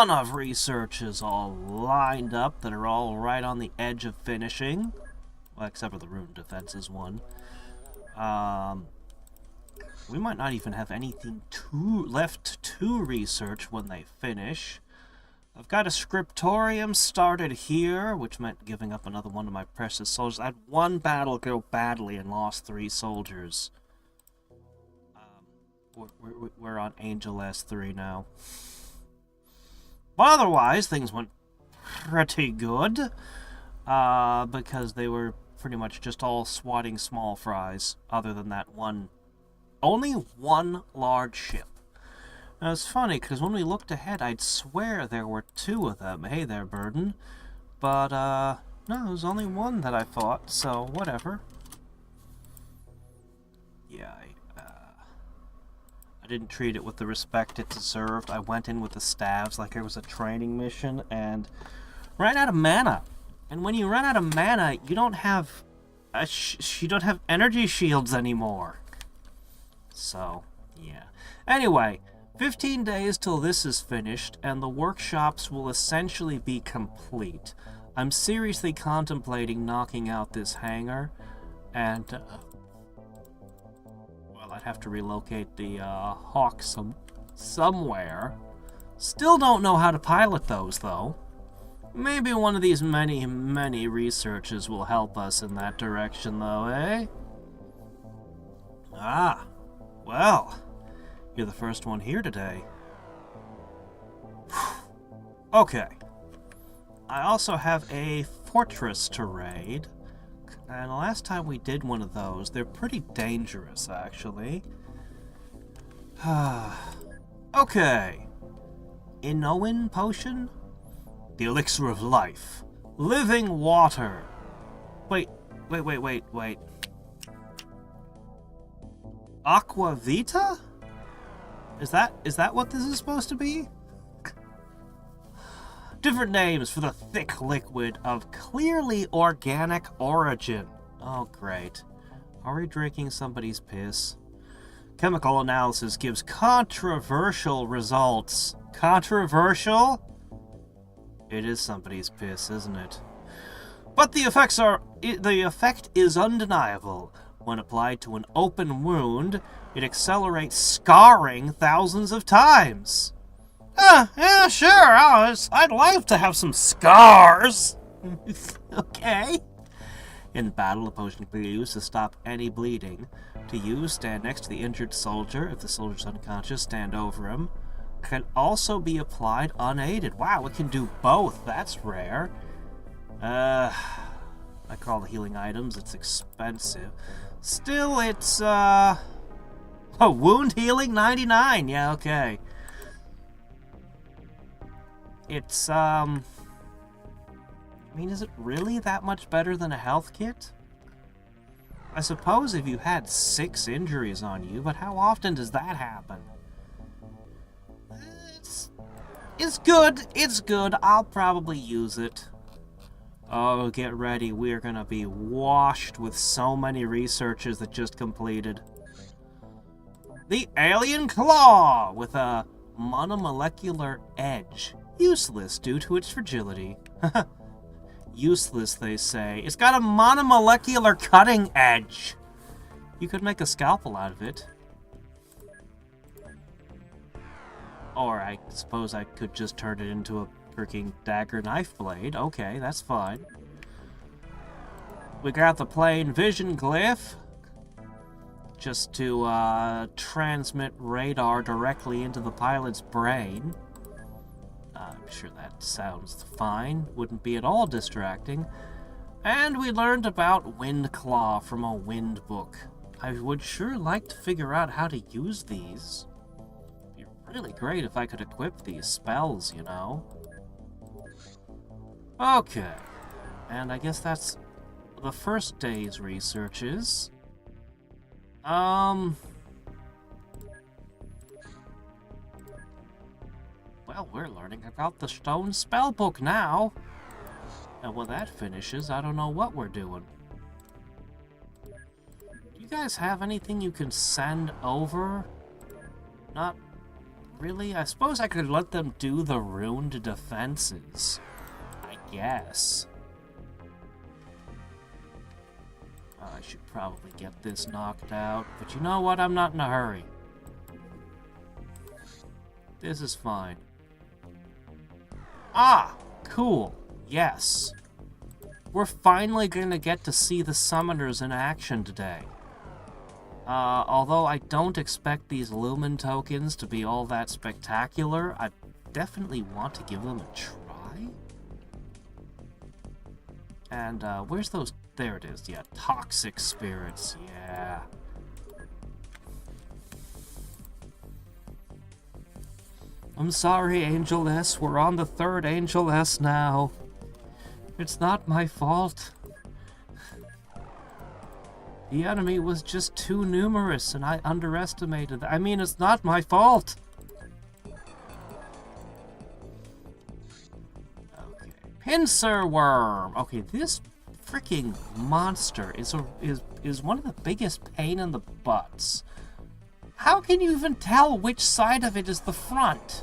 ton of researches all lined up that are all right on the edge of finishing. Well, except for the rune defenses one. We might not even have anything left to research when they finish. I've got a scriptorium started here, which meant giving up another one of my precious soldiers. I had one battle go badly and lost 3 soldiers. We're on Angel S3 now. But otherwise, things went pretty good. Because they were pretty much just all swatting small fries, other than that one. Only one large ship. Now, it's funny, because when we looked ahead, I'd swear there were 2 of them. Hey there, Burden. But, no, there was only one that I fought, so whatever. Yeah, I didn't treat it with the respect it deserved. I went in with the staves like it was a training mission, and ran out of mana. And when you run out of mana, you don't have you don't have energy shields anymore. So, yeah. Anyway, 15 days till this is finished, and the workshops will essentially be complete. I'm seriously contemplating knocking out this hangar, and, well, I'd have to relocate the Hawk somewhere. Still don't know how to pilot those, though. Maybe one of these many, many researches will help us in that direction, though, eh? Ah, well, you're the first one here today. Okay. I also have a fortress to raid, and the last time we did one of those, they're pretty dangerous, actually. Okay. Inoan potion? The elixir of life. Living water. Wait. Aqua Vita? Is that what this is supposed to be? Different names for the thick liquid of clearly organic origin. Oh, great. Are we drinking somebody's piss? Chemical analysis gives controversial results. Controversial? It is somebody's piss, isn't it? But the effect is undeniable. When applied to an open wound, it accelerates scarring thousands of times. Yeah, sure. I'd like to have some scars. Okay. In battle, a potion can be used to stop any bleeding. To use, stand next to the injured soldier. If the soldier's unconscious, stand over him. Can also be applied unaided. Wow, it can do both. That's rare. I call the healing items. It's expensive. Still, it's, wound healing 99. Yeah, okay. It's, I mean, is it really that much better than a health kit? I suppose if you had 6 injuries on you, but how often does that happen? It's good. It's good. I'll probably use it. Oh, get ready. We are going to be washed with so many researches that just completed. The Alien Claw with a monomolecular edge. Useless due to its fragility. Useless, they say. It's got a monomolecular cutting edge. You could make a scalpel out of it. Or I suppose I could just turn it into a freaking dagger knife blade. Okay, that's fine. We got the plain vision glyph. Just to transmit radar directly into the pilot's brain. I'm sure that sounds fine. Wouldn't be at all distracting. And we learned about Wind Claw from a wind book. I would sure like to figure out how to use these. It'd be really great if I could equip these spells, you know. Okay. And I guess that's the first day's researches. Well, we're learning about the stone spellbook now. And when that finishes, I don't know what we're doing. Do you guys have anything you can send over? Not really? I suppose I could let them do the ruined defenses. I guess. I should probably get this knocked out, but you know what? I'm not in a hurry. This is fine. Ah! Cool. Yes. We're finally gonna get to see the summoners in action today. Although I don't expect these Lumen tokens to be all that spectacular, I definitely want to give them a try. And, where's those... There it is, yeah. Toxic spirits, yeah. I'm sorry, Angel S. We're on the third Angel S now. It's not my fault. The enemy was just too numerous, and I underestimated them. I mean, it's not my fault! Okay. Pincer worm! Okay, this freaking monster is one of the biggest pain in the butts. How can you even tell which side of it is the front?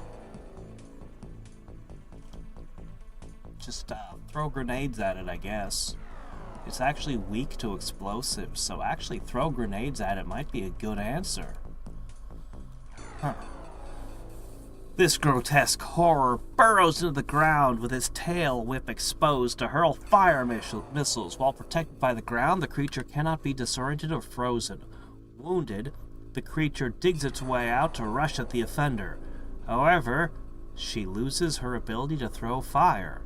Just, throw grenades at it, I guess. It's actually weak to explosives, so actually throw grenades at it might be a good answer. Huh. This grotesque horror burrows into the ground with its tail whip exposed to hurl fire missiles. While protected by the ground, the creature cannot be disoriented or frozen. Wounded, the creature digs its way out to rush at the offender. However, she loses her ability to throw fire.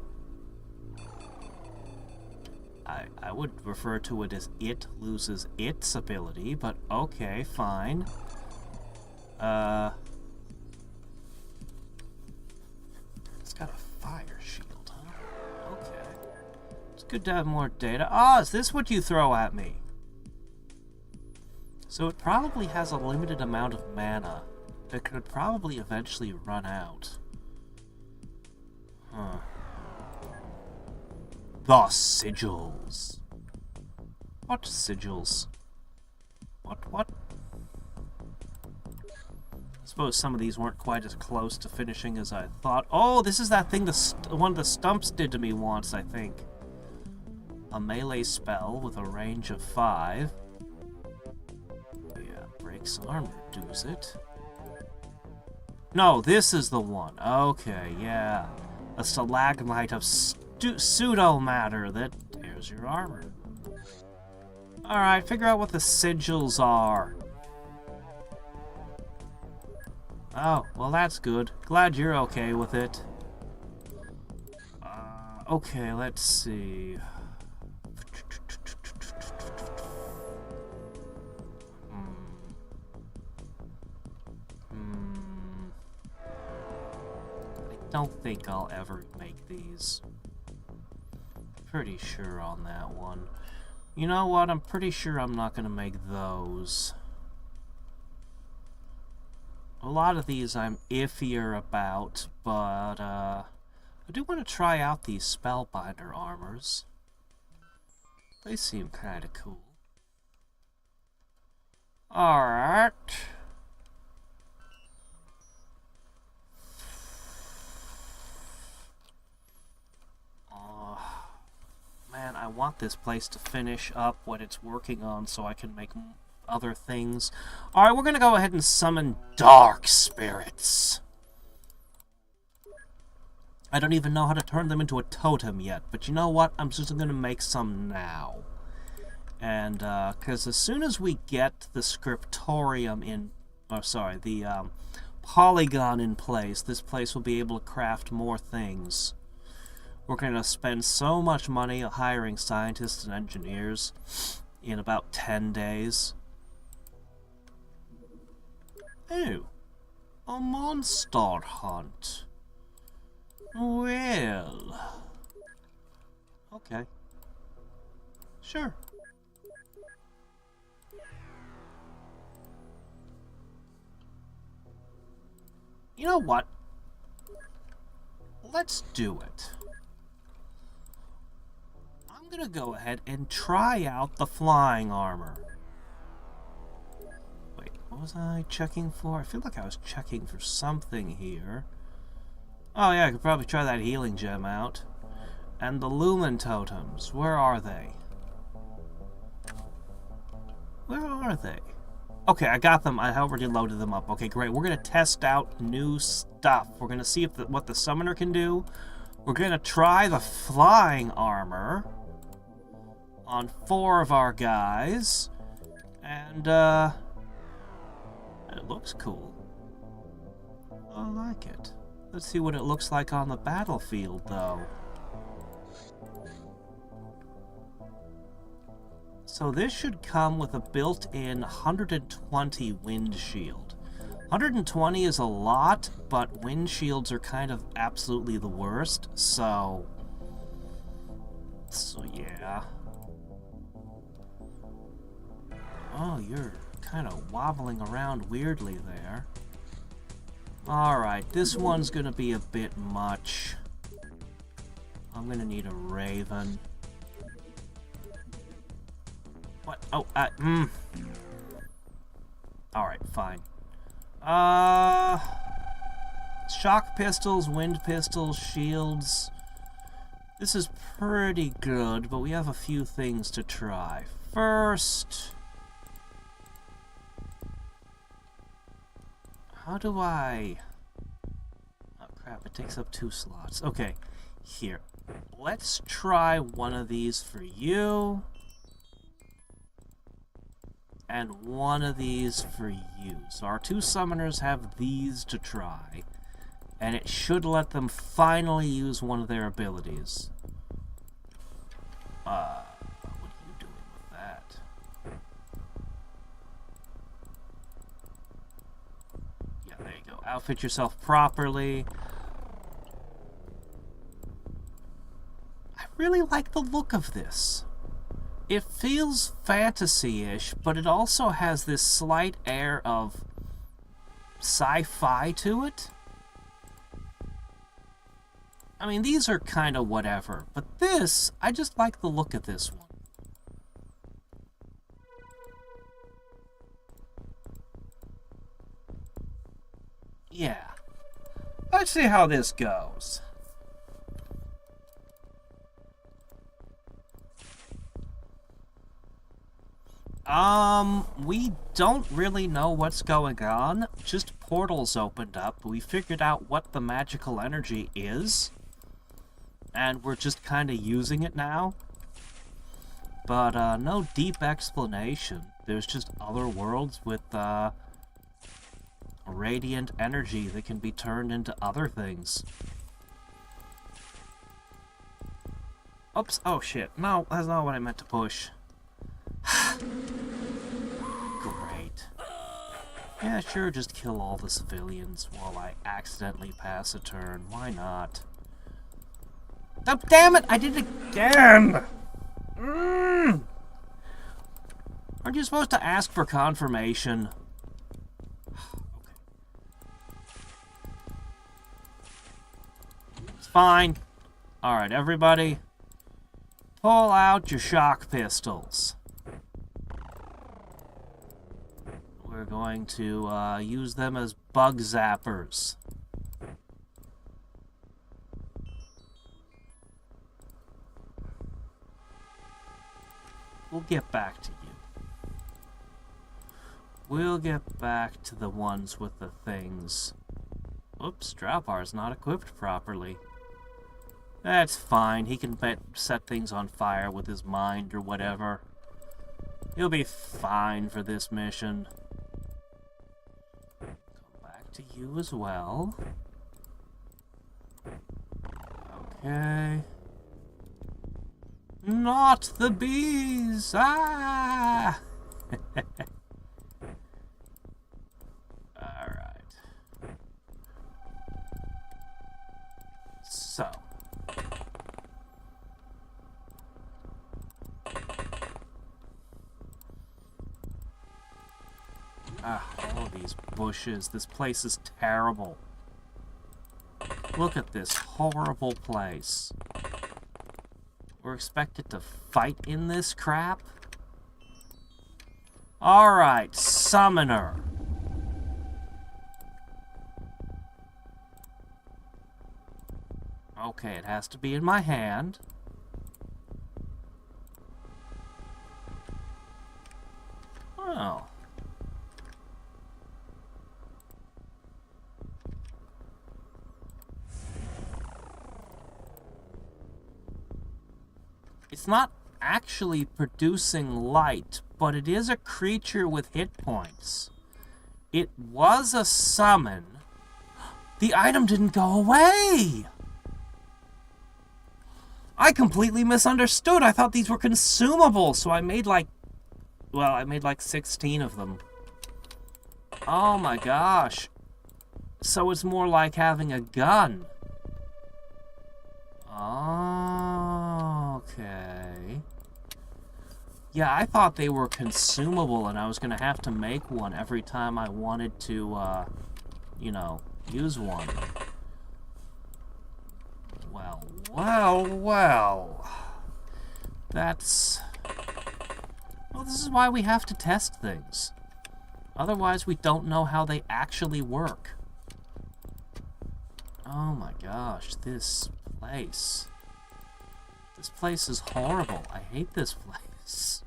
I would refer to it as it loses its ability, but okay, fine. It's got a fire shield, huh? Okay. It's good to have more data. Ah, is this what you throw at me? So it probably has a limited amount of mana that could probably eventually run out. Huh. The sigils. What sigils? What? I suppose some of these weren't quite as close to finishing as I thought. Oh, this is that thing one of the stumps did to me once, I think. A melee spell with a range of 5. Yeah, breaks armor, does it? No, this is the one. Okay, yeah. A stalagmite of pseudo matter that tears your armor. Alright, figure out what the sigils are. Oh, well that's good. Glad you're okay with it. Okay, let's see. I don't think I'll ever make these. Pretty sure on that one. You know what? I'm pretty sure I'm not going to make those. A lot of these I'm iffier about, but I do want to try out these Spellbinder armors. They seem kind of cool. Alright. Man, I want this place to finish up what it's working on so I can make other things. Alright, we're gonna go ahead and summon dark spirits. I don't even know how to turn them into a totem yet, but you know what? I'm just gonna make some now. And, because as soon as we get the scriptorium in... Oh, sorry, the, polygon in place, this place will be able to craft more things. We're going to spend so much money hiring scientists and engineers in about 10 days. Oh, a monster hunt. Well, okay. Sure. You know what? Let's do it. I'm gonna go ahead and try out the flying armor. Wait, what What was I checking for? I feel like I was checking for something here. Oh yeah, I could probably try that healing gem out. And the lumen totems, where are they? Where are they? Okay, I got them. I already loaded them up. Okay, great. We're going to test out new stuff. We're going to see if what the summoner can do. We're going to try the flying armor on 4 of our guys. And, it looks cool. I like it. Let's see what it looks like on the battlefield, though. So this should come with a built-in 120 wind shield. 120 is a lot, but wind shields are kind of absolutely the worst, so yeah. Oh, you're kind of wobbling around weirdly there. Alright, this one's gonna be a bit much. I'm gonna need a raven. What? Oh, Alright, fine. Shock pistols, wind pistols, shields. This is pretty good, but we have a few things to try. First, how do I... Oh crap, it takes up 2 slots. Okay, here. Let's try one of these for you. And one of these for you. So our 2 summoners have these to try. And it should let them finally use one of their abilities. What are you doing with that? Yeah, there you go. Outfit yourself properly. I really like the look of this. It feels fantasy-ish, but it also has this slight air of sci-fi to it. I mean, these are kind of whatever, but this, I just like the look of this one. Yeah. Let's see how this goes. We don't really know what's going on. Just portals opened up. We figured out what the magical energy is. And we're just kind of using it now. But, no deep explanation. There's just other worlds with, radiant energy that can be turned into other things. Oops. Oh, shit. No, that's not what I meant to push. Great. Yeah, sure, just kill all the civilians while I accidentally pass a turn. Why not? Oh, damn it! I did it again! Aren't you supposed to ask for confirmation? Okay. It's fine. Alright, everybody. Pull out your shock pistols. We're going to use them as bug zappers. We'll get back to you. We'll get back to the ones with the things. Oops, Draupar's not equipped properly. That's fine. He can set things on fire with his mind or whatever. He'll be fine for this mission. To you as well. Okay. Not the bees! Ah! Alright. So. All these bushes. This place is terrible. Look at this horrible place. We're expected to fight in this crap? Alright, Summoner. Okay, it has to be in my hand. Oh. It's not actually producing light, but it is a creature with hit points. It was a summon. The item didn't go away! I completely misunderstood. I thought these were consumable, so I made like... Well, I made like 16 of them. Oh my gosh. So it's more like having a gun. Okay. Yeah, I thought they were consumable and I was gonna have to make one every time I wanted to, you know, use one. Well. That's... Well, this is why we have to test things. Otherwise, we don't know how they actually work. Oh my gosh, this place. This place is horrible. I hate this place.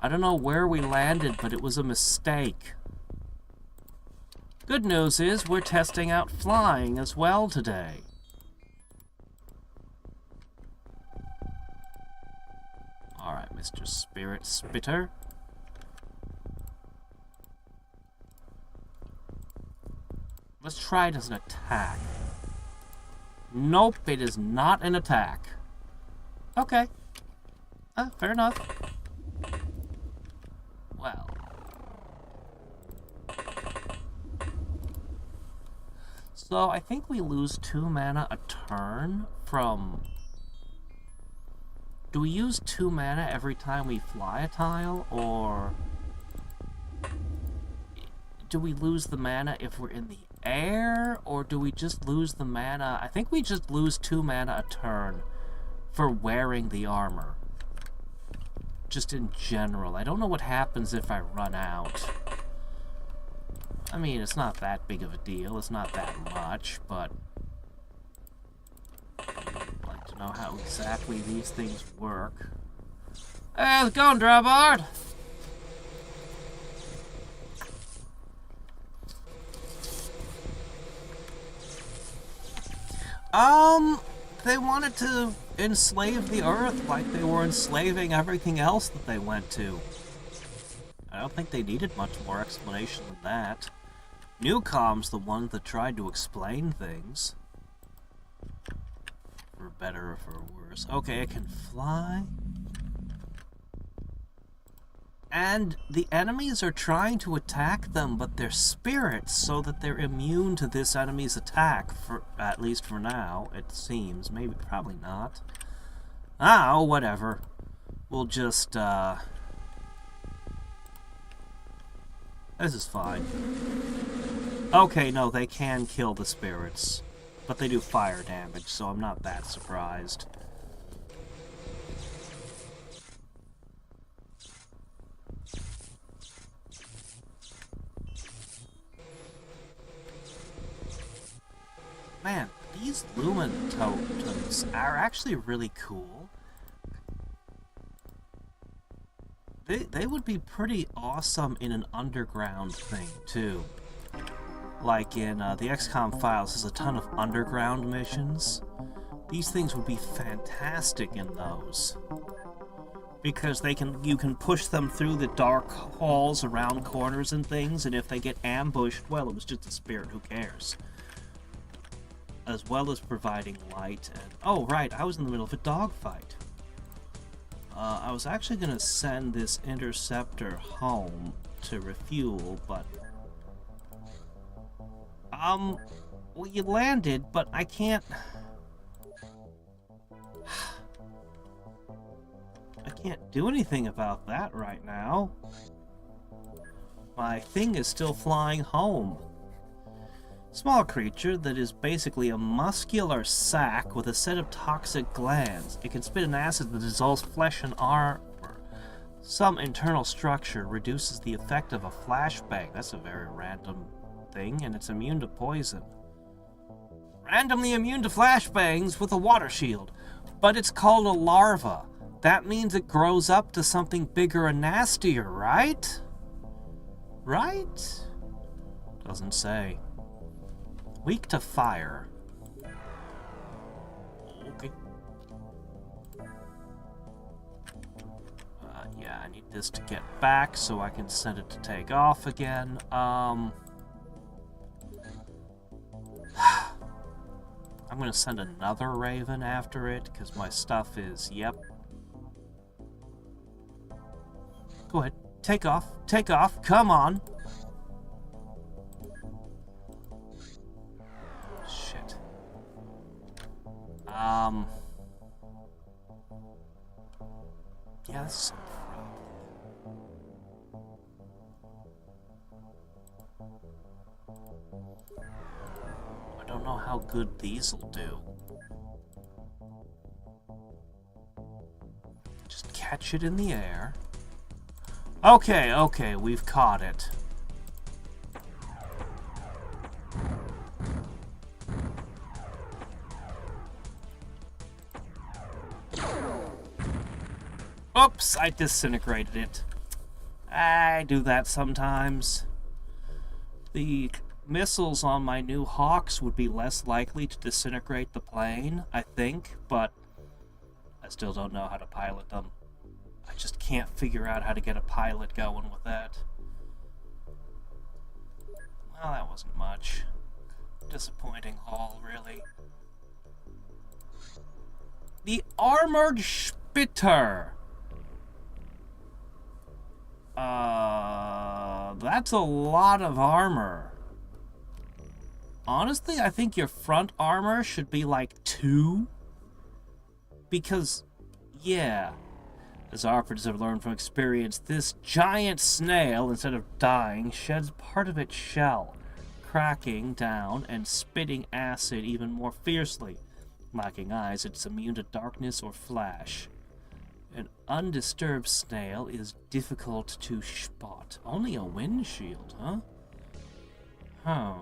I don't know where we landed, but it was a mistake. Good news is we're testing out flying as well today. Alright, Mr. Spirit Spitter. Let's try it as an attack. Nope, it is not an attack. Okay. Fair enough. Well. So, I think we lose 2 mana a turn from... Do we use 2 mana every time we fly a tile, or... Do we lose the mana if we're in the air, or do we just lose the mana? I think we just lose 2 mana a turn for wearing the armor. Just in general. I don't know what happens if I run out. I mean, it's not that big of a deal. It's not that much, but... I'd like to know how exactly these things work. Hey, how's it going, Drawbard? They wanted to enslave the Earth like they were enslaving everything else that they went to. I don't think they needed much more explanation than that. Newcom's the one that tried to explain things. For better or for worse. Okay, I can fly. And the enemies are trying to attack them, but they're spirits, so that they're immune to this enemy's attack, for at least for now, it seems. Maybe, probably not. Oh, whatever. We'll just, This is fine. Okay, no, they can kill the spirits, but they do fire damage, so I'm not that surprised. Man, these lumen totems are actually really cool. They would be pretty awesome in an underground thing, too. Like in the XCOM files, there's a ton of underground missions. These things would be fantastic in those. Because you can push them through the dark halls around corners and things, and if they get ambushed, well, it was just a spirit, who cares? As well as providing light and... Oh, right, I was in the middle of a dogfight. I was actually going to send this interceptor home to refuel, but... Well, you landed, but I can't... I can't do anything about that right now. My thing is still flying home. Small creature that is basically a muscular sac with a set of toxic glands. It can spit an acid that dissolves flesh and armor. Some internal structure reduces the effect of a flashbang. That's a very random thing, and it's immune to poison. Randomly immune to flashbangs with a water shield. But it's called a larva. That means it grows up to something bigger and nastier, right? Right? Doesn't say. Weak to fire. Okay. Yeah, I need this to get back so I can send it to take off again. I'm gonna send another raven after it, because my stuff is, yep. Go ahead. Take off. Take off. Come on. Shit. Yeah, that's a problem. I don't know how good these will do. Just catch it in the air. Okay, okay, we've caught it. Oops, I disintegrated it. I do that sometimes. The missiles on my new Hawks would be less likely to disintegrate the plane, I think, but I still don't know how to pilot them. I just can't figure out how to get a pilot going with that. Well, that wasn't much. Disappointing haul, really. The Armored Spitter! That's a lot of armor. Honestly, I think your front armor should be like 2. Because, yeah, as operatives have learned from experience, this giant snail, instead of dying, sheds part of its shell, cracking down and spitting acid even more fiercely. Lacking eyes, it's immune to darkness or flash. An undisturbed snail is difficult to spot. Only a windshield, huh? Huh.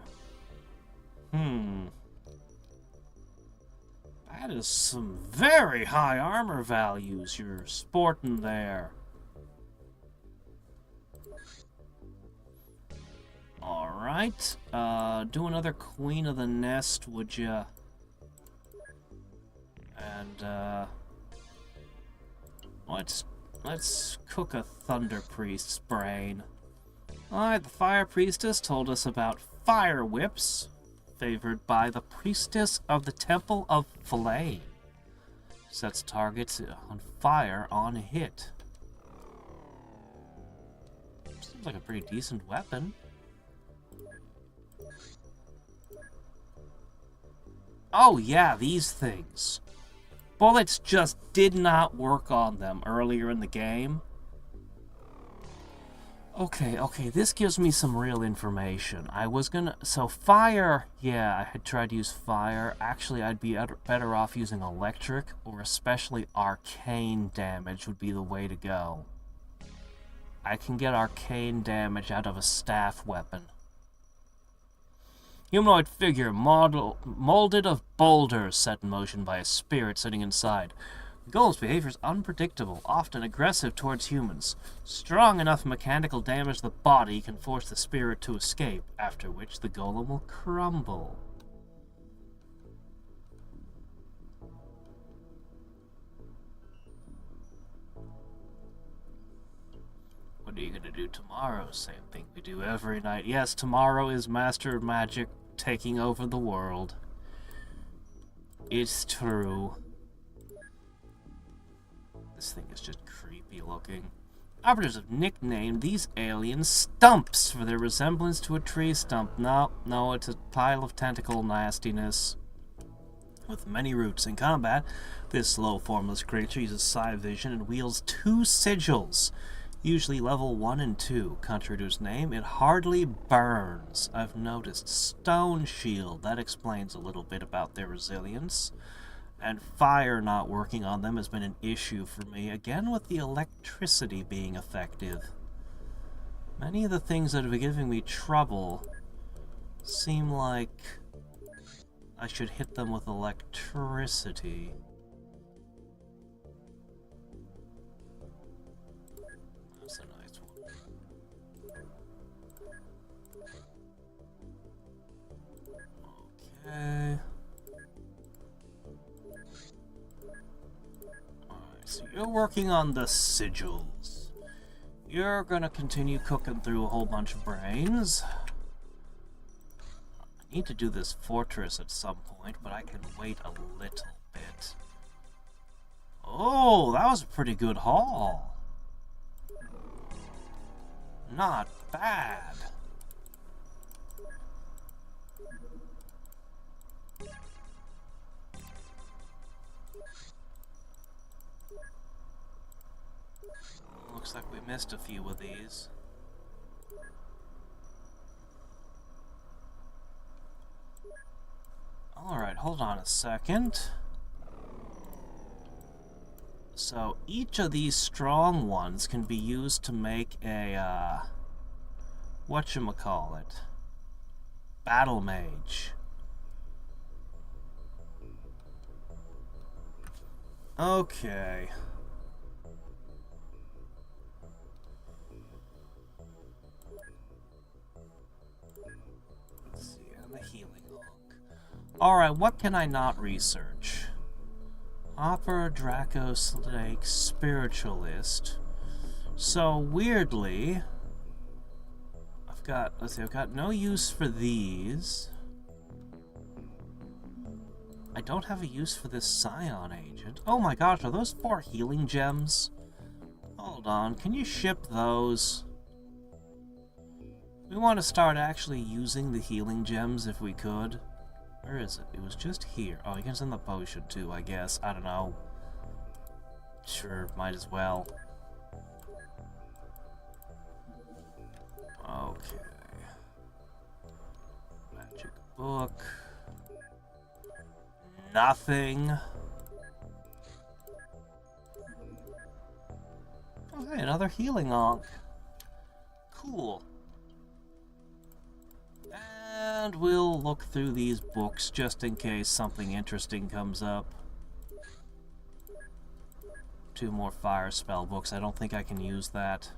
That is some very high armor values you're sporting there. Alright. Do another Queen of the Nest, would ya? And, Let's cook a Thunder Priest's brain. Alright, the Fire Priestess told us about fire whips, favored by the Priestess of the Temple of Flame. Sets targets on fire on hit. Seems like a pretty decent weapon. Oh yeah, these things. Bullets just did not work on them earlier in the game. Okay, this gives me some real information. So fire, yeah, I had tried to use fire. Actually, I'd be better off using electric, or especially arcane damage would be the way to go. I can get arcane damage out of a staff weapon. Humanoid figure molded of boulders set in motion by a spirit sitting inside. The golem's behavior is unpredictable, often aggressive towards humans. Strong enough mechanical damage to the body can force the spirit to escape, after which the golem will crumble. What are you gonna do tomorrow? Same thing we do every night. Yes, tomorrow is Master of Magic taking over the world. It's true. This thing is just creepy looking. Operatives have nicknamed these aliens stumps for their resemblance to a tree stump. No, it's a pile of tentacle nastiness. With many roots in combat, this low formless creature uses psi vision and wields 2 sigils. Usually level 1 and 2. Contrary to its name, it hardly burns. I've noticed. Stone shield. That explains a little bit about their resilience. And fire not working on them has been an issue for me. Again, with the electricity being effective. Many of the things that have been giving me trouble seem like I should hit them with electricity. That's a nice one. Okay. Alright, so you're working on the sigils. You're gonna continue cooking through a whole bunch of brains. I need to do this fortress at some point, but I can wait a little bit. Oh, that was a pretty good haul. Not bad. Looks like we missed a few of these. Alright, hold on a second. So, each of these strong ones can be used to make a, whatchamacallit? Battle mage. Okay. Let's see, I'm a healing hawk. Alright, what can I not research? Opera, Draco, Slake, Spiritualist. So, weirdly, I've got no use for these. I don't have a use for this Scion agent. Oh my gosh, are those 4 healing gems? Hold on, can you ship those? We want to start actually using the healing gems if we could. Where is it? It was just here. Oh, you can send the potion too, I guess. I don't know. Sure, might as well. Okay. Magic book. Nothing. Oh, hey, another healing ankh. Cool. And we'll look through these books just in case something interesting comes up. 2 more fire spell books. I don't think I can use that.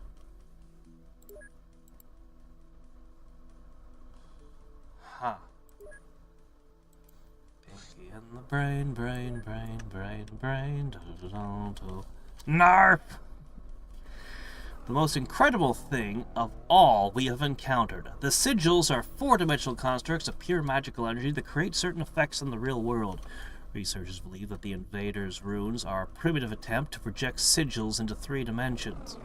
Huh. Pinky in the brain. Narp! The most incredible thing of all we have encountered. The sigils are 4-dimensional constructs of pure magical energy that create certain effects in the real world. Researchers believe that the Invader's runes are a primitive attempt to project sigils into 3 dimensions.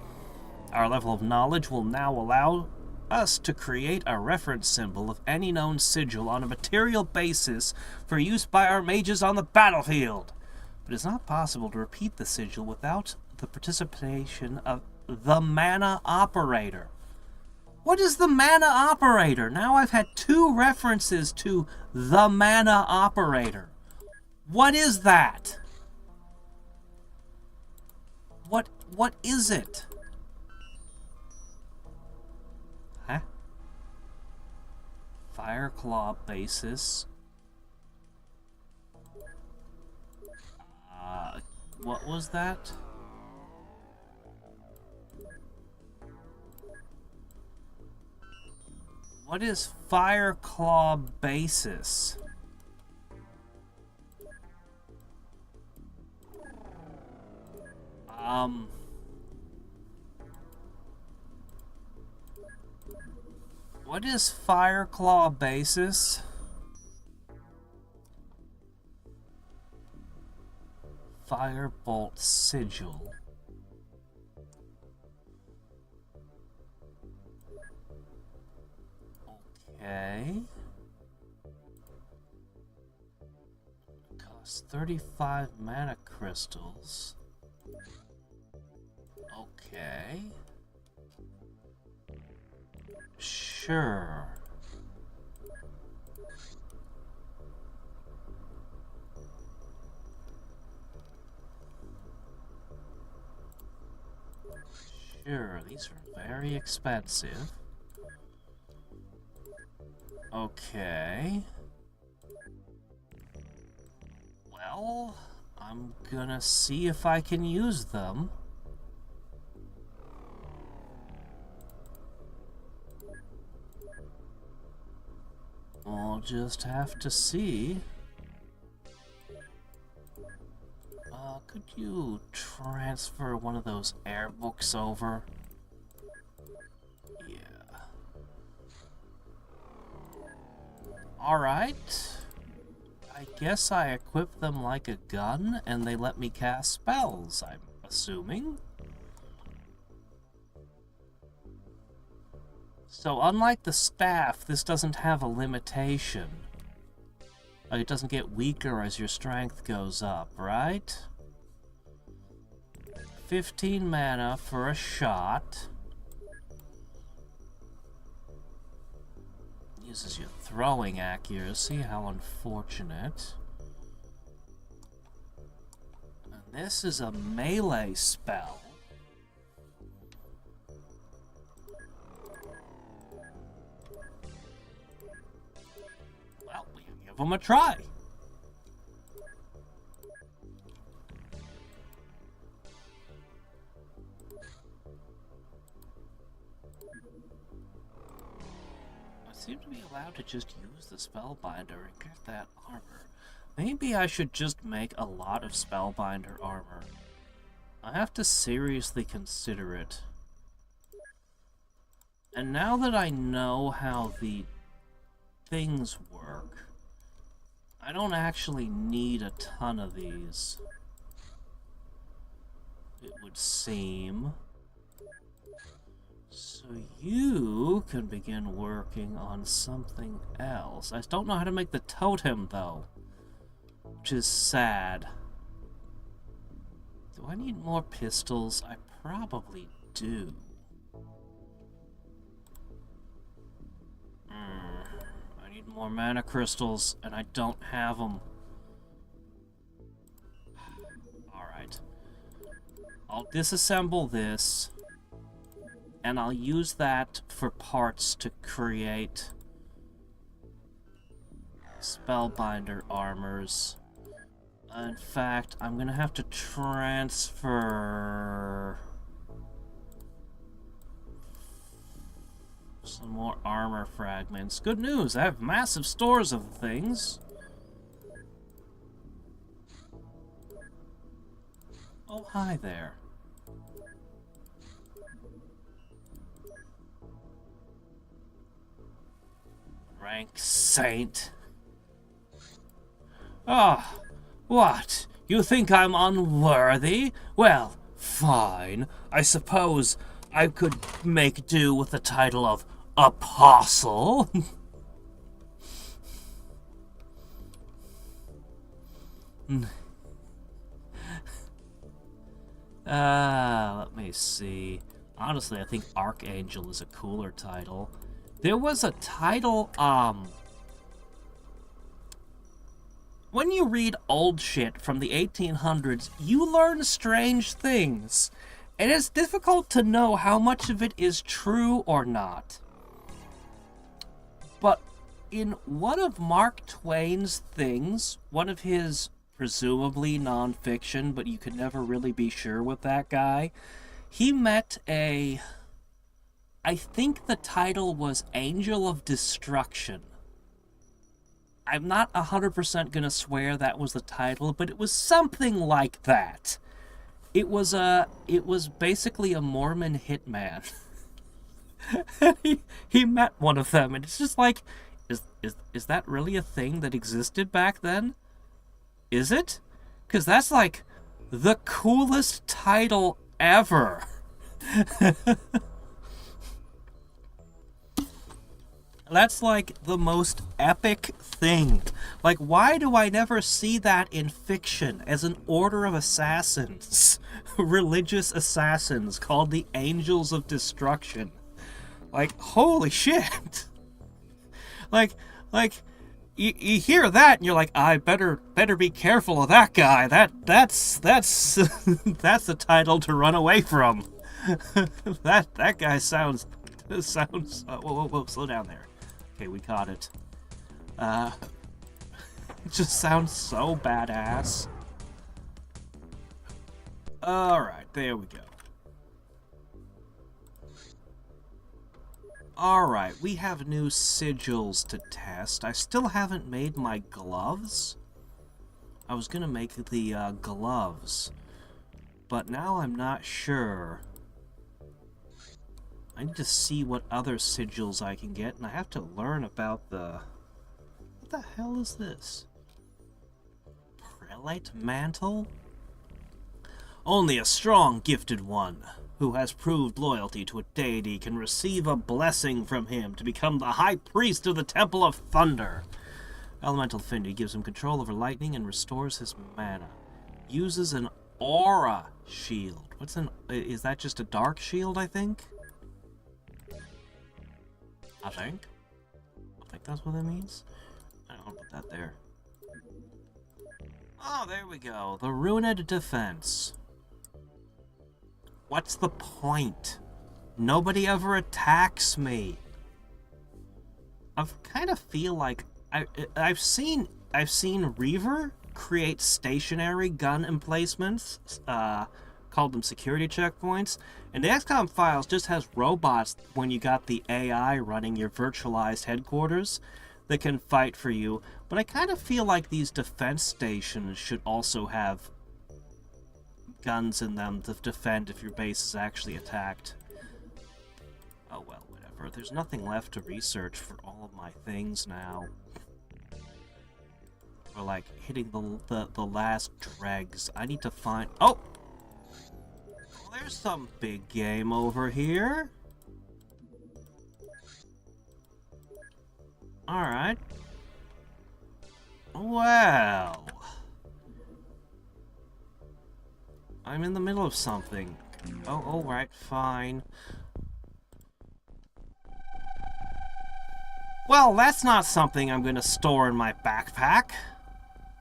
Our level of knowledge will now allow us to create a reference symbol of any known sigil on a material basis for use by our mages on the battlefield. But it's not possible to repeat the sigil without the participation of the mana operator. What is the mana operator? Now I've had 2 references to the mana operator. What is that? What is it? Huh? Fireclaw basis. What was that? What is Fireclaw basis? What is Fireclaw basis? Firebolt sigil. Okay. Costs 35 mana crystals. Okay. Sure. Sure, these are very expensive. Okay. Well, I'm gonna see if I can use them. We'll just have to see. Could you transfer one of those air books over? Yeah. Alright. I guess I equip them like a gun, and they let me cast spells, I'm assuming. So unlike the staff, this doesn't have a limitation. Like, it doesn't get weaker as your strength goes up, right? 15 mana for a shot. Uses your throwing accuracy, how unfortunate. And this is a melee spell. Well, we can give them a try. Seem to be allowed to just use the Spellbinder and get that armor. Maybe I should just make a lot of Spellbinder armor. I have to seriously consider it. And now that I know how the things work, I don't actually need a ton of these. It would seem. So you can begin working on something else. I don't know how to make the totem, though, which is sad. Do I need more pistols? I probably do. I need more mana crystals, and I don't have them. Alright. I'll disassemble this. And I'll use that for parts to create Spellbinder armors. In fact, I'm gonna have to transfer some more armor fragments. Good news, I have massive stores of things. Oh, hi there. Rank Saint. Ah, what? You think I'm unworthy? Well, fine. I suppose I could make do with the title of Apostle. Let me see. Honestly, I think Archangel is a cooler title. There was a title, when you read old shit from the 1800s, you learn strange things. And it's difficult to know how much of it is true or not. But in one of Mark Twain's things, one of his presumably non-fiction, but you could never really be sure with that guy, he met a... I think the title was Angel of Destruction. I'm not 100% gonna swear that was the title, but it was something like that. It was basically a Mormon hitman. he met one of them, and it's just like, is that really a thing that existed back then? Is it? Because that's like the coolest title ever. That's like the most epic thing. Like, why do I never see that in fiction as an order of assassins? Religious assassins called the Angels of Destruction. Like, holy shit. Like, you hear that and you're like, I better be careful of that guy. That's that's the title to run away from. that guy sounds whoa, slow down there. Okay, we caught it. It just sounds so badass. Alright, there we go. Alright, we have new sigils to test. I still haven't made my gloves. I was gonna make the gloves, but now I'm not sure. I need to see what other sigils I can get, and I have to learn about the... What the hell is this? Prelate mantle? Only a strong, gifted one, who has proved loyalty to a deity, can receive a blessing from him to become the high priest of the Temple of Thunder. Elemental Affinity gives him control over lightning and restores his mana. Uses an aura shield. What's an... Is that just a dark shield, I think? I think that's what that means. I don't put that there. Oh, there we go. The Ruined Defense. What's the point? Nobody ever attacks me. I kind of feel like I've seen Reaver create stationary gun emplacements, called them security checkpoints, and the XCOM files just has robots when you got the AI running your virtualized headquarters that can fight for you. But I kind of feel like these defense stations should also have guns in them to defend if your base is actually attacked. Oh well, whatever. There's nothing left to research for all of my things now. We're like hitting the last dregs. I need to find... Oh! Well, there's some big game over here. Alright. Well... I'm in the middle of something. Oh, alright, fine. Well, that's not something I'm gonna store in my backpack.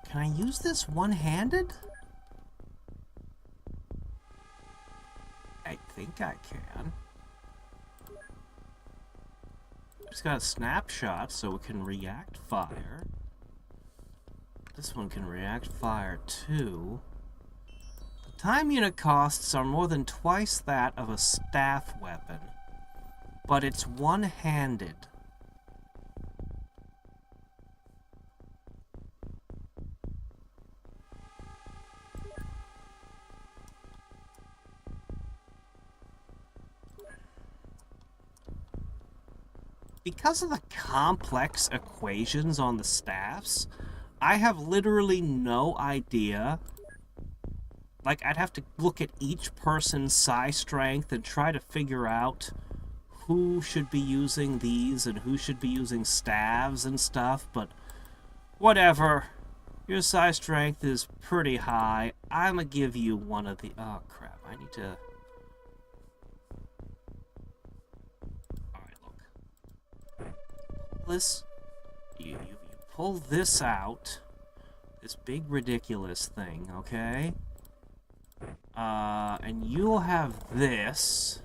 Can I use this one-handed? I think I can. It's got a snapshot, so it can react fire. This one can react fire, too. The time unit costs are more than twice that of a staff weapon, but it's one-handed. Because of the complex equations on the staffs, I have literally no idea. Like, I'd have to look at each person's psi strength and try to figure out who should be using these and who should be using staves and stuff, but whatever. Your psi strength is pretty high. I'm gonna give you one of the... Oh, crap. I need to... This, you pull this out, this big ridiculous thing, okay? And you'll have this.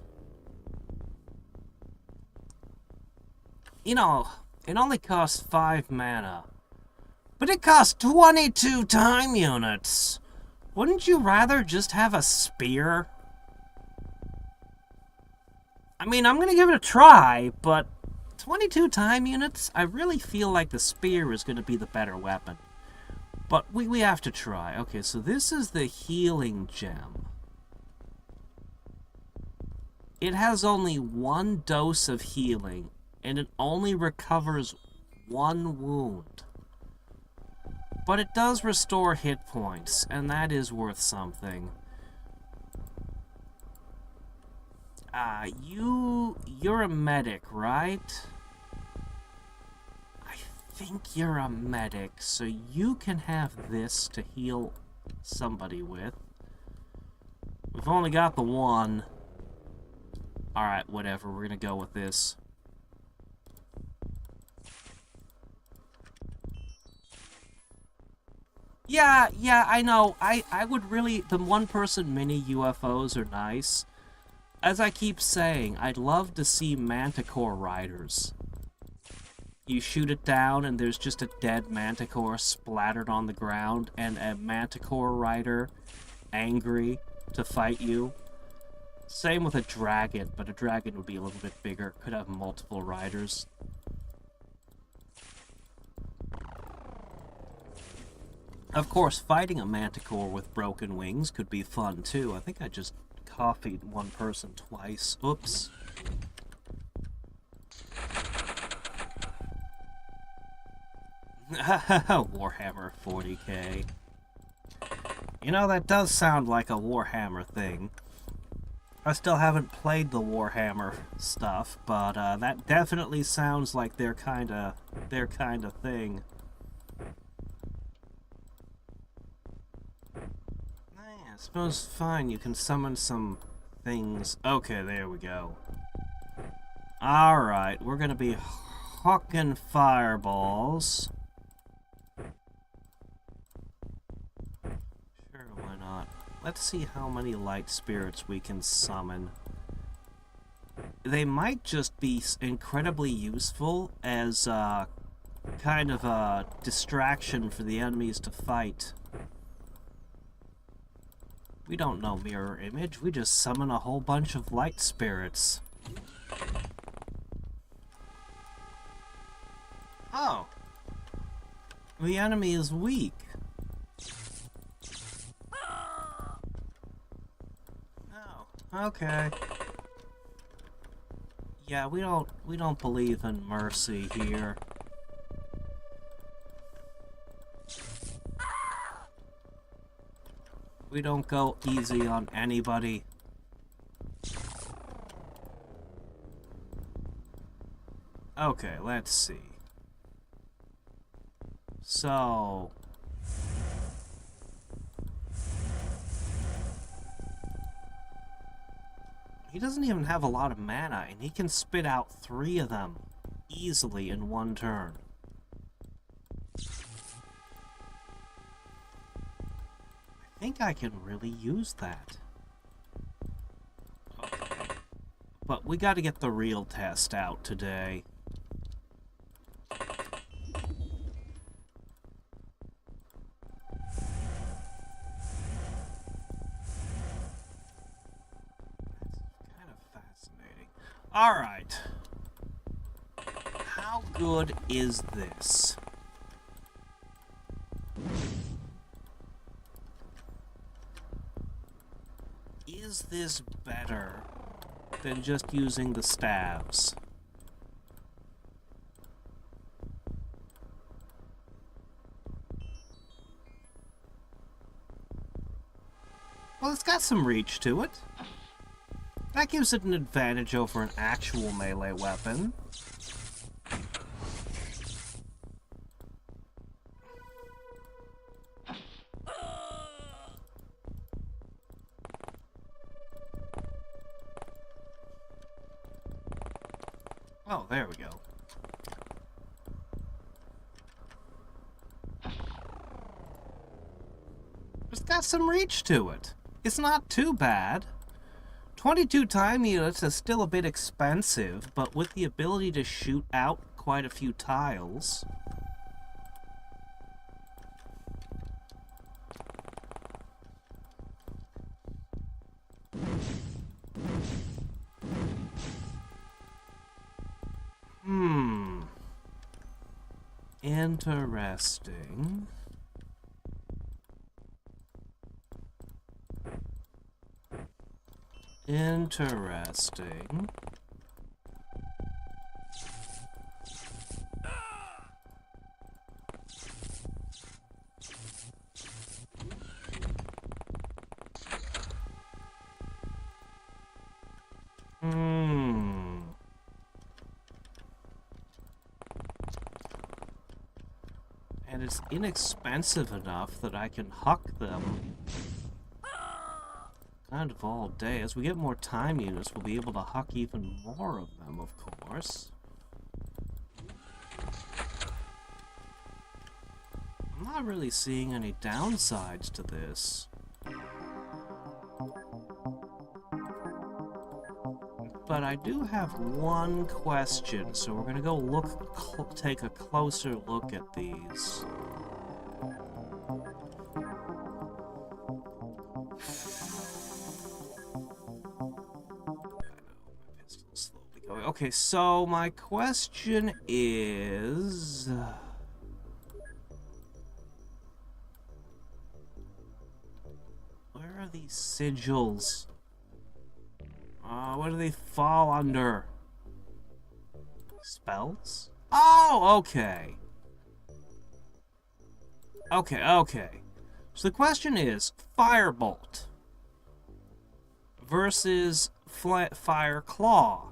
You know, it only costs 5 mana, but it costs 22 time units. Wouldn't you rather just have a spear? I mean, I'm gonna give it a try, but 22 time units? I really feel like the spear is going to be the better weapon. But we have to try. Okay, so this is the healing gem. It has only 1 dose of healing, and it only recovers 1 wound. But it does restore hit points, and that is worth something. You're a medic, right? I think you're a medic, so you can have this to heal somebody with. We've only got the 1. Alright, whatever, we're gonna go with this. Yeah, I know. I would really... The one-person mini UFOs are nice. As I keep saying, I'd love to see Manticore riders. You shoot it down and there's just a dead Manticore splattered on the ground, and a Manticore rider, angry, to fight you. Same with a dragon, but a dragon would be a little bit bigger. Could have multiple riders. Of course, fighting a manticore with broken wings could be fun too. I think I just coffeed one person twice. Oops. Warhammer 40k. You know, that does sound like a Warhammer thing. I still haven't played the Warhammer stuff, but that definitely sounds like their kind of thing. I suppose fine, you can summon some things. Okay, there we go. Alright, we're gonna be hawking fireballs. Sure, why not? Let's see how many light spirits we can summon. They might just be incredibly useful as kind of a distraction for the enemies to fight. We don't know mirror image, we just summon a whole bunch of light spirits. Oh. The enemy is weak. Oh, okay. Yeah, we don't believe in mercy here. We don't go easy on anybody. Okay, let's see. So... he doesn't even have a lot of mana, and he can spit out 3 of them easily in one turn. I think I can really use that. Okay. But we gotta get the real test out today. That's kind of fascinating. Alright. How good is this? Is this better than just using the staves? Well, it's got some reach to it. That gives it an advantage over an actual melee weapon. Oh, there we go. It's got some reach to it. It's not too bad. 22 time units is still a bit expensive, but with the ability to shoot out quite a few tiles... Interesting. Interesting. And it's inexpensive enough that I can huck them kind of all day. As we get more time units, we'll be able to huck even more of them, of course. I'm not really seeing any downsides to this. But I do have one question, so we're gonna go take a closer look at these. Okay, so my question is... where are these sigils? What do they fall under? Spells? Oh, okay. Okay. So the question is, Firebolt versus Fire Claw.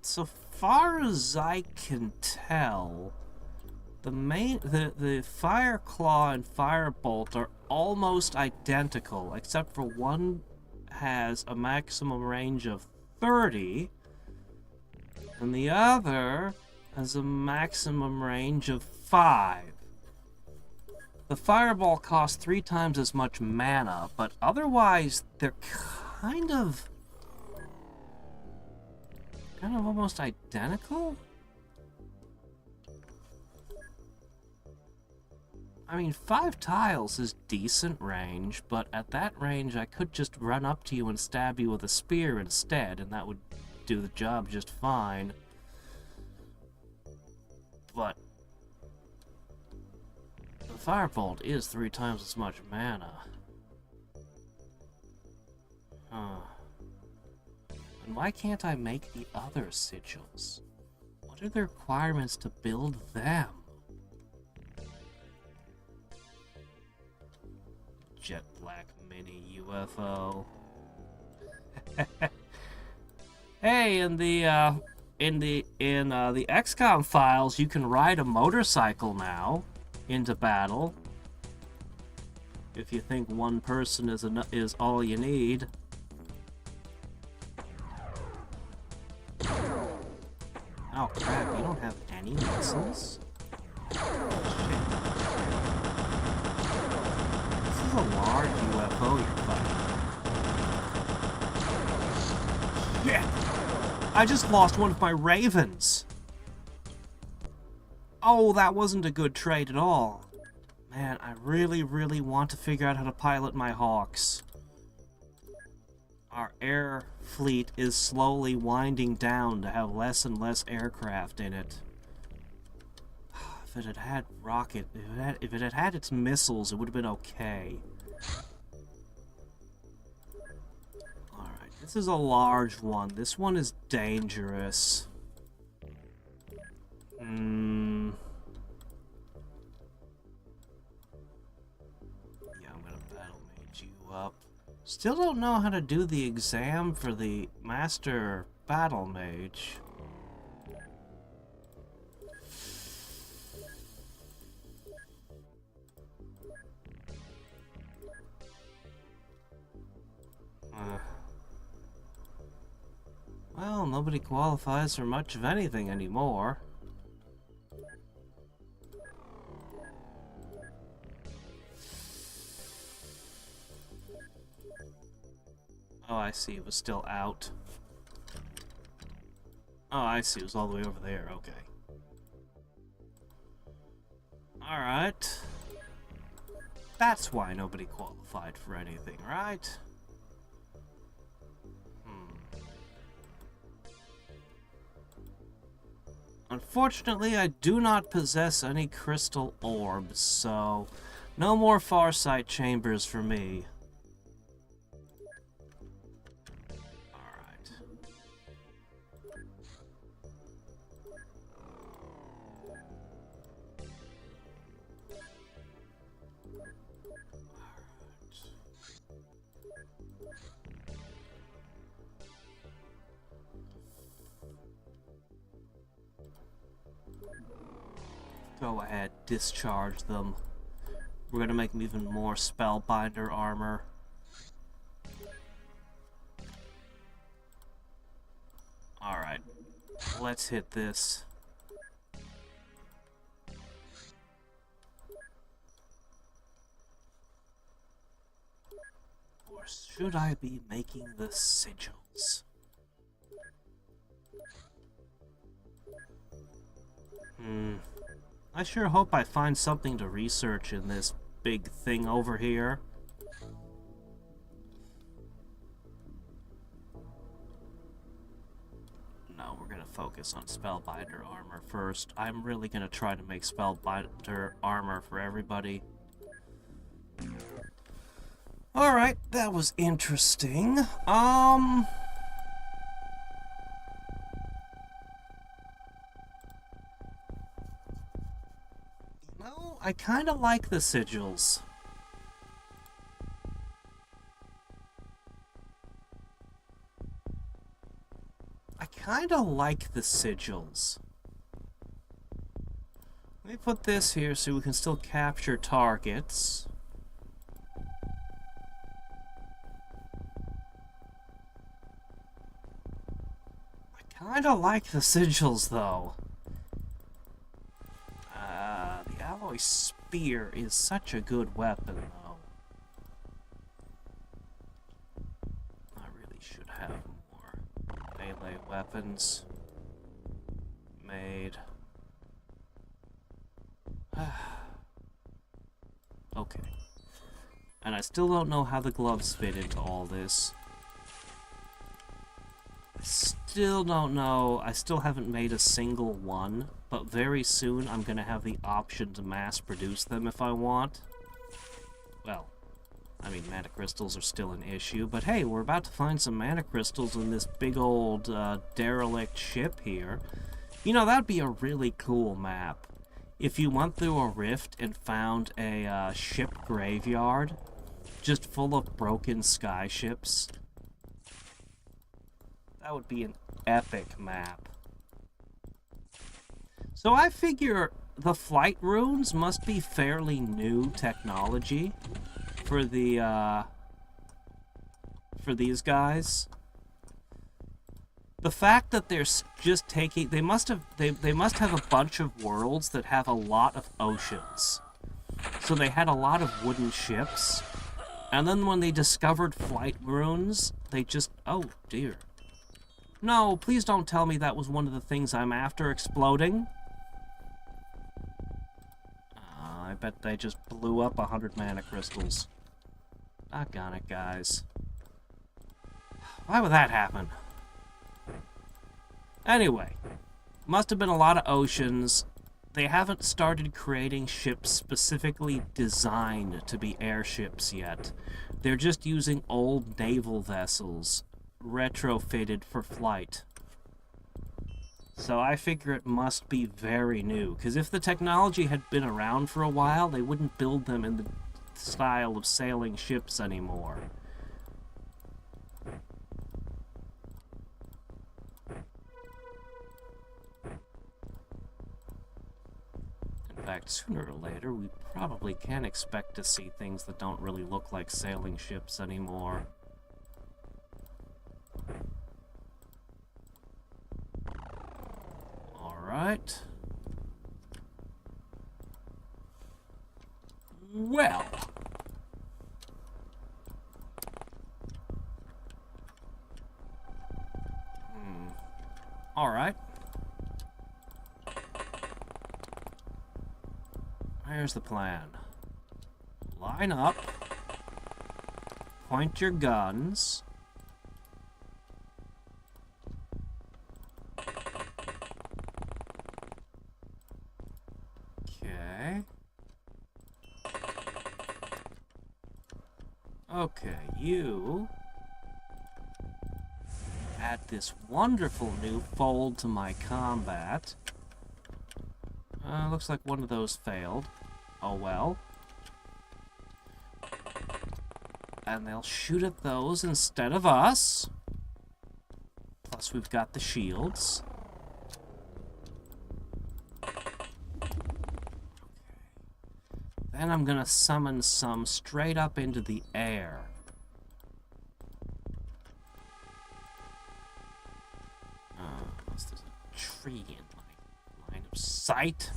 So far as I can tell, the Fire Claw and Firebolt are almost identical, except for one has a maximum range of 30, and the other has a maximum range of 5. The Fireball costs 3 times as much mana, but otherwise they're kind of almost identical? I mean, 5 tiles is decent range, but at that range I could just run up to you and stab you with a spear instead, and that would do the job just fine. But the Firebolt is 3 times as much mana. And why can't I make the other sigils? What are the requirements to build them? Jet black mini UFO. Hey, in the XCOM files, you can ride a motorcycle now into battle. If you think one person is all you need. Oh crap! You don't have any missiles. This is a large UFO you're fighting. Yeah. I just lost one of my ravens. Oh, that wasn't a good trade at all. Man, I really want to figure out how to pilot my hawks. Our air fleet is slowly winding down to have less and less aircraft in it. If it had had if it had had its missiles, it would have been okay. Alright, this is a large one. This one is dangerous. Yeah, I'm gonna battle mage you up. Still don't know how to do the exam for the Master Battle Mage. Well, nobody qualifies for much of anything anymore. Oh, I see. It was still out. Oh, I see. It was all the way over there. Okay. Alright. That's why nobody qualified for anything, right? Unfortunately, I do not possess any crystal orbs, so no more Farsight chambers for me. Go ahead, discharge them. We're gonna make them even more Spellbinder armor. Alright, let's hit this. Or should I be making the sigils? I sure hope I find something to research in this big thing over here. focus on Spellbinder armor first. I'm really gonna try to make Spellbinder armor for everybody. Alright, that was interesting. No, I kinda like the sigils. I kinda like the sigils. Let me put this here so we can still capture targets. I kinda like the sigils, though. The alloy spear is such a good weapon, though. I really should have more melee weapons made. Okay. And I still don't know how the gloves fit into all this. I still don't know. I still haven't made a single one, but very soon I'm going to have the option to mass produce them if I want. Well, I mean, mana crystals are still an issue, but hey, we're about to find some mana crystals in this big old derelict ship here. You know, that'd be a really cool map. If you went through a rift and found a ship graveyard just full of broken sky ships, that would be an epic map. So I figure the flight runes must be fairly new technology for the for these guys. The fact that they're just taking, they must have a bunch of worlds that have a lot of oceans. So they had a lot of wooden ships, and then when they discovered flight runes, they just, oh dear. No, please don't tell me that was one of the things I'm after exploding. I bet they just blew up 100 mana crystals. Doggone it, guys. Why would that happen? Anyway, must have been a lot of oceans. They haven't started creating ships specifically designed to be airships yet. They're just using old naval vessels, retrofitted for flight. So I figure it must be very new, because if the technology had been around for a while, they wouldn't build them in the style of sailing ships anymore. In fact, sooner or later, we probably can expect to see things that don't really look like sailing ships anymore. Alright. Well. Alright. Here's the plan. Line up. Point your guns. Okay. Okay, you add this wonderful new fold to my combat. Looks like one of those failed. Oh well. And they'll shoot at those instead of us. Plus we've got the shields. Then I'm gonna summon some straight up into the air. Unless there's a tree in my line of sight.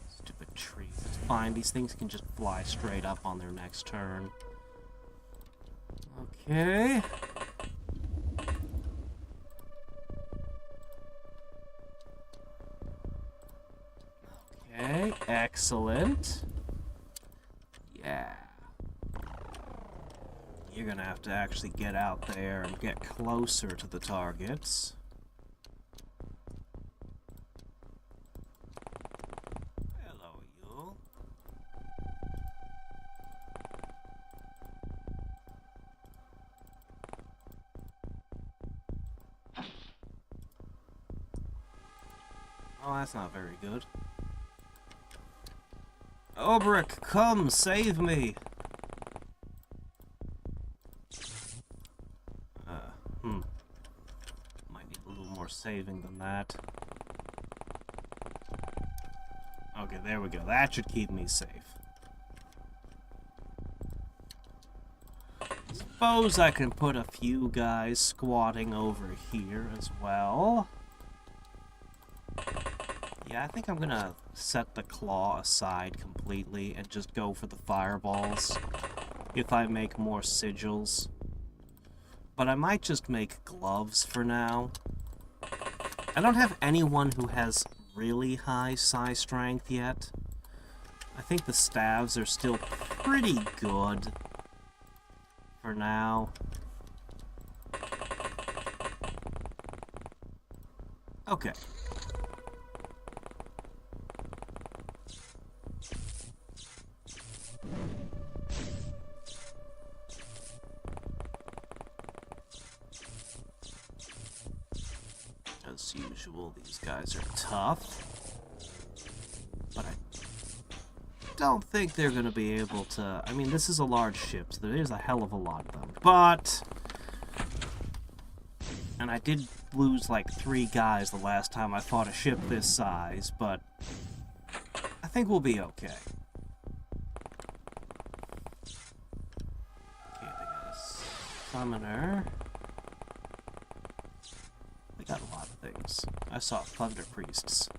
Stupid trees. It's fine. These things can just fly straight up on their next turn. Okay. Okay, excellent. Yeah. You're gonna have to actually get out there and get closer to the targets. Oh, that's not very good. Obrick, come, save me! Might need a little more saving than that. Okay, there we go. That should keep me safe. Suppose I can put a few guys squatting over here as well. Yeah, I think I'm gonna set the claw aside completely and just go for the fireballs if I make more sigils. But I might just make gloves for now. I don't have anyone who has really high psi strength yet. I think the staves are still pretty good for now. Okay. As usual, these guys are tough. But I don't think they're going to be able to... I mean, this is a large ship, so there is a hell of a lot of them. But... And I did lose like 3 guys the last time I fought a ship this size, but... I think we'll be okay. Okay, they got a summoner. They got a lot of things. I saw thunder priests.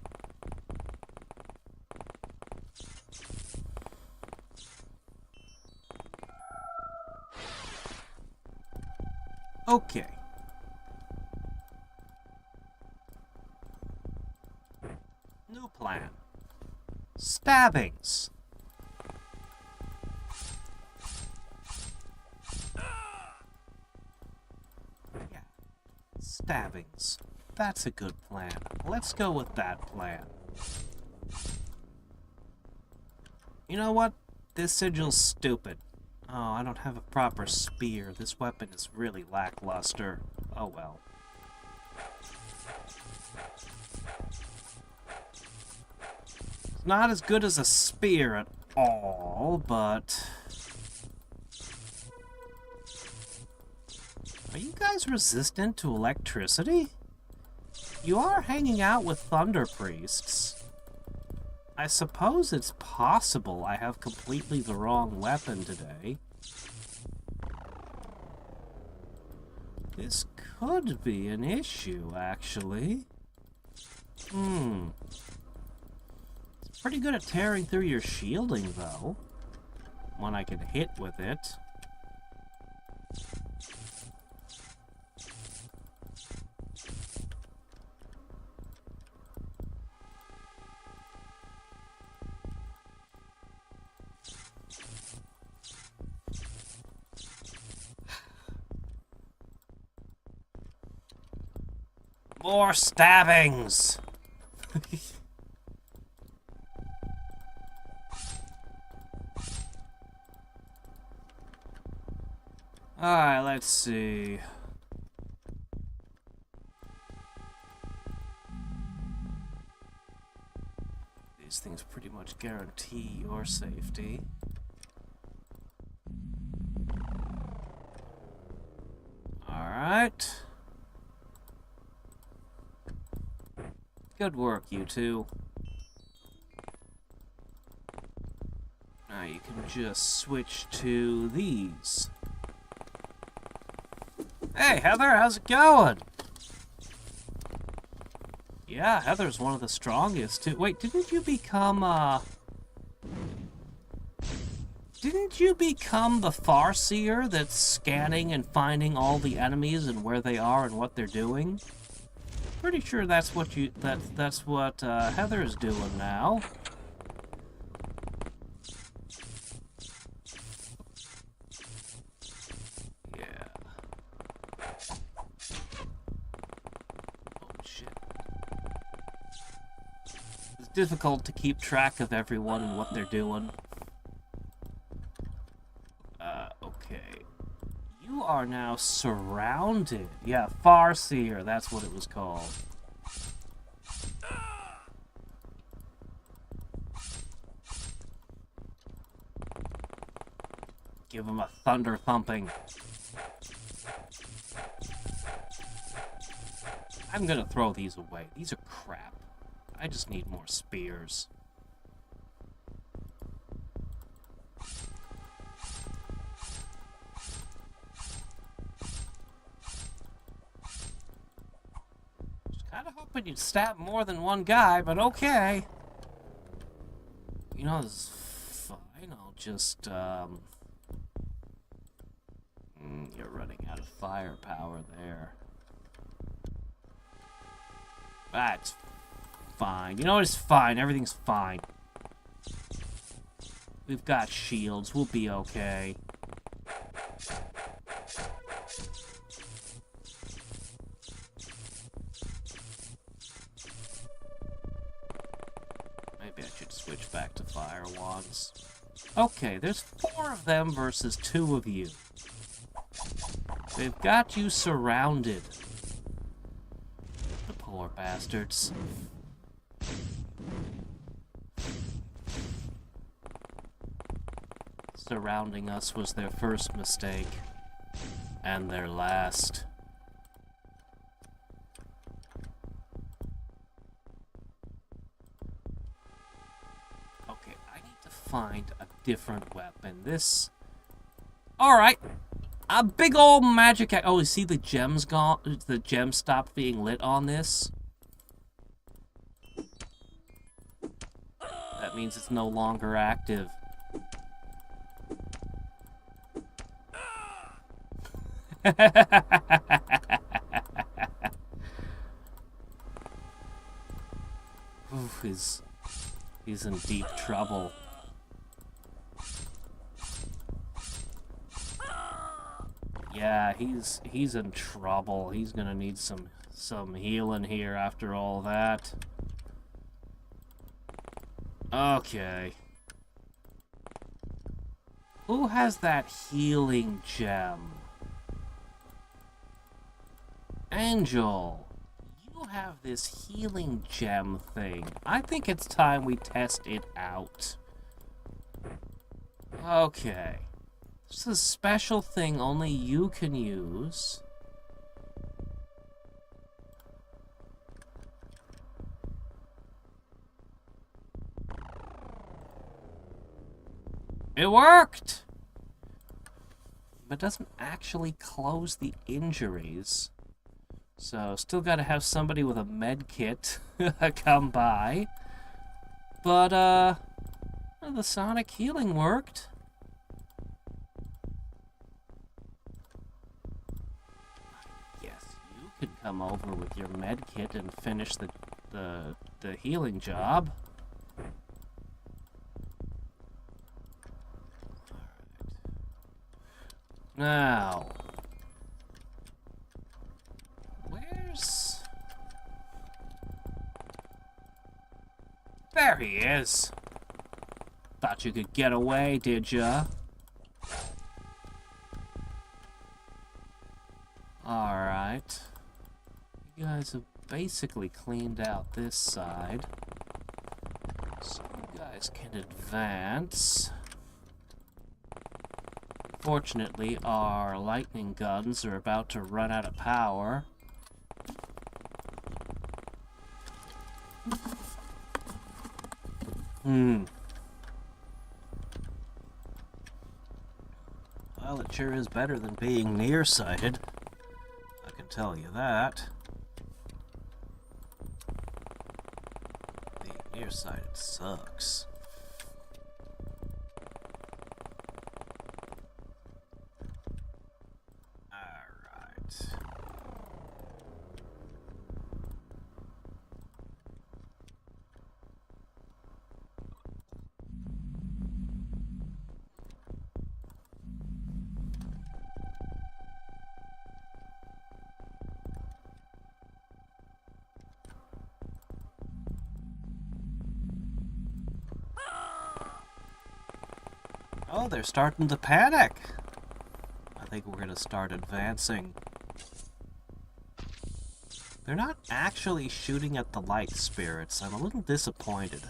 Okay. New plan. Stabbings. Yeah. Stabbings. That's a good plan. Let's go with that plan. You know what? This sigil's stupid. Oh, I don't have a proper spear. This weapon is really lackluster. Oh well. It's not as good as a spear at all, but... Are you guys resistant to electricity? You are hanging out with thunder priests. I suppose it's possible I have completely the wrong weapon today. This could be an issue, actually. It's pretty good at tearing through your shielding, though, when I can hit with it. More stabbings! Alright, let's see. These things pretty much guarantee your safety. Alright. Good work, you two. Now you can just switch to these. Hey, Heather, how's it going? Yeah, Heather's one of the strongest, too. Wait, didn't you become the Farseer that's scanning and finding all the enemies and where they are and what they're doing? Pretty sure that's what that's what Heather is doing now. Yeah. Oh shit. It's difficult to keep track of everyone and what they're doing. Okay. You are now surrounded. Yeah, Farseer, that's what it was called. Give him a thunder thumping. I'm gonna throw these away. These are crap. I just need more spears. Kind of hoping you'd stab more than one guy, but okay. You know, this is fine. I'll just, you're running out of firepower there. That's fine. You know what? It's fine. Everything's fine. We've got shields. We'll be okay. Maybe I should switch back to fire wands. Okay, there's 4 of them versus 2 of you. They've got you surrounded. The poor bastards. Surrounding us was their first mistake. And their last. Okay, I need to find a different weapon. This... Alright. A big old magic... Oh, you see the gems gone? The gems stopped being lit on this? That means it's no longer active. Oof, he's in deep trouble. Yeah, he's in trouble. He's gonna need some healing here after all that. Okay. Who has that healing gem? Angel, you have this healing gem thing. I think it's time we test it out. Okay. This is a special thing only you can use. It worked! But doesn't actually close the injuries. So, still gotta have somebody with a med kit come by. But, well, the sonic healing worked. Yes, you could come over with your med kit and finish the healing job. Now, where's... There he is. Thought you could get away, did ya? Alright. You guys have basically cleaned out this side. So you guys can advance. Fortunately, our lightning guns are about to run out of power. Well, it sure is better than being nearsighted. I can tell you that. Being nearsighted sucks. Oh, they're starting to panic. I think we're gonna start advancing. They're not actually shooting at the light spirits. I'm a little disappointed.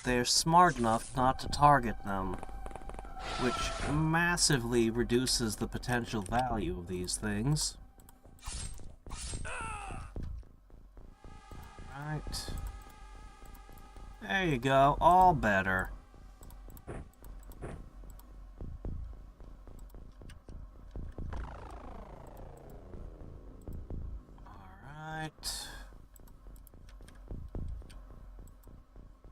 They're smart enough not to target them. which massively reduces the potential value of these things. Right. There you go, all better. Alright.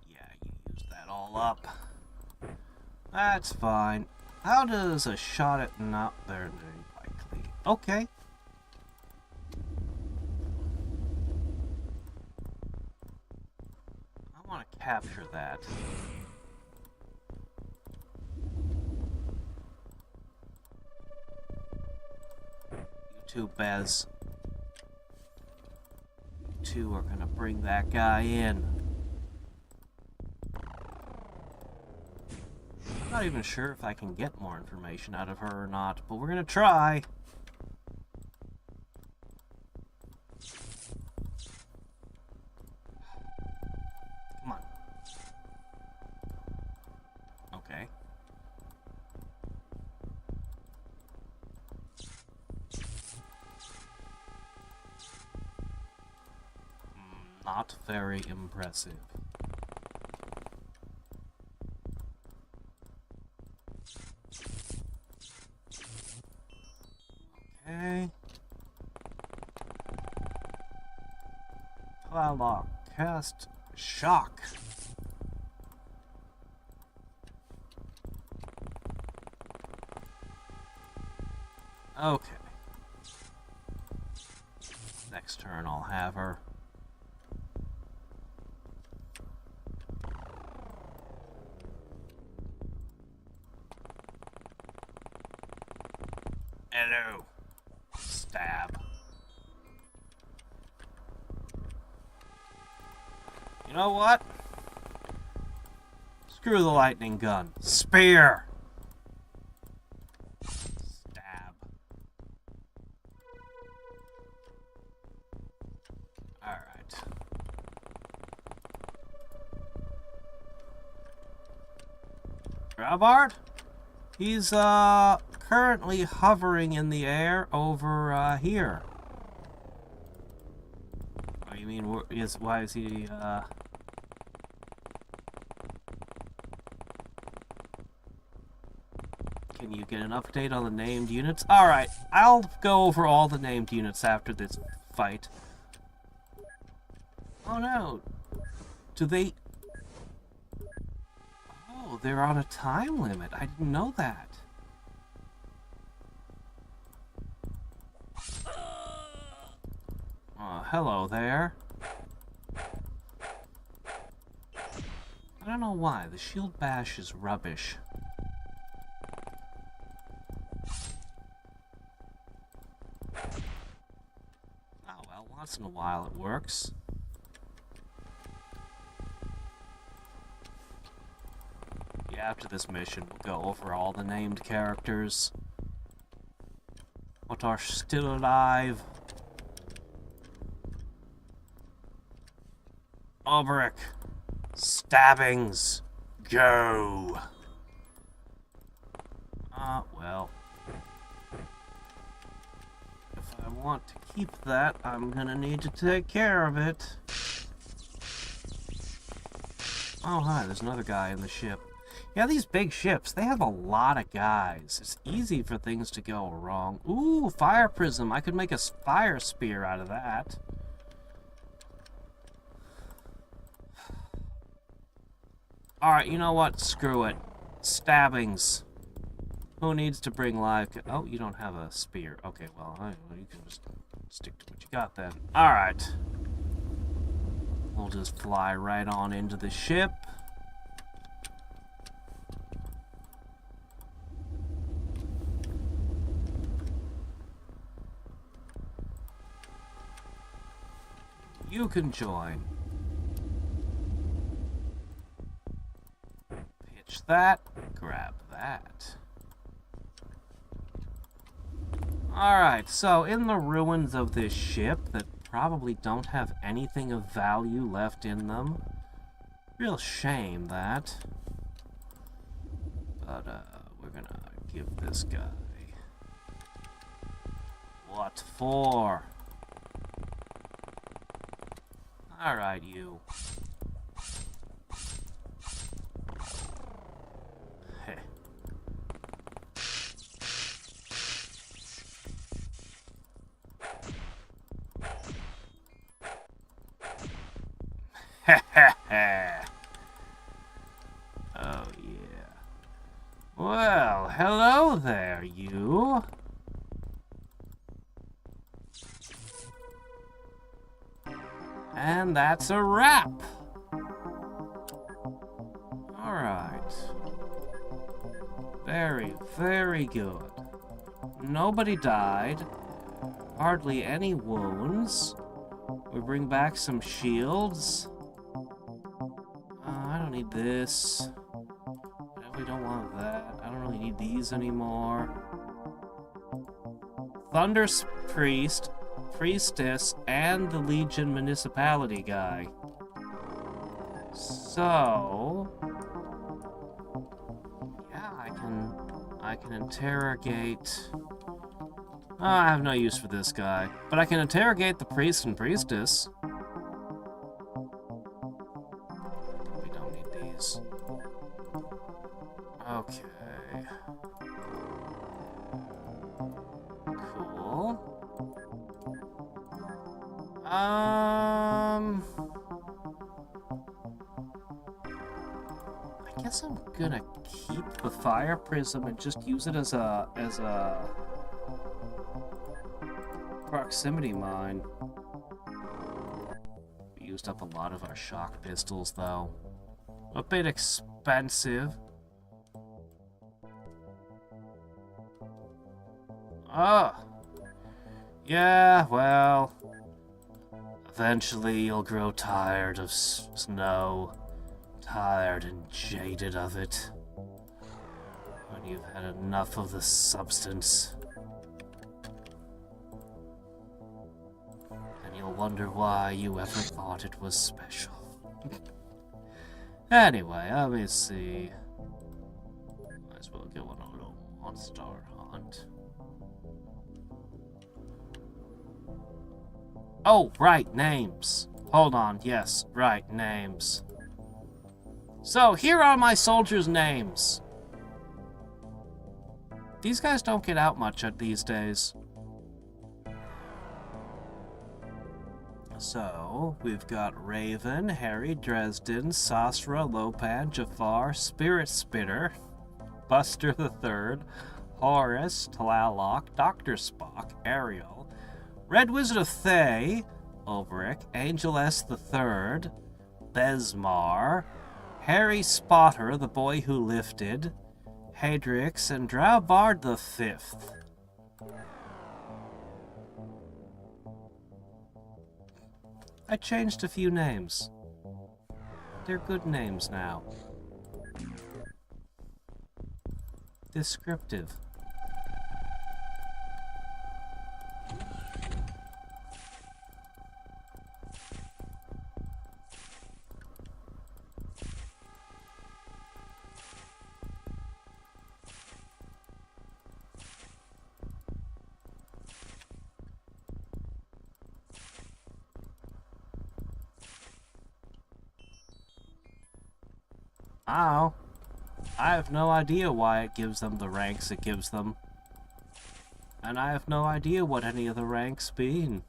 Yeah, you used that all up. That's fine. How does a shot at... No, they're likely. Okay. I want to capture that. You two, Bez. You two are gonna bring that guy in. I'm not even sure if I can get more information out of her or not, but we're gonna try. Come on. Okay. Not very impressive. Okay. Plowlock. Cast shock. Okay. Next turn I'll have her. Hello. Stab. You know what? Screw the lightning gun. Spear! Stab. Alright. Grabard? He's, currently hovering in the air over, here. Oh, you mean, why is he, Can you get an update on the named units? Alright, I'll go over all the named units after this fight. Oh no. Do they... Oh, they're on a time limit. I didn't know that. Hello there. I don't know why. The shield bash is rubbish. Oh well, once in a while it works. Yeah, after this mission, we'll go over all the named characters. What are still alive. Obrick. Stabbings. Go. Well. If I want to keep that, I'm gonna need to take care of it. Oh, hi, there's another guy in the ship. Yeah, these big ships, they have a lot of guys. It's easy for things to go wrong. Ooh, fire prism. I could make a fire spear out of that. Alright, you know what? Screw it. Stabbings. Who needs to bring live... Oh, you don't have a spear. Okay, well, you can just stick to what you got then. Alright. We'll just fly right on into the ship. You can join. Pitch that. Grab that. Alright, so in the ruins of this ship that probably don't have anything of value left in them. Real shame, that. But, we're gonna give this guy... What for? Alright, you. Oh, yeah. Well, hello there, you. And that's a wrap. Alright. Very, very good. Nobody died. Hardly any wounds. We bring back some shields. I don't need this. I definitely don't want that. I don't really need these anymore. Thunder's Priest, Priestess, and the Legion Municipality guy. So... yeah, I can interrogate... Oh, I have no use for this guy. But I can interrogate the Priest and Priestess. We don't need these. Okay. Cool. I guess I'm gonna keep the fire prism and just use it as a proximity mine. We used up a lot of our shock pistols, though. A bit expensive. Oh. Yeah, well... eventually you'll grow tired of snow. Tired and jaded of it. When you've had enough of the substance. And you'll wonder why you ever thought it was special. Anyway, let me see. Might as well go on a little monster hunt. Oh, right, names. Hold on, yes, right, names. So, here are my soldiers' names. These guys don't get out much these days. So, we've got Raven, Harry, Dresden, Sasra, Lopan, Jafar, Spirit Spitter, Buster the Third, Horus, Tlaloc, Dr. Spock, Ariel, Red Wizard of Thay, Ulbrich, Angel S the Third, Besmar, Harry Spotter, the boy who lifted, Hadriex, and Drowbard the Fifth. I changed a few names. They're good names now. Descriptive. Ow. I have no idea why it gives them the ranks it gives them. And I have no idea what any of the ranks mean.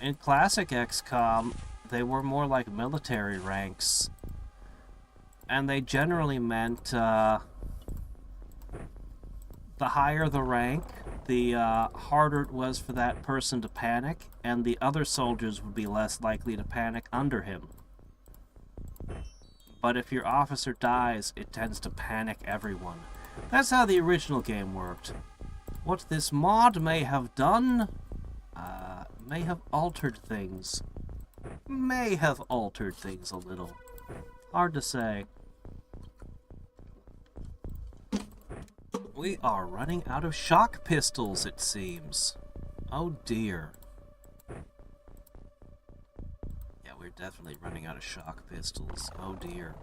In classic XCOM, they were more like military ranks. And they generally meant, the higher the rank, the harder it was for that person to panic, and the other soldiers would be less likely to panic under him. But if your officer dies, it tends to panic everyone. That's how the original game worked. What this mod may have done, may have altered things. May have altered things a little. Hard to say. We are running out of shock pistols, it seems. Oh dear. We're definitely running out of shock pistols. Oh dear.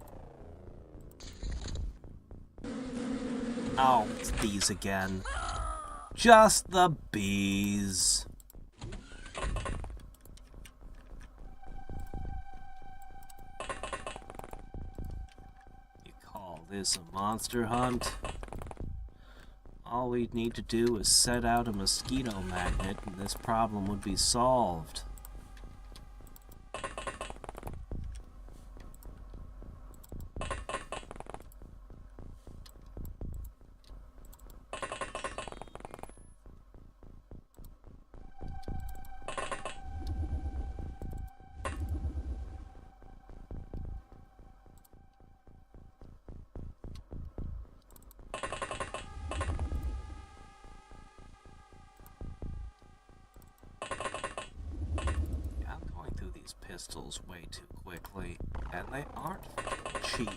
Oh, it's these again. Just the bees. You call this a monster hunt? All we'd need to do is set out a mosquito magnet and this problem would be solved. Pistols way too quickly, and they aren't cheap.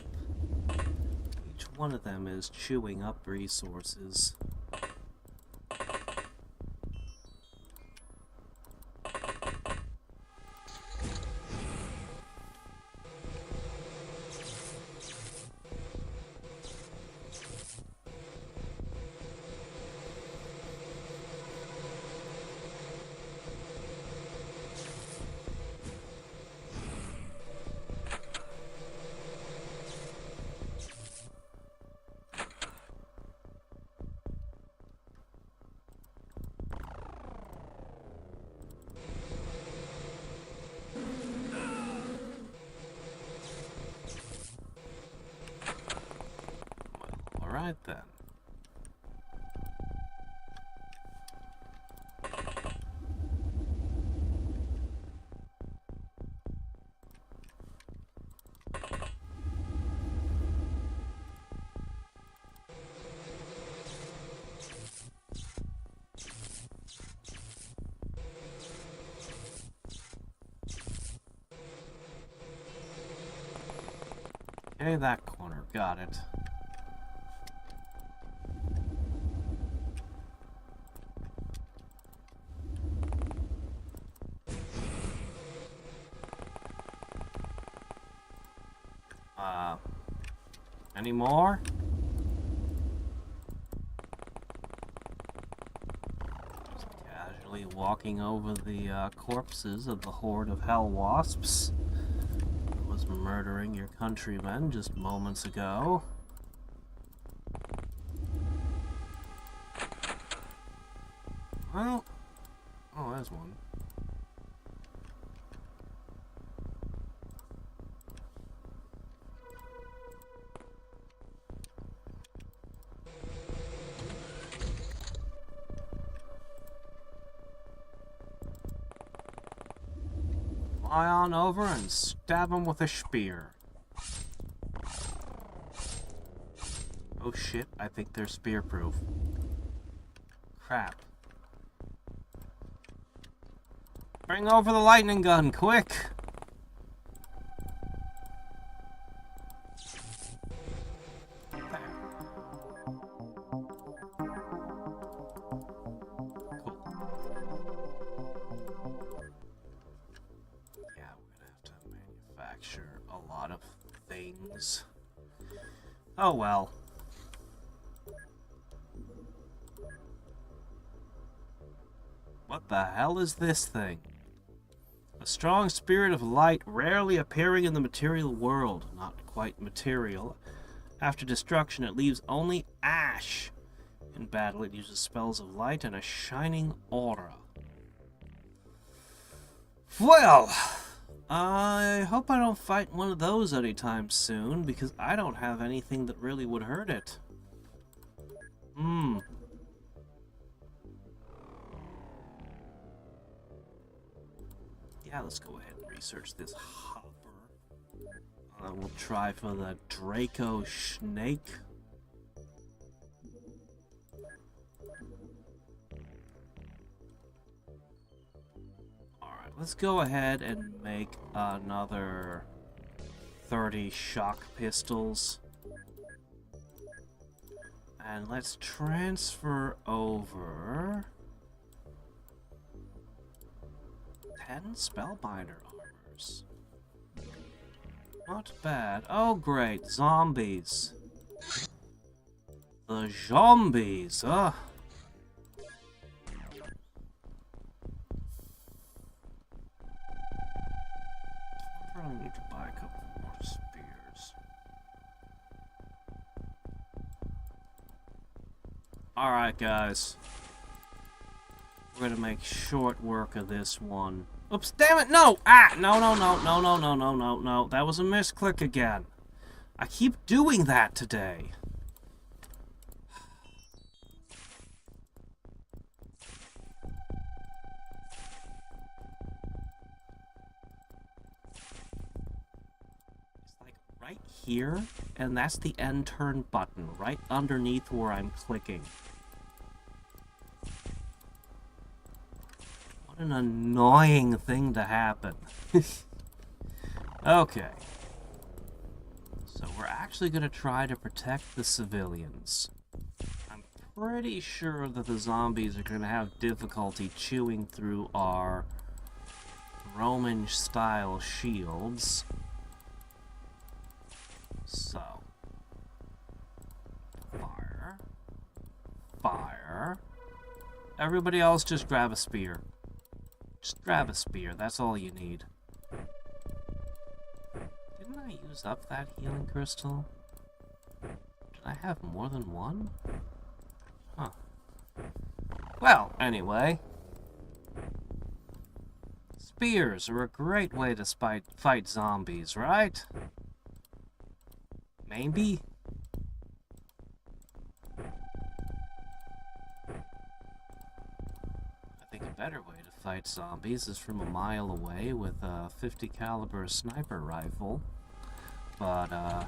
Each one of them is chewing up resources. Alright then. Okay, that corner, got it. Any more? Just casually walking over the corpses of the horde of hell wasps who was murdering your countrymen just moments ago. Well, oh, there's one. Fly on over and stab him with a spear. Oh shit, I think they're spear-proof. Crap. Bring over the lightning gun, quick! Oh well. What the hell is this thing? A strong spirit of light rarely appearing in the material world. Not quite material. After destruction, it leaves only ash. In battle, it uses spells of light and a shining aura. Well, I hope I don't fight one of those anytime soon, because I don't have anything that really would hurt it. Yeah, let's go ahead and research this hopper. We'll try for the Draco Snake. Alright, let's go ahead and make another 30 shock pistols. And let's transfer over 10 Spellbinder armors. Not bad. Oh great, zombies. The zombies, huh? I need to buy a couple more spears. Alright, guys. We're gonna make short work of this one. Oops, damn it, no! Ah! No. That was a misclick again. I keep doing that today. It's like right here, and that's the end turn button, right underneath where I'm clicking. What an annoying thing to happen. Okay. So we're actually going to try to protect the civilians. I'm pretty sure that the zombies are going to have difficulty chewing through our Roman-style shields. So. Fire. Fire. Everybody else just grab a spear. Just grab a spear, that's all you need. Didn't I use up that healing crystal? Did I have more than one? Huh. Well, anyway. Spears are a great way to fight zombies, right? Maybe? I think a better way to fight zombies is from a mile away with a 50 caliber sniper rifle. But, alright,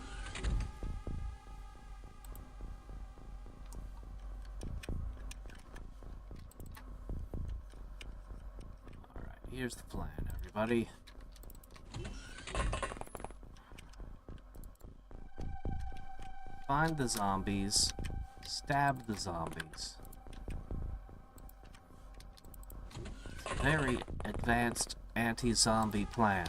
here's the plan, everybody. Find the zombies, stab the zombies. Very advanced anti-zombie plan.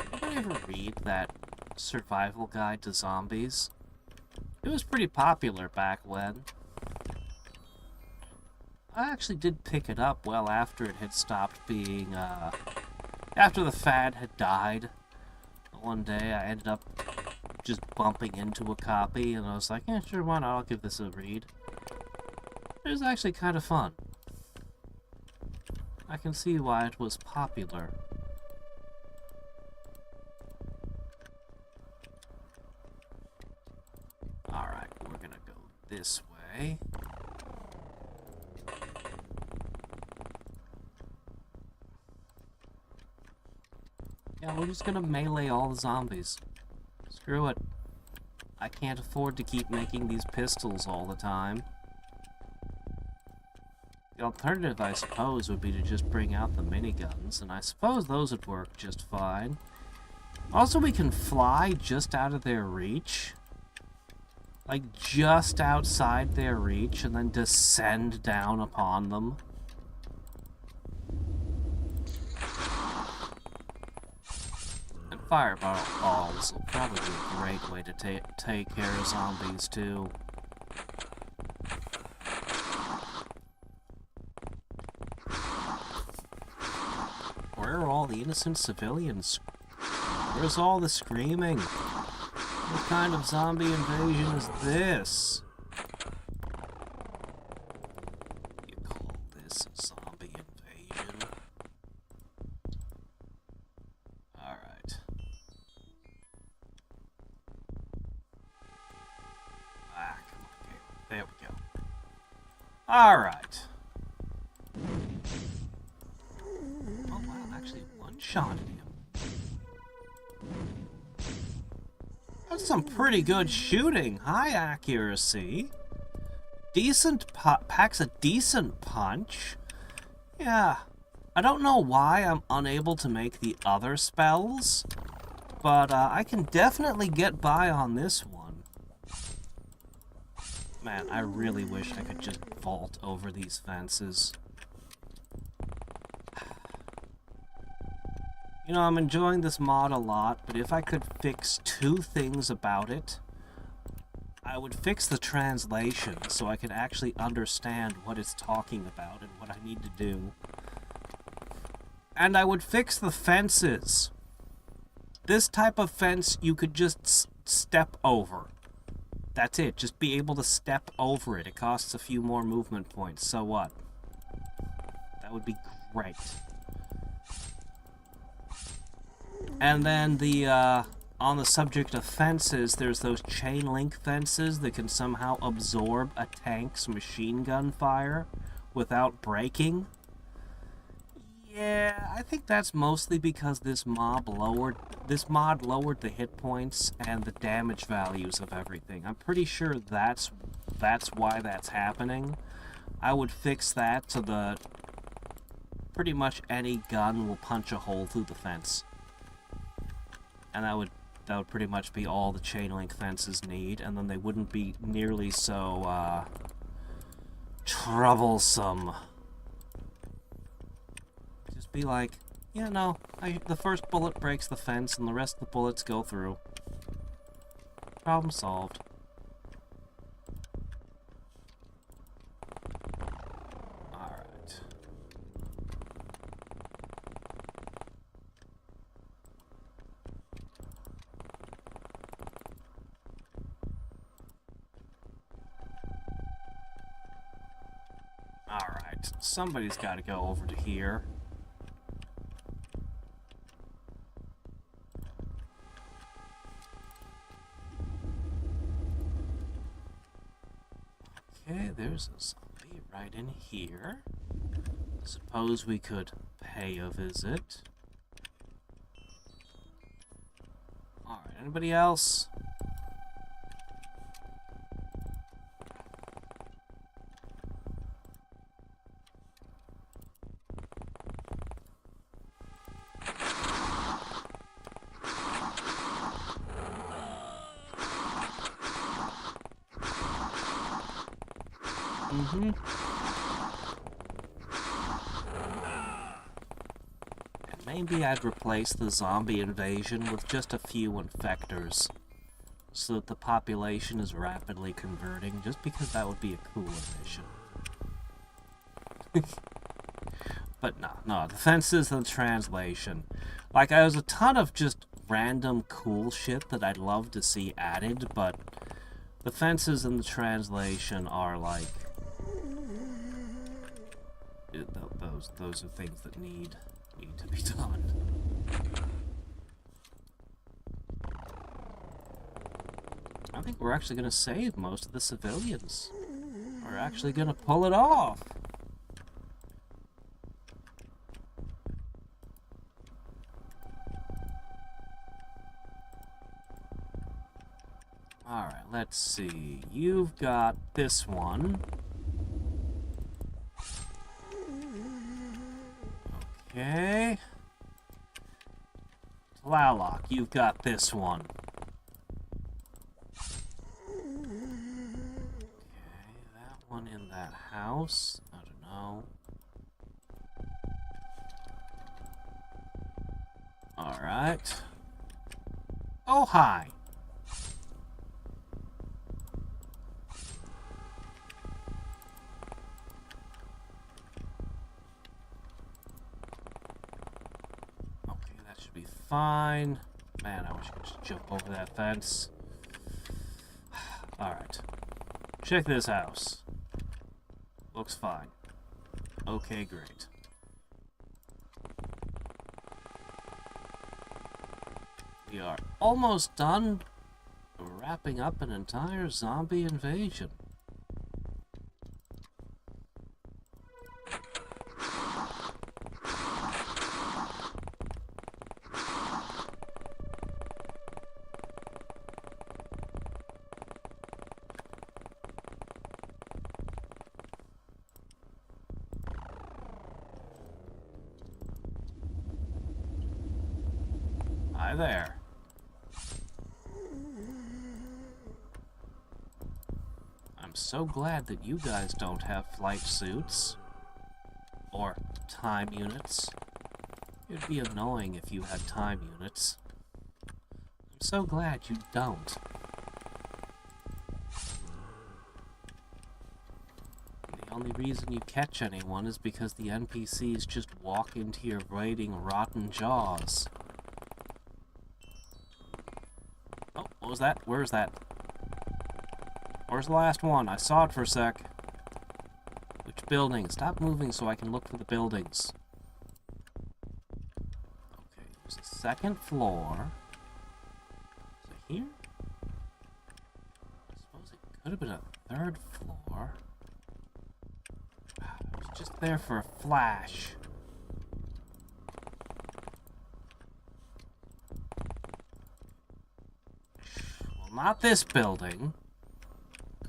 Anybody ever read that survival guide to zombies? It was pretty popular back when. I actually did pick it up well after it had stopped being, after the fad had died. One day I ended up just bumping into a copy, and I was like, yeah, sure, why not? I'll give this a read. It was actually kind of fun. I can see why it was popular. Alright, we're gonna go this way. Yeah, we're just gonna melee all the zombies. Screw it. I can't afford to keep making these pistols all the time. The alternative, I suppose, would be to just bring out the miniguns, and I suppose those would work just fine. Also, we can fly just out of their reach. Like, just outside their reach, and then descend down upon them. Fireballs will probably be a great way to take care of zombies, too. Where are all the innocent civilians? Where's all the screaming? What kind of zombie invasion is this? You call this a zombie invasion? Alright. Ah, come on, okay. There we go. Alright. Oh wow, actually one-shotted him. That's some pretty good shooting. High accuracy. Decent packs a decent punch. Yeah. I don't know why I'm unable to make the other spells, but I can definitely get by on this one. Man, I really wish I could just vault over these fences. You know, I'm enjoying this mod a lot, but if I could fix two things about it, I would fix the translation so I can actually understand what it's talking about and what I need to do. And I would fix the fences. This type of fence you could just step over. That's it, just be able to step over it. It costs a few more movement points, so what? That would be great. And then on the subject of fences, there's those chain link fences that can somehow absorb a tank's machine gun fire without breaking. Yeah, I think that's mostly because this mod lowered the hit points and the damage values of everything. I'm pretty sure that's why that's happening. I would fix that so that pretty much any gun will punch a hole through the fence. And that would pretty much be all the chain link fences need, and then they wouldn't be nearly so troublesome. Just be like, yeah, no, the first bullet breaks the fence and the rest of the bullets go through. Problem solved. Alright. Alright, somebody's got to go over to here. Okay, there's a zombie right in here. Suppose we could pay a visit. Alright, anybody else? And maybe I'd replace the zombie invasion with just a few infectors, so that the population is rapidly converting, just because that would be a cool addition. But no, the fences and translation. Like, there's a ton of just random cool shit that I'd love to see added, but the fences and the translation are like... Those are things that need to be done. I think we're actually going to save most of the civilians. We're actually going to pull it off. Alright, let's see. You've got this one. Okay. Tlaloc, you've got this one. Okay, that one in that house. I don't know. Alright. Oh, hi. Fine. Man, I wish I could just jump over that fence. Alright. Check this house. Looks fine. Okay, great. We are almost done wrapping up an entire zombie invasion. Hi there. I'm so glad that you guys don't have flight suits. Or time units. It'd be annoying if you had time units. I'm so glad you don't. The only reason you catch anyone is because the NPCs just walk into your waiting rotten jaws. Oh, what was that? Where's that? Where's the last one? I saw it for a sec. Which building? Stop moving so I can look for the buildings. Okay, there's a second floor. Is it here? I suppose it could have been a third floor. It was just there for a flash. Well, not this building.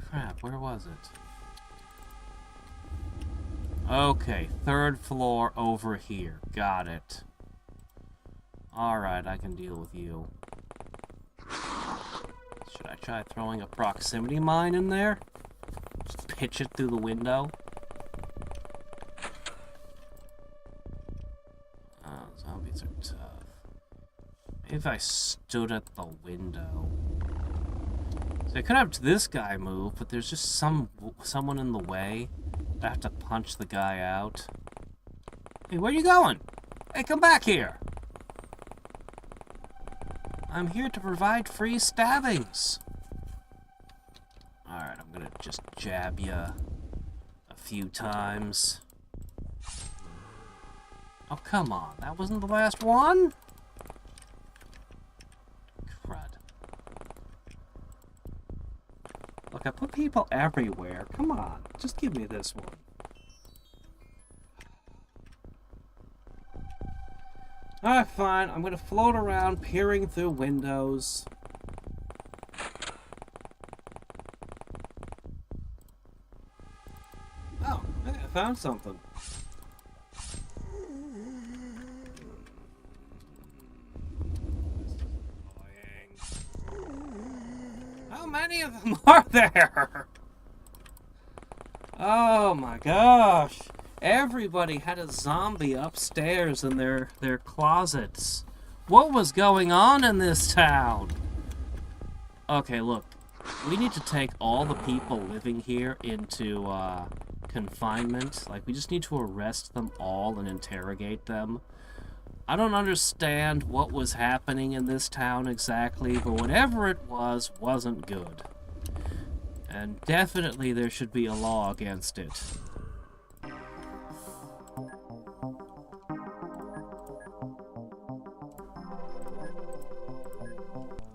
Crap, where was it? Okay, third floor over here. Got it. Alright, I can deal with you. Should I try throwing a proximity mine in there? Just pitch it through the window? Oh, zombies are tough. Maybe if I stood at the window. So I could have this guy move, but there's just someone in the way. I have to punch the guy out. Hey, where you going? Hey, come back here! I'm here to provide free stabbings. Alright, I'm gonna just jab you a few times. Oh, come on. That wasn't the last one? Crud. Look, I put people everywhere. Come on, just give me this one. Alright, fine. I'm gonna float around, peering through windows. Oh, I found something. How many of them are there? Oh my gosh. Everybody had a zombie upstairs in their closets. What was going on in this town? Okay, look. We need to take all the people living here into confinement. Like, we just need to arrest them all and interrogate them. I don't understand what was happening in this town exactly, but whatever it was, wasn't good. And definitely there should be a law against it.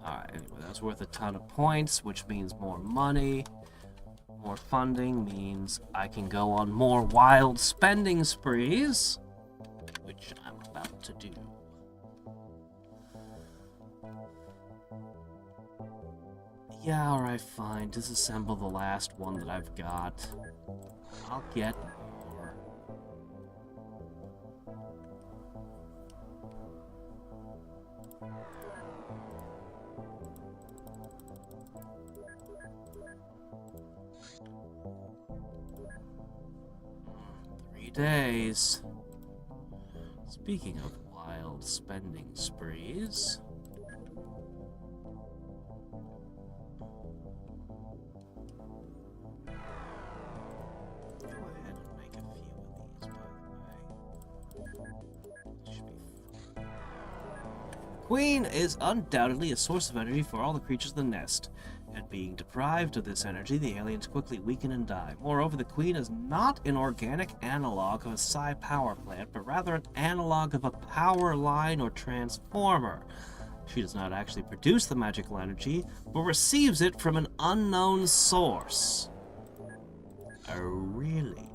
Alright, anyway, that's worth a ton of points, which means more money. More funding means I can go on more wild spending sprees, which I'm about to do. Yeah, alright, fine. Disassemble the last one that I've got. I'll get more. Days. Speaking of wild spending sprees, go ahead and make a few of these, by the way. Should be fun. Queen is undoubtedly a source of energy for all the creatures of the nest. And being deprived of this energy, the aliens quickly weaken and die. Moreover, the Queen is not an organic analog of a psi power plant, but rather an analog of a power line or transformer. She does not actually produce the magical energy, but receives it from an unknown source. Oh, really?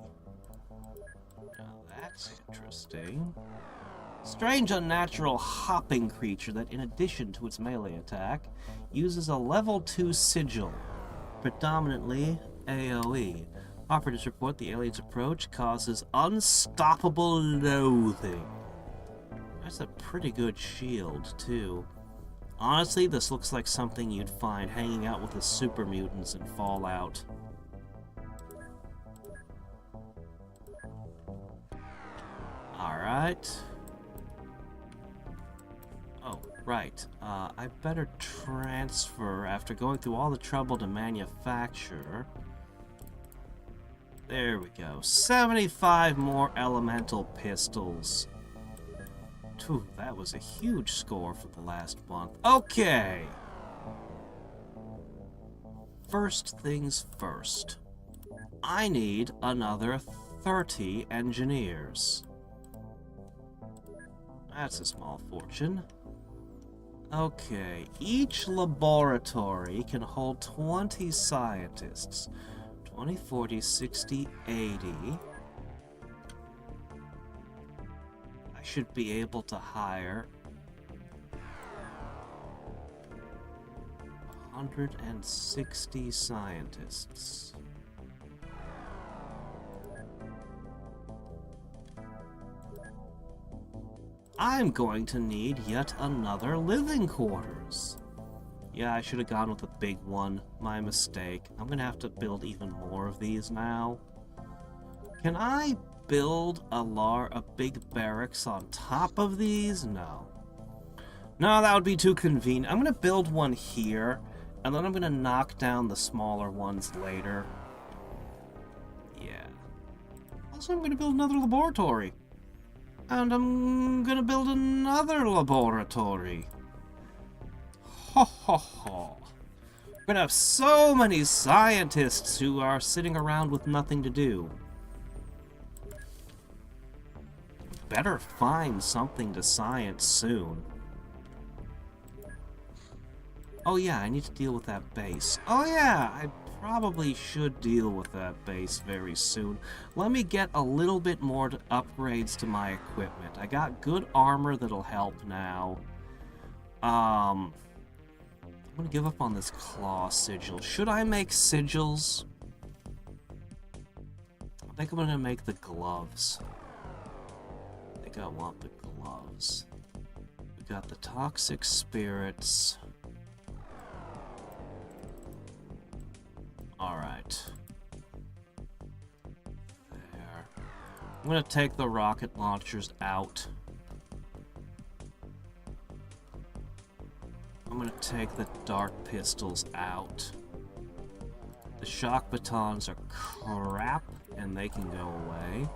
Now that's interesting. Strange unnatural hopping creature that, in addition to its melee attack, uses a level 2 sigil, predominantly AoE. Operatives report the alien's approach causes unstoppable loathing. That's a pretty good shield, too. Honestly, this looks like something you'd find hanging out with the super mutants in Fallout. Alright. Oh, right. I better transfer after going through all the trouble to manufacture. There we go. 75 more elemental pistols. Phew, that was a huge score for the last month. Okay! First things first. I need another 30 engineers. That's a small fortune. Okay, each laboratory can hold 20 scientists. 20, 40, 60, 80. I should be able to hire 160 scientists. I'm going to need yet another living quarters. Yeah, I should have gone with a big one. My mistake. I'm gonna have to build even more of these now. Can I build a big barracks on top of these? No. No, that would be too convenient. I'm gonna build one here, and then I'm gonna knock down the smaller ones later. Yeah. Also, I'm gonna build another laboratory. And I'm gonna build another laboratory. Ho ho ho. We're gonna have so many scientists who are sitting around with nothing to do. Better find something to science soon. Oh yeah, I need to deal with that base. Oh yeah, I probably should deal with that base very soon. Let me get a little bit more upgrades to my equipment. I got good armor that'll help now. I'm gonna give up on this claw sigil. Should I make sigils? I think I'm gonna make the gloves. I think I want the gloves. We got the toxic spirits. Alright. There. I'm gonna take the rocket launchers out. I'm gonna take the dart pistols out. The shock batons are crap, and they can go away.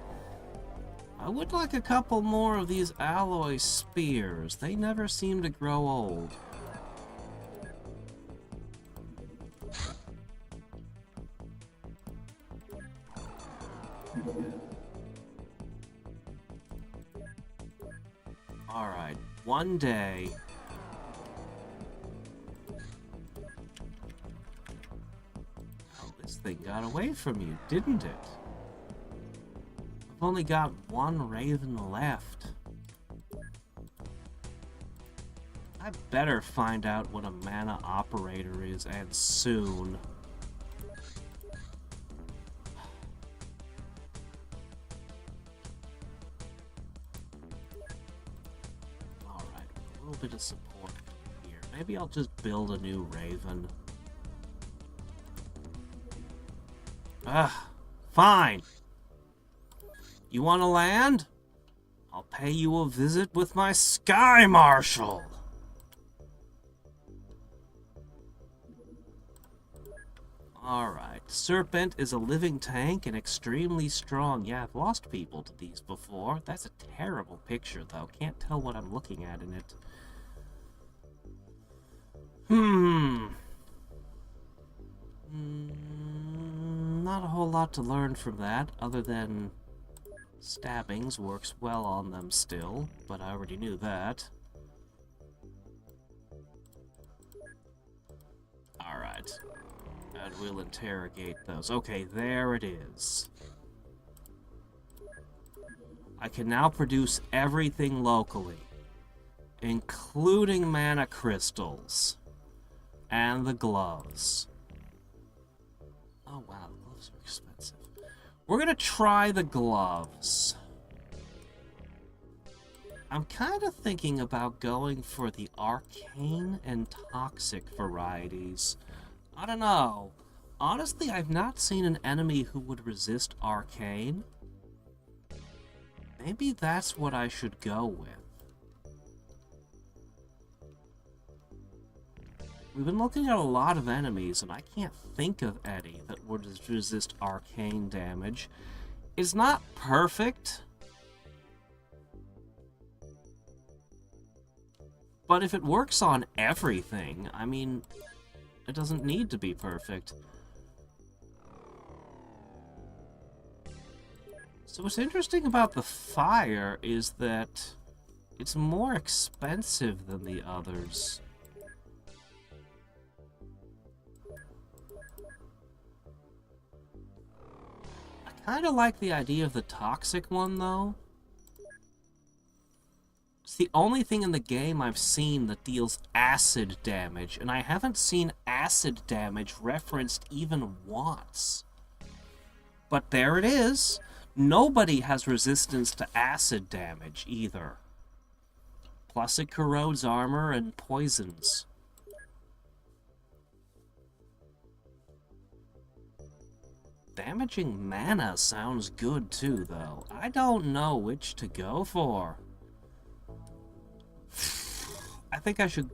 I would like a couple more of these alloy spears. They never seem to grow old. Alright, one day... Oh, this thing got away from you, didn't it? I've only got one raven left. I better find out what a mana operator is, and soon. Bit of support here. Maybe I'll just build a new raven. Fine. You want to land? I'll pay you a visit with my Sky Marshal. Alright. Serpent is a living tank and extremely strong. Yeah, I've lost people to these before. That's a terrible picture, though. Can't tell what I'm looking at in it. Not a whole lot to learn from that, other than stabbings works well on them still, but I already knew that. Alright. And we'll interrogate those. Okay, there it is. I can now produce everything locally, including mana crystals. And the gloves. Oh wow, the gloves are expensive. We're gonna try the gloves. I'm kind of thinking about going for the arcane and toxic varieties. I don't know. Honestly, I've not seen an enemy who would resist arcane. Maybe that's what I should go with. We've been looking at a lot of enemies, and I can't think of any that would resist arcane damage. It's not perfect, but if it works on everything, I mean, it doesn't need to be perfect. So what's interesting about the fire is that it's more expensive than the others. I kind of like the idea of the toxic one, though. It's the only thing in the game I've seen that deals acid damage, and I haven't seen acid damage referenced even once. But there it is. Nobody has resistance to acid damage, either. Plus it corrodes armor and poisons. Damaging mana sounds good too, though. I don't know which to go for. I think I should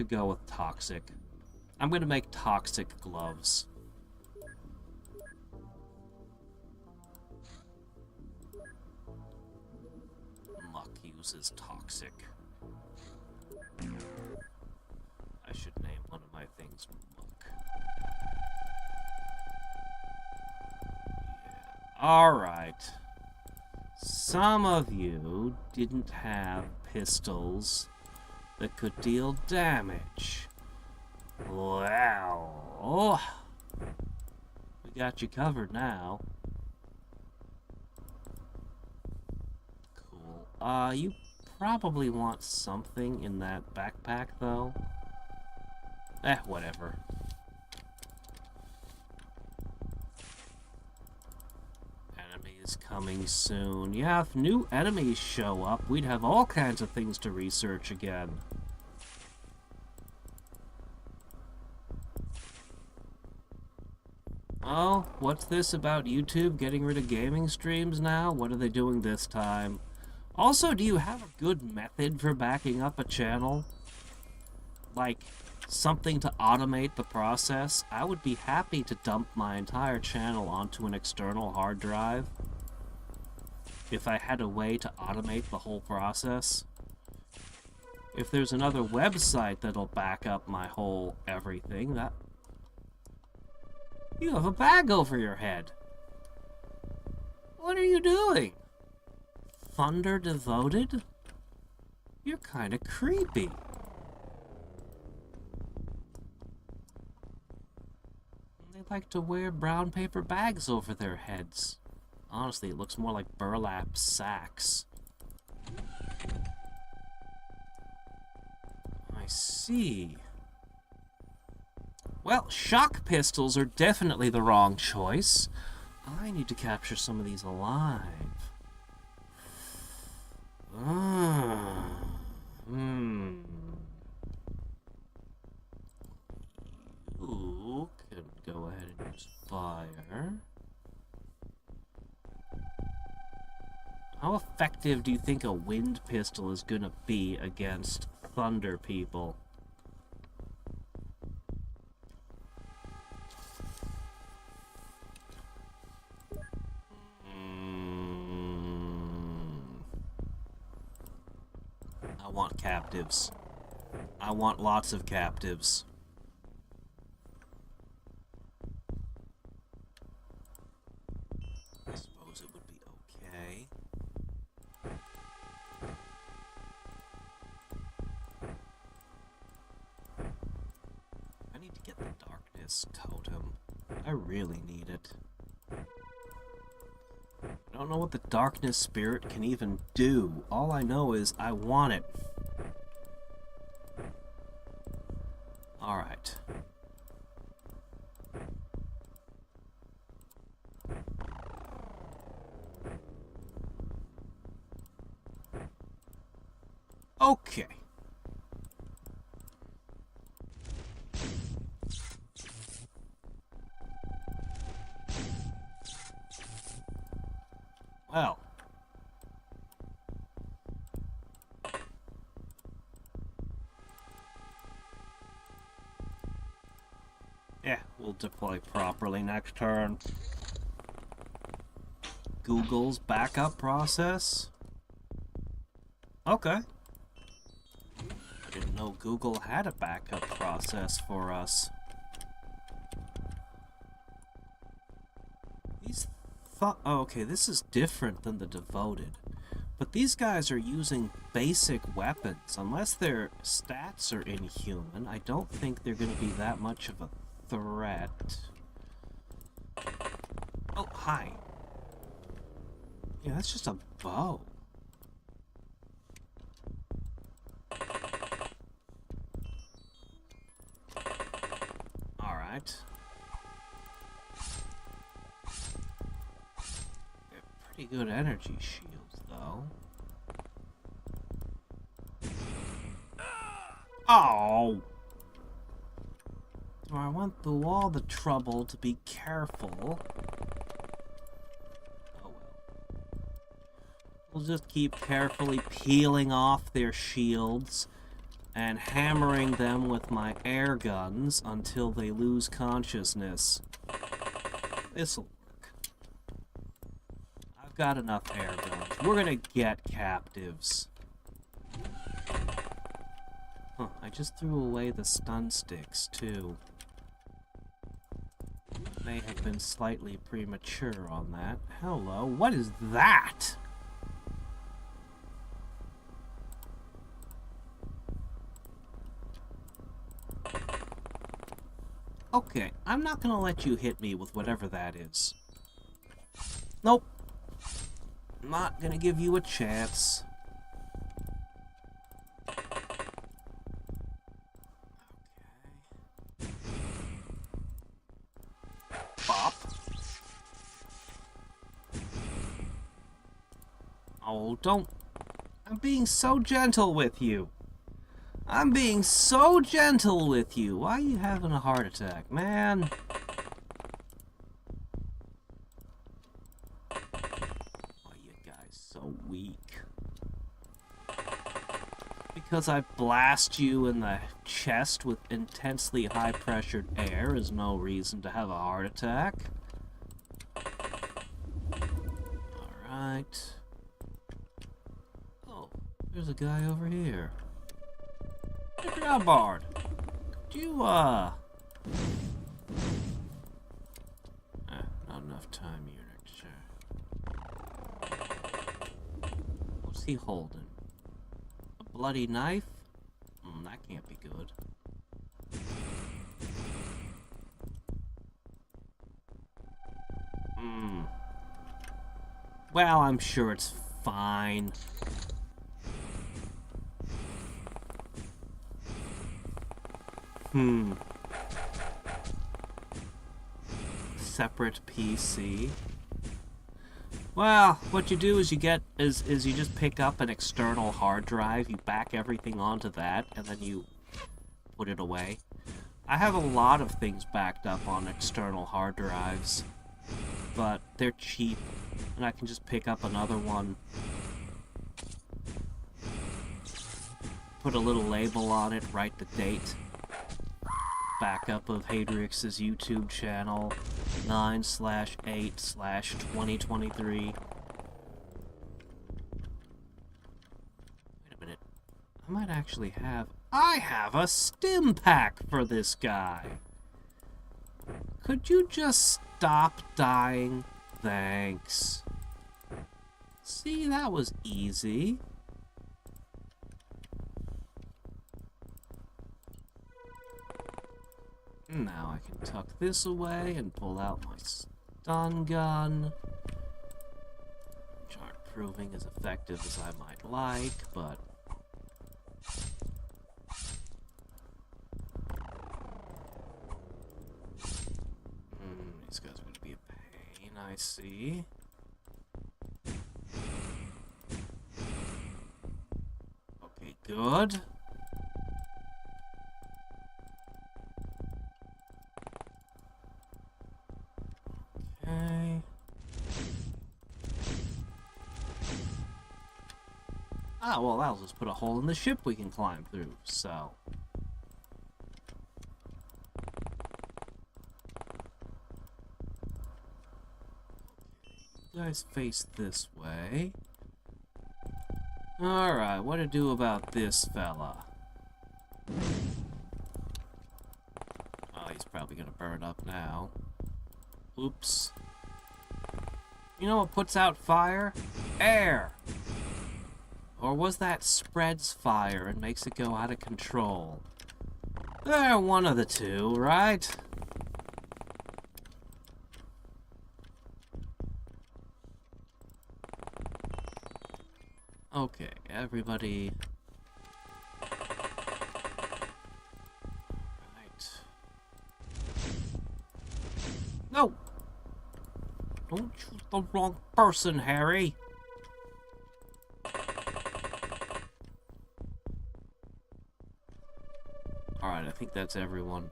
go with toxic. I'm gonna make toxic gloves. Muck uses toxic. I should name one of my things Muck. Yeah. Alright. Some of you didn't have pistols that could deal damage. Well, we got you covered now. Cool. You probably want something in that backpack, though. Whatever. Enemies coming soon. Yeah, if new enemies show up, we'd have all kinds of things to research again. Oh, what's this about YouTube getting rid of gaming streams now? What are they doing this time? Also, do you have a good method for backing up a channel? Like, something to automate the process? I would be happy to dump my entire channel onto an external hard drive if I had a way to automate the whole process. If there's another website that'll back up my whole everything, that... You have a bag over your head. What are you doing? Thunder devoted? You're kind of creepy. They like to wear brown paper bags over their heads. Honestly, it looks more like burlap sacks. I see. Well, shock pistols are definitely the wrong choice. I need to capture some of these alive. You can go ahead and use fire. How effective do you think a wind pistol is gonna be against thunder people? I want captives. I want lots of captives. I suppose it would be okay. I need to get the darkness totem. I really need it. I don't know what the darkness spirit can even do. All I know is I want it. Alright. Okay. Well. Yeah, we'll deploy properly next turn. Google's backup process? Okay. I didn't know Google had a backup process for us. These oh, okay, this is different than the devoted. But these guys are using basic weapons. Unless their stats are inhuman, I don't think they're going to be that much of a threat. Oh, hi. Yeah, that's just a bow. Alright. Pretty good energy shields, though. Oh! So I went through all the trouble to be careful. Oh well. We'll just keep carefully peeling off their shields and hammering them with my air guns until they lose consciousness. This'll work. I've got enough air guns. We're gonna get captives. Huh, I just threw away the stun sticks, too. May have been slightly premature on that. Hello, what is that? Okay, I'm not gonna let you hit me with whatever that is. Nope. Not gonna give you a chance. Okay. Bop. Oh, don't... I'm being so gentle with you. I'm being so gentle with you. Why are you having a heart attack, man? Why are you guys so weak? Because I blast you in the chest with intensely high-pressured air is no reason to have a heart attack. Alright. Oh, there's a guy over here. Good job, Bard. Could you, not enough time unit. What's he holding? A bloody knife? That can't be good. Well, I'm sure it's fine. Separate PC. Well, what you do is you just pick up an external hard drive, you back everything onto that, and then you put it away. I have a lot of things backed up on external hard drives, but they're cheap, and I can just pick up another one, put a little label on it, write the date. Backup of Hadriex's YouTube channel, 9/8/2023. Wait a minute. I might actually have... I have a stim pack for this guy! Could you just stop dying? Thanks. See, that was easy. Now I can tuck this away and pull out my stun gun. Which aren't proving as effective as I might like, but... these guys are going to be a pain, I see. Okay, good. Ah, well, that'll just put a hole in the ship we can climb through, so... guys face this way. Alright, what to do about this fella? Oh, he's probably gonna burn up now. Oops. You know what puts out fire? Air! Or was that spreads fire and makes it go out of control? One of the two, right? Okay, everybody. Right. No! Don't shoot the wrong person, Harry! Alright, I think that's everyone.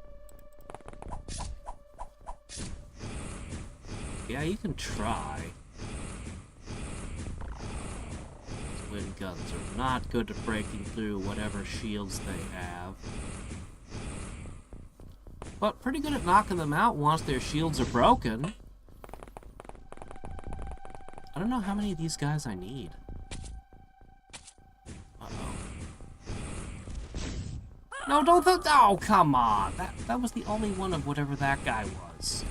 Yeah, you can try. These wind guns are not good at breaking through whatever shields they have. But pretty good at knocking them out once their shields are broken. I don't know how many of these guys I need. No, don't oh, come on! That was the only one of whatever that guy was.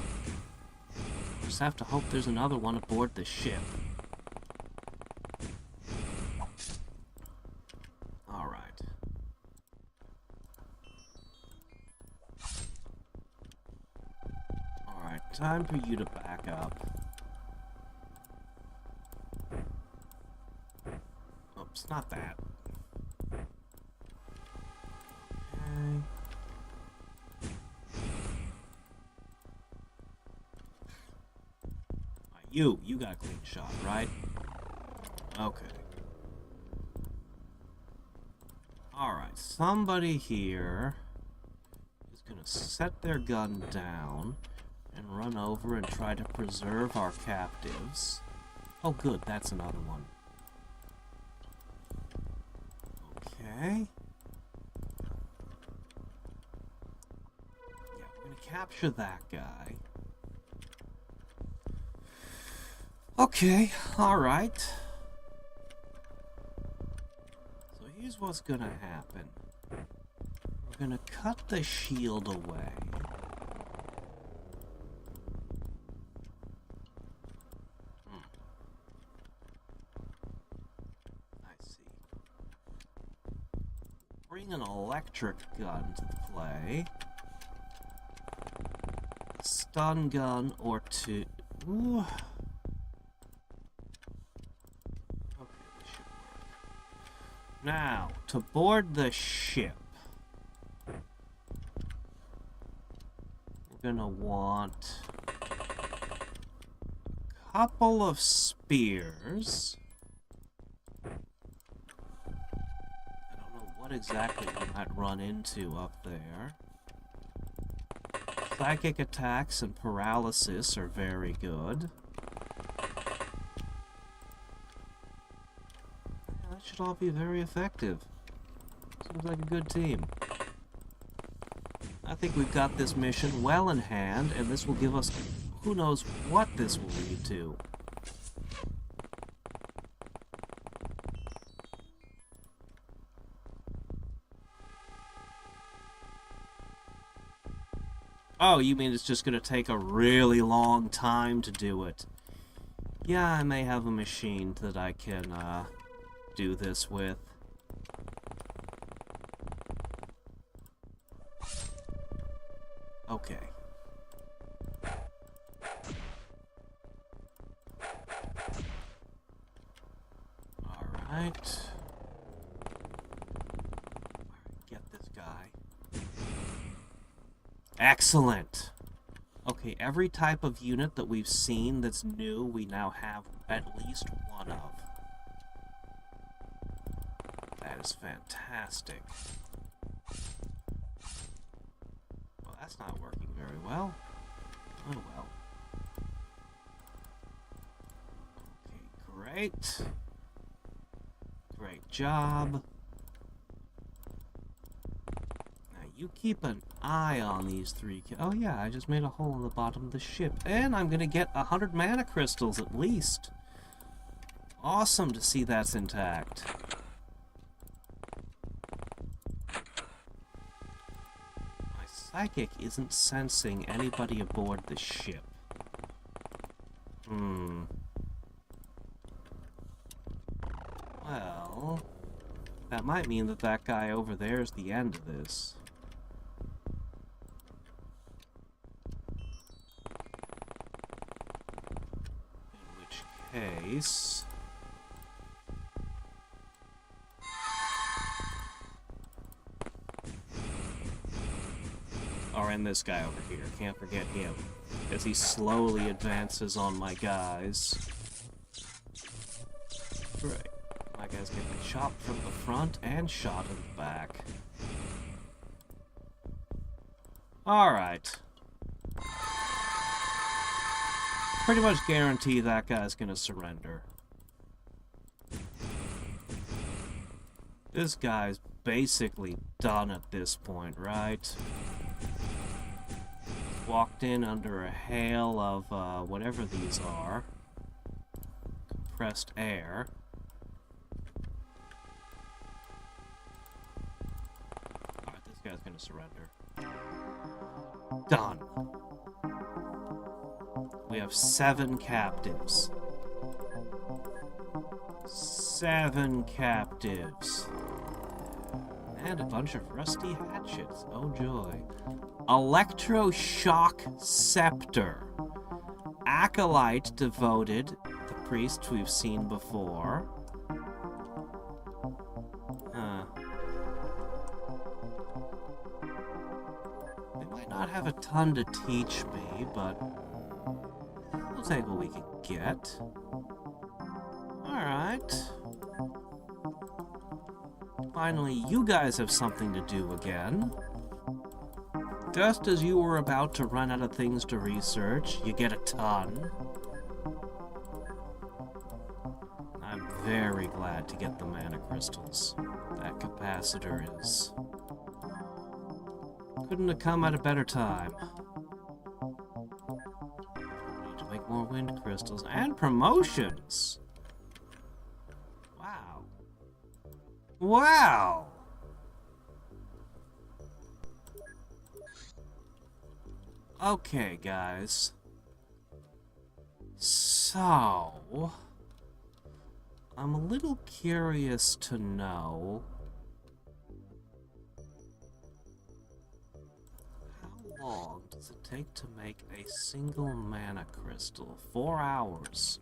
Just have to hope there's another one aboard the ship. Alright. Alright, time for you to back up. Oops, not that. You got a clean shot, right? Okay. Alright, somebody here is gonna set their gun down and run over and try to preserve our captives. Oh good, that's another one. Okay. Yeah, we're gonna capture that guy. Okay, alright. So here's what's gonna happen. We're gonna cut the shield away. I see. Bring an electric gun to play. Stun gun or two. Ooh. Now, to board the ship, we're gonna want a couple of spears. I don't know what exactly we might run into up there. Psychic attacks and paralysis are very good. Should all be very effective. Seems like a good team. I think we've got this mission well in hand, and this will give us who knows what this will lead to. Oh, you mean it's just gonna take a really long time to do it? Yeah, I may have a machine that I can, do this with. Okay. Alright. Get this guy. Excellent! Okay, every type of unit that we've seen that's new, we now have at least one of. That is fantastic. Well, that's not working very well. Oh well. Okay, great. Great job. Now You keep an eye on these three. Oh yeah, I just made a hole in the bottom of the ship. And I'm gonna get 100 mana crystals at least. Awesome to see that's intact. My psychic isn't sensing anybody aboard the ship. Well, that might mean that that guy over there is the end of this. In which case... Or in this guy over here, can't forget him. As he slowly advances on my guys. Great. My guys getting shot from the front and shot in the back. Alright. Pretty much guarantee that guy's gonna surrender. This guy's basically done at this point, right? Walked in under a hail of whatever these are. Compressed air. Alright, this guy's gonna surrender. Done. We have 7 captives. 7 captives. And a bunch of rusty hatchets. Oh joy. Electroshock Scepter. Acolyte devoted. The priest we've seen before. They might not have a ton to teach me, but we'll take what we can get. Alright. Finally, you guys have something to do again. Just as you were about to run out of things to research, you get a ton. I'm very glad to get the mana crystals. That capacitor is... couldn't have come at a better time. Need to make more wind crystals and promotions! Wow. Wow! Okay, guys. So... I'm a little curious to know... how long does it take to make a single mana crystal? 4 hours.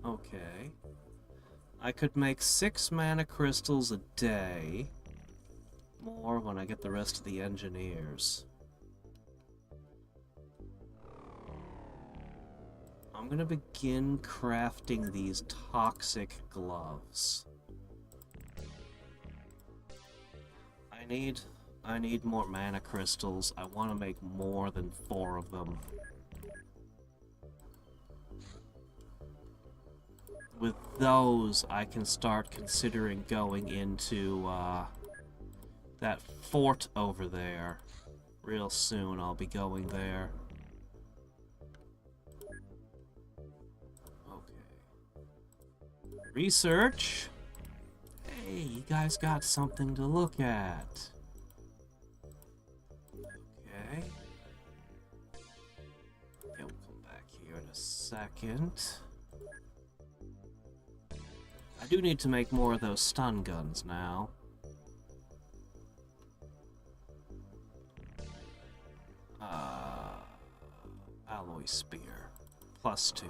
Okay. I could make 6 mana crystals a day. More when I get the rest of the engineers. I'm gonna begin crafting these toxic gloves. I need more mana crystals. I want to make more than 4 of them. With those, I can start considering going into that fort over there. Real soon I'll be going there. Research. Hey, you guys got something to look at. Okay. Yeah, we'll come back here in a second. I do need to make more of those stun guns now. Alloy spear. +2.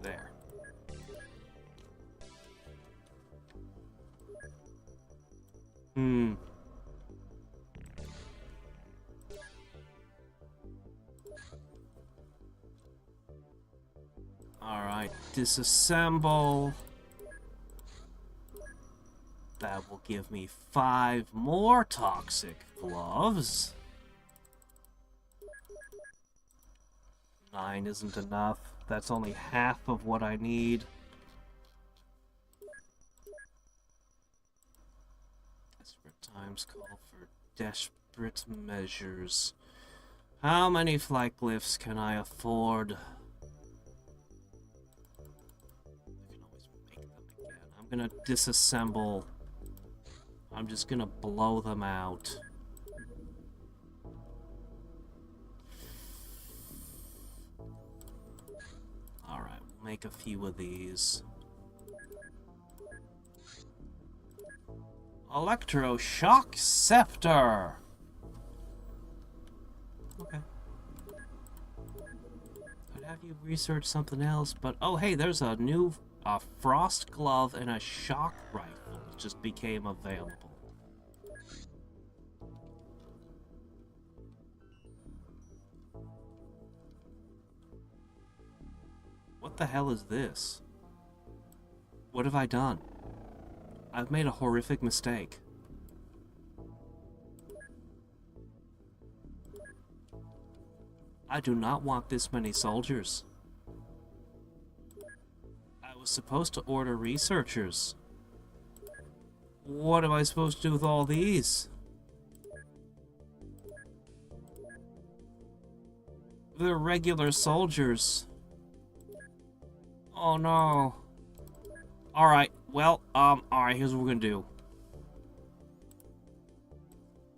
There. Alright, disassemble. That will give me 5 more toxic gloves. 9 isn't enough. That's only half of what I need. Desperate times call for desperate measures. How many flight glyphs can I afford? I can always make them again. I'm gonna disassemble. I'm just gonna blow them out. Alright, we'll make a few of these. Electroshock Scepter! Okay. I'd have you research something else, but oh hey, there's a new frost glove and a shock rifle that just became available. What the hell is this? What have I done? I've made a horrific mistake. I do not want this many soldiers. I was supposed to order researchers. What am I supposed to do with all these? They're regular soldiers. Oh no. Alright, well, alright, here's what we're gonna do.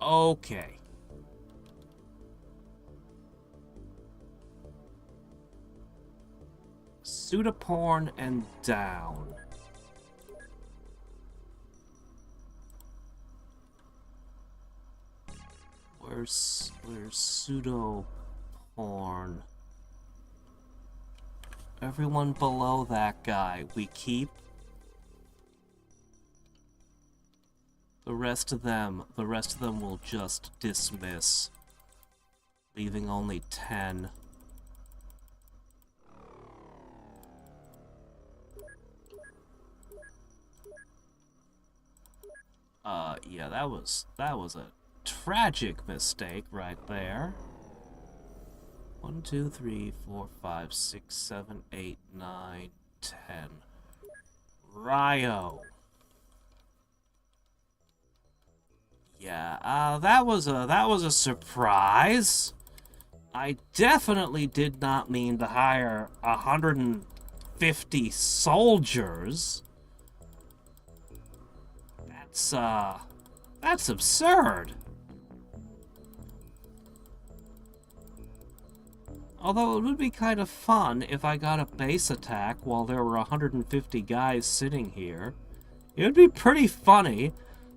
Okay. Pseudoporn and down. Where's pseudo porn? Everyone below that guy, we keep. The rest of them will just dismiss, leaving only 10. Yeah, that was a tragic mistake right there. 1, 2, 3, 4, 5, 6, 7, 8, 9, 10. Ryo. Yeah, that was a surprise. I definitely did not mean to hire 150 soldiers. That's absurd. Although it would be kind of fun if I got a base attack while there were 150 guys sitting here. It would be pretty funny.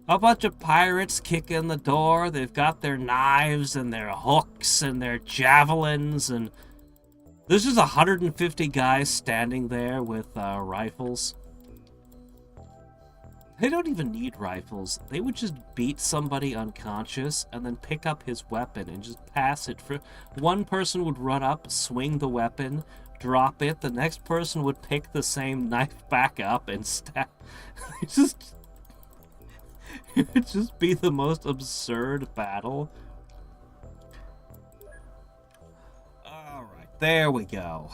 A bunch of pirates kick in the door. They've got their knives and their hooks and their javelins, and there's just 150 guys standing there with rifles. They don't even need rifles. They would just beat somebody unconscious and then pick up his weapon and just pass it. For one person would run up, swing the weapon, drop it. The next person would pick the same knife back up and stab. It'd just be the most absurd battle. Alright, there we go.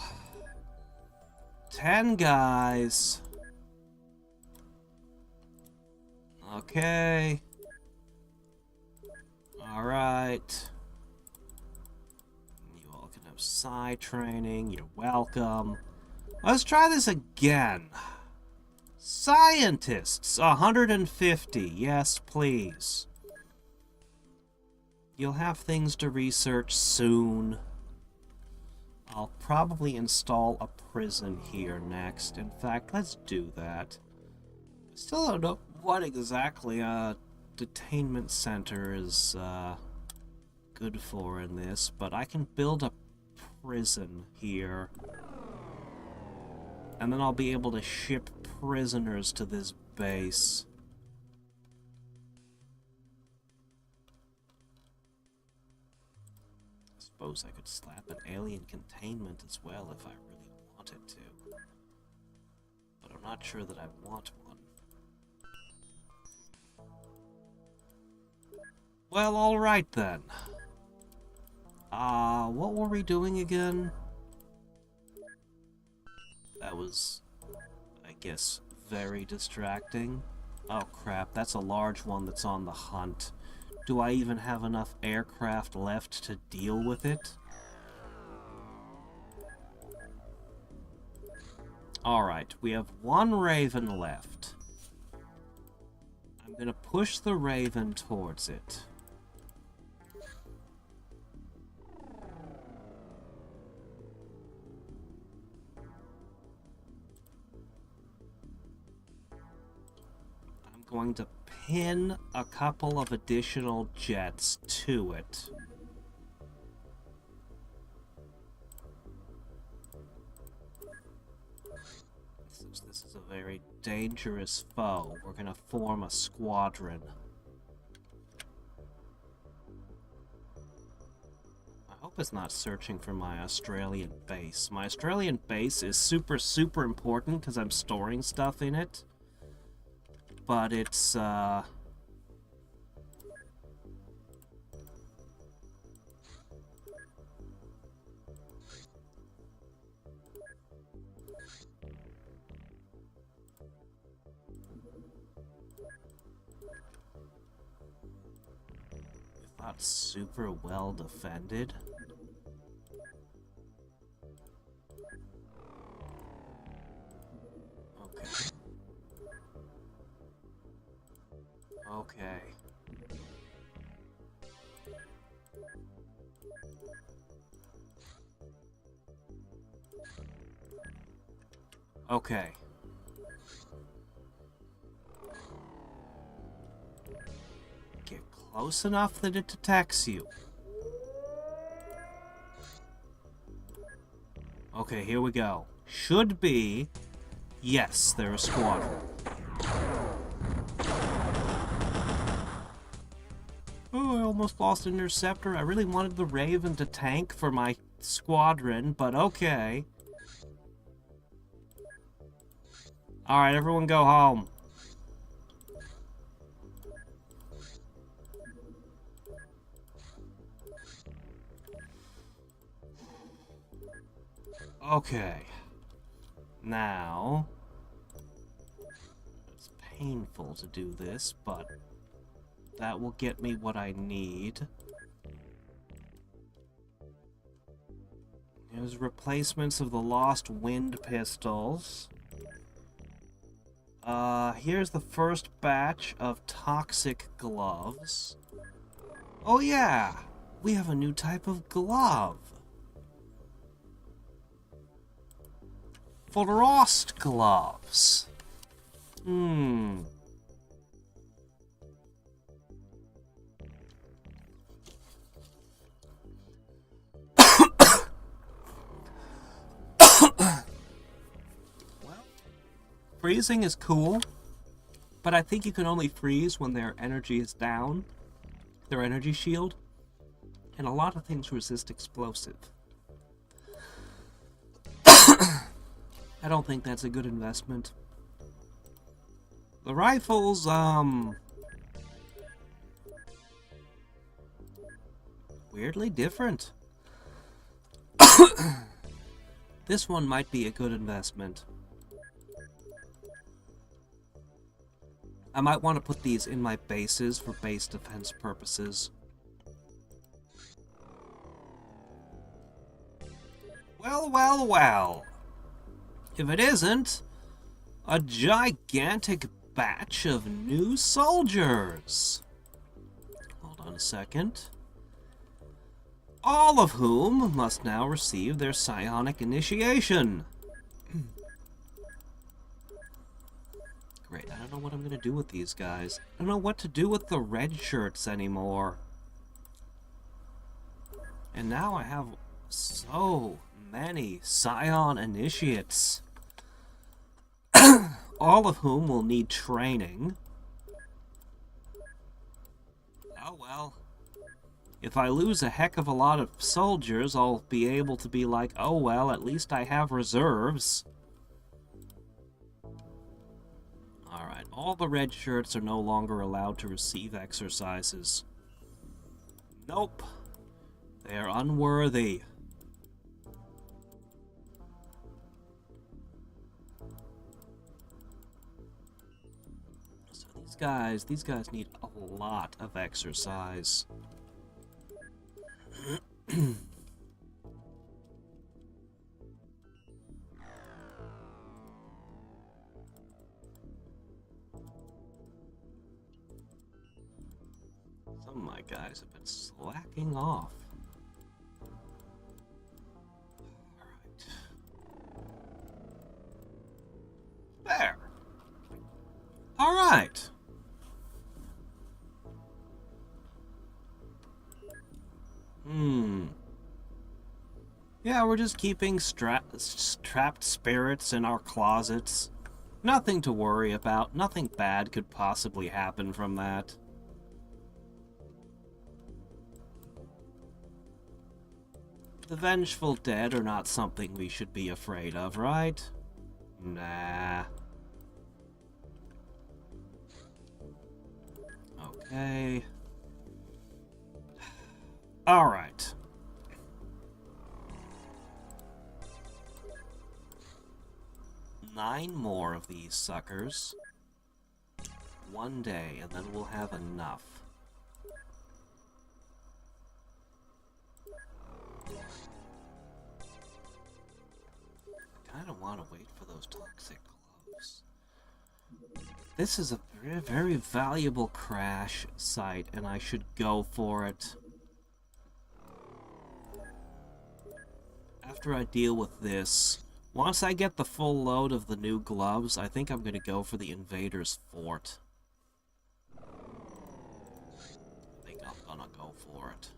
10 guys. Okay. Alright. You all can have psi training. You're welcome. Let's try this again. Scientists, 150. Yes, please. You'll have things to research soon. I'll probably install a prison here next. In fact, let's do that. Still don't know what exactly a detainment center is good for in this, but I can build a prison here. And then I'll be able to ship prisoners to this base. I suppose I could slap an alien containment as well if I really wanted to. But I'm not sure that I want one. Well, alright then. What were we doing again? That was, I guess, very distracting. Oh crap, that's a large one that's on the hunt. Do I even have enough aircraft left to deal with it? Alright, we have one Raven left. I'm gonna push the Raven towards it. I'm going to pin a couple of additional jets to it. This is a very dangerous foe. We're gonna form a squadron. I hope it's not searching for my Australian base. My Australian base is super, super important because I'm storing stuff in it. But it's, not super well defended. Okay. Okay. Get close enough that it detects you. Okay, here we go. Should be... Yes, they're a squadron. Oh, I almost lost an interceptor. I really wanted the Raven to tank for my squadron, but okay. Alright, everyone go home. Okay. Now... It's painful to do this, but... that will get me what I need. Here's replacements of the lost wind pistols. Here's the first batch of toxic gloves. Oh yeah! We have a new type of glove. Frost gloves. Freezing is cool, but I think you can only freeze when their energy is down, their energy shield, and a lot of things resist explosive. I don't think that's a good investment. The rifles, weirdly different. This one might be a good investment. I might want to put these in my bases for base defense purposes. Well, well, well. If it isn't, a gigantic batch of new soldiers. Hold on a second. All of whom must now receive their psionic initiation. Great, I don't know what I'm gonna do with these guys. I don't know what to do with the red shirts anymore. And now I have so many Scion initiates. All of whom will need training. Oh well. If I lose a heck of a lot of soldiers, I'll be able to be like, oh well, at least I have reserves. Alright, all the red shirts are no longer allowed to receive exercises. Nope. They're unworthy. So These guys need a lot of exercise. Some of my guys have been slacking off. Alright. There. Alright. Yeah, we're just keeping trapped spirits in our closets. Nothing to worry about. Nothing bad could possibly happen from that. The vengeful dead are not something we should be afraid of, right? Nah. Okay. Alright. Nine more of these suckers. One day, and then we'll have enough. I kinda want to wait for those toxic gloves. This is a very, very valuable crash site, and I should go for it. After I deal with this, once I get the full load of the new gloves, I think I'm going to go for the Invader's Fort. I think I'm gonna go for it.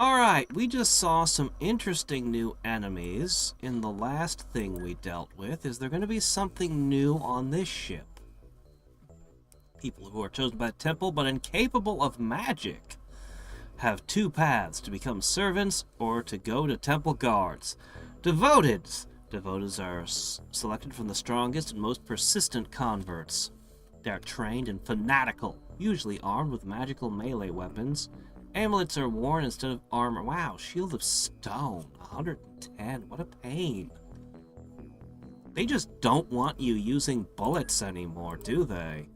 Alright, we just saw some interesting new enemies. In the last thing we dealt with, is there going to be something new on this ship? People who are chosen by the temple but incapable of magic have two paths: to become servants or to go to temple guards. Devoteds. Devoteds are selected from the strongest and most persistent converts. They are trained and fanatical, usually armed with magical melee weapons. Amulets are worn instead of armor. Wow, Shield of Stone, 110. What a pain. They just don't want you using bullets anymore, do they?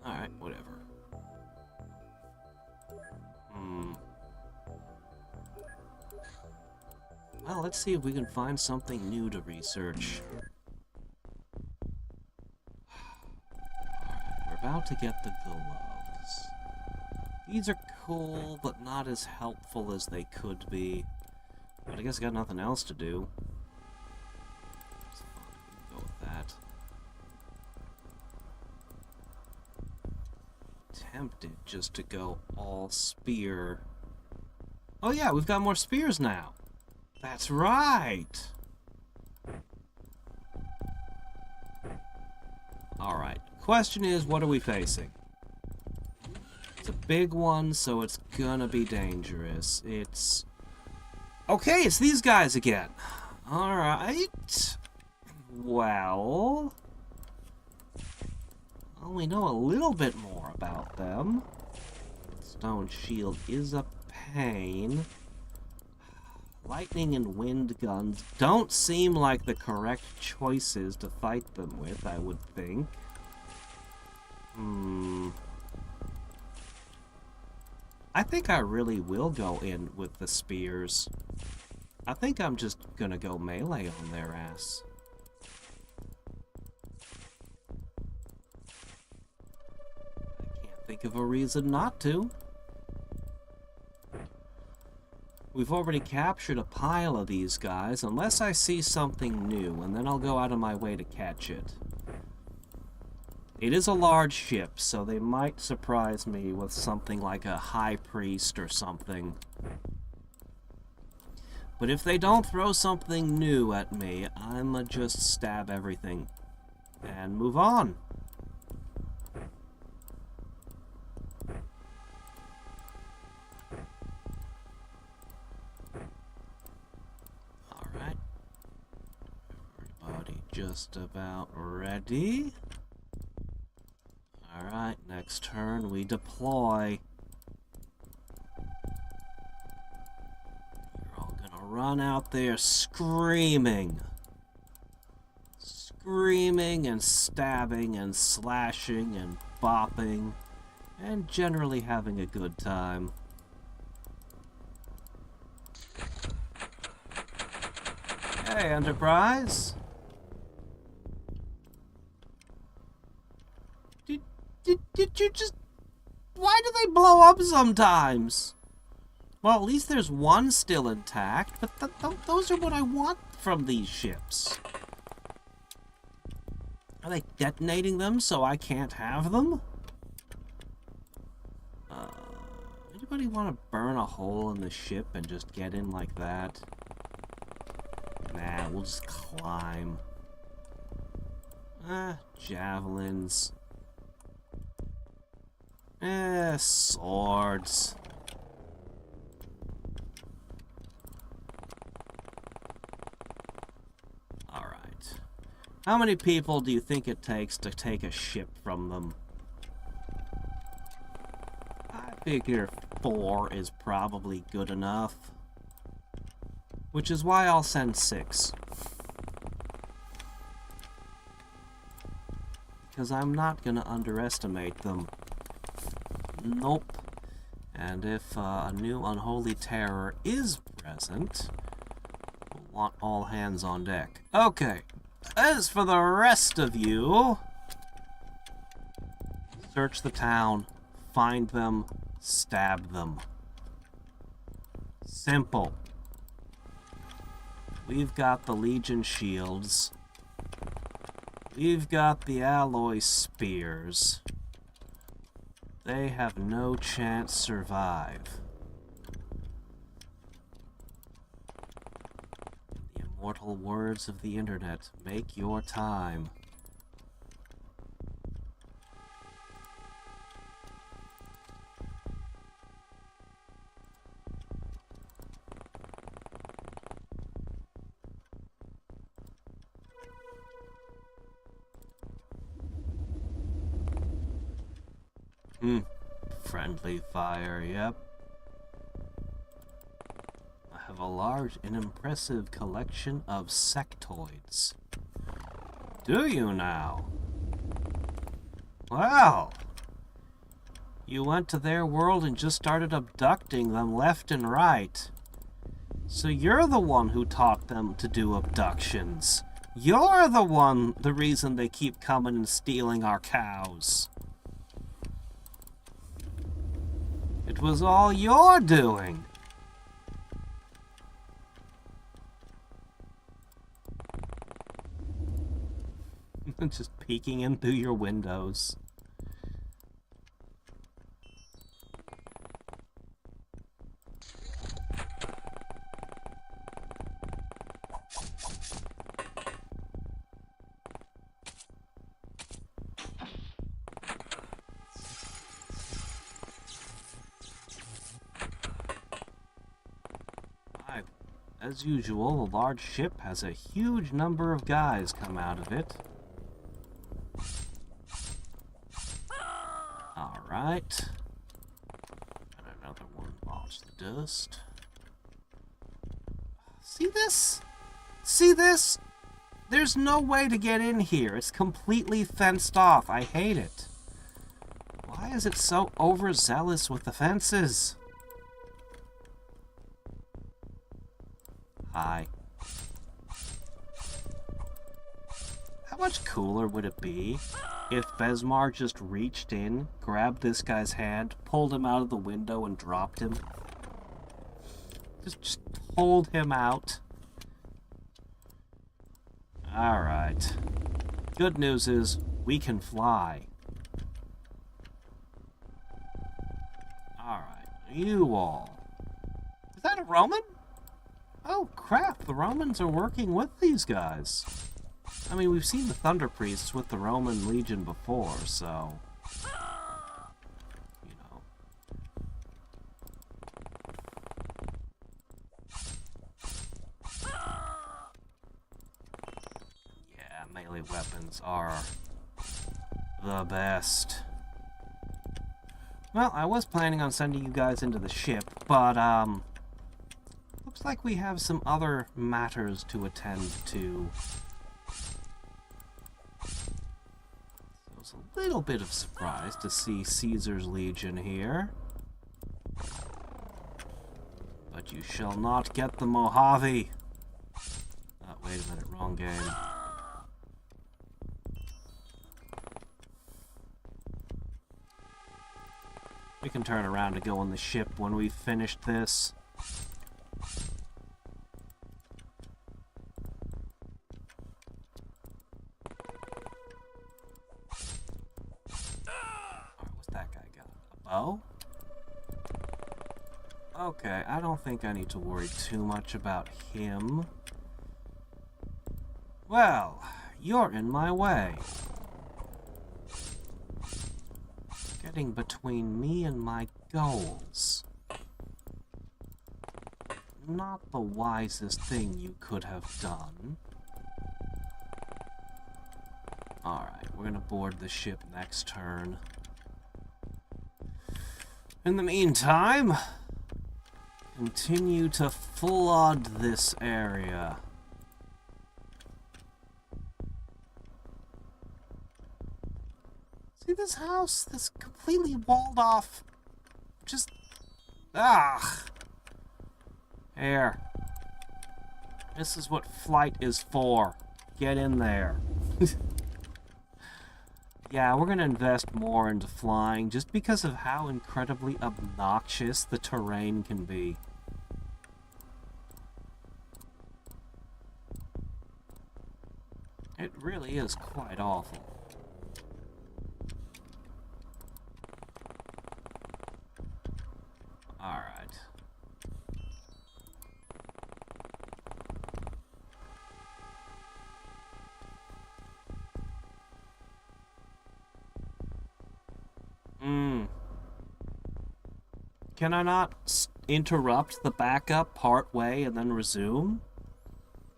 Alright, whatever. Well, let's see if we can find something new to research. We're about to get the gloves. These are cool, but not as helpful as they could be. But I guess I got nothing else to do. So fine, go with that. Tempted just to go all spear. Oh yeah, we've got more spears now. That's right. Alright, question is, what are we facing? It's a big one, so it's gonna be dangerous. It's... Okay, it's these guys again. Alright. Well, we know a little bit more about them. Stone shield is a pain. Lightning and wind guns don't seem like the correct choices to fight them with, I would think. I think I really will go in with the spears. I think I'm just gonna go melee on their ass. I can't think of a reason not to. We've already captured a pile of these guys, unless I see something new, and then I'll go out of my way to catch it. It is a large ship, so they might surprise me with something like a high priest or something. But if they don't throw something new at me, I'ma just stab everything and move on. Alright. Everybody just about ready. Alright, next turn we deploy. You're all gonna run out there screaming. Screaming and stabbing and slashing and bopping and generally having a good time. Hey, Enterprise. Did you just... Why do they blow up sometimes? Well, at least there's one still intact, but those are what I want from these ships. Are they detonating them so I can't have them? Anybody want to burn a hole in the ship and just get in like that? Nah, we'll just climb. Javelins. Swords. Alright. How many people do you think it takes to take a ship from them? I figure 4 is probably good enough. Which is why I'll send 6. Because I'm not gonna underestimate them. Nope. And if a new unholy terror is present, we'll want all hands on deck. Okay. As for the rest of you, search the town, find them, stab them. Simple. We've got the Legion shields. We've got the alloy spears. They have no chance survive. The immortal words of the internet, make your time. Friendly fire, yep. I have a large and impressive collection of sectoids. Do you now? Well, you went to their world and just started abducting them left and right. So you're the one who taught them to do abductions. You're the reason they keep coming and stealing our cows. It was all your doing. Just peeking in through your windows. As usual, the large ship has a huge number of guys come out of it. Alright. And another one launched the dust. See this? See this? There's no way to get in here. It's completely fenced off. I hate it. Why is it so overzealous with the fences? Hi. How much cooler would it be if Besmar just reached in, grabbed this guy's hand, pulled him out of the window, and dropped him? Just hold him out. Alright. Good news is, we can fly. Alright, you all. Is that a Roman? Oh crap, the Romans are working with these guys. I mean, we've seen the Thunder Priests with the Roman Legion before, so... You know. Yeah, melee weapons are the best. Well, I was planning on sending you guys into the ship, but, looks Looks like we have some other matters to attend to. So it's a little bit of surprise to see Caesar's Legion here. But you shall not get the Mojave. Oh, wait a minute, wrong game. We can turn around to go on the ship when we've finished this. Alright, what's that guy got? A bow? Okay, I don't think I need to worry too much about him. Well, you're in my way. Getting between me and my goals. Not the wisest thing you could have done. Alright, we're gonna board the ship next turn. In the meantime, continue to flood this area. See this house? This completely walled off. Just... ah. Here. This is what flight is for. Get in there. Yeah, we're gonna invest more into flying just because of how incredibly obnoxious the terrain can be. It really is quite awful. Alright. Can I not interrupt the backup part way and then resume?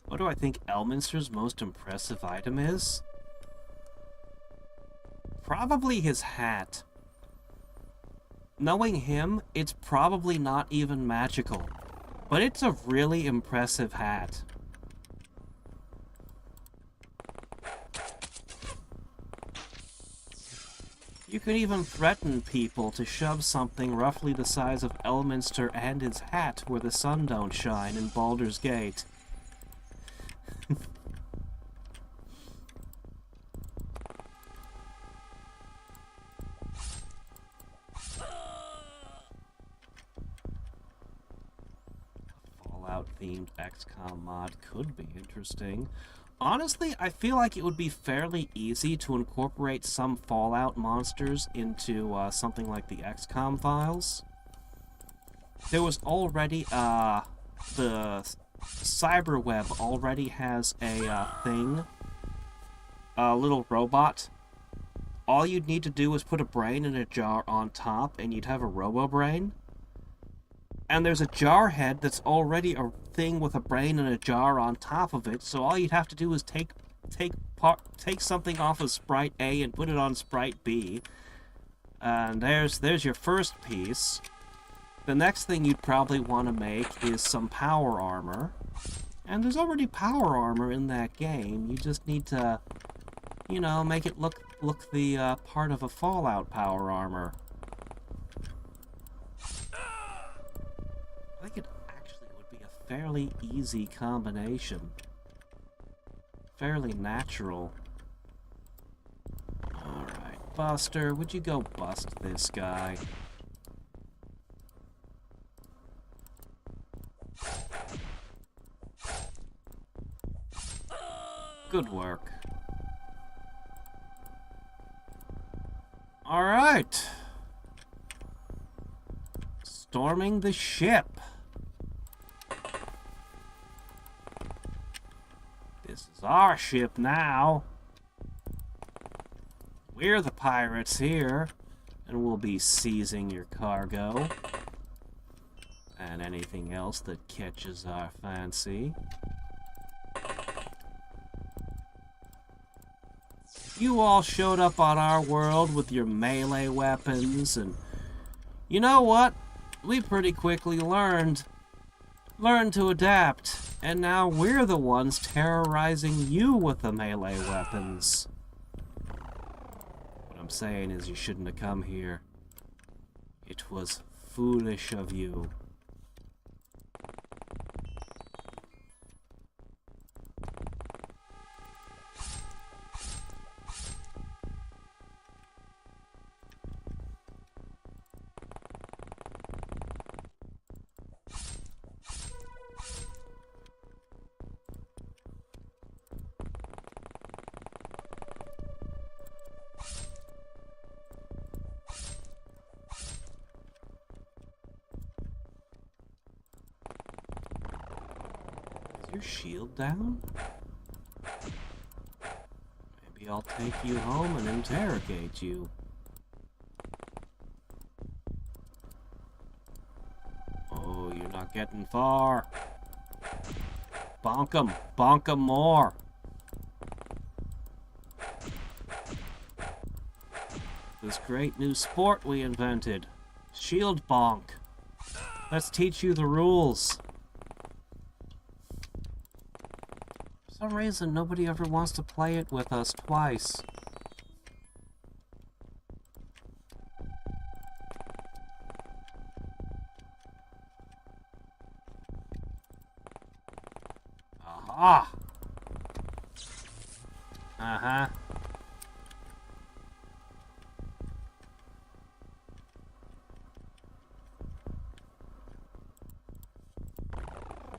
What do I think Elminster's most impressive item is? Probably his hat. Knowing him, it's probably not even magical, but it's a really impressive hat. You could even threaten people to shove something roughly the size of Elminster and his hat where the sun don't shine in Baldur's Gate. Fallout-themed XCOM mod could be interesting. Honestly, I feel like it would be fairly easy to incorporate some Fallout monsters into something like the XCOM files. There was already, the Cyberweb already has a thing, a little robot. All you'd need to do is put a brain in a jar on top, and you'd have a robo-brain. And there's a jar head that's already a thing with a brain and a jar on top of it, so all you'd have to do is take something off of Sprite A and put it on Sprite B. And there's your first piece. The next thing you'd probably want to make is some power armor. And there's already power armor in that game. You just need to, you know, make it look the part of a Fallout power armor. I think it actually would be a fairly easy combination. Fairly natural. Alright, Buster, would you go bust this guy? Good work. Alright. Storming the ship. This is our ship now. We're the pirates here, and we'll be seizing your cargo. And anything else that catches our fancy. You all showed up on our world with your melee weapons, and you know what? We pretty quickly learned Learn to adapt, and now we're the ones terrorizing you with the melee weapons. What I'm saying is you shouldn't have come here. It was foolish of you. Your shield down? Maybe I'll take you home and interrogate you. Oh, you're not getting far. Bonk 'em. Bonk 'em more. This great new sport we invented. Shield bonk. Let's teach you the rules. For some reason, nobody ever wants to play it with us twice. Aha! Uh-huh.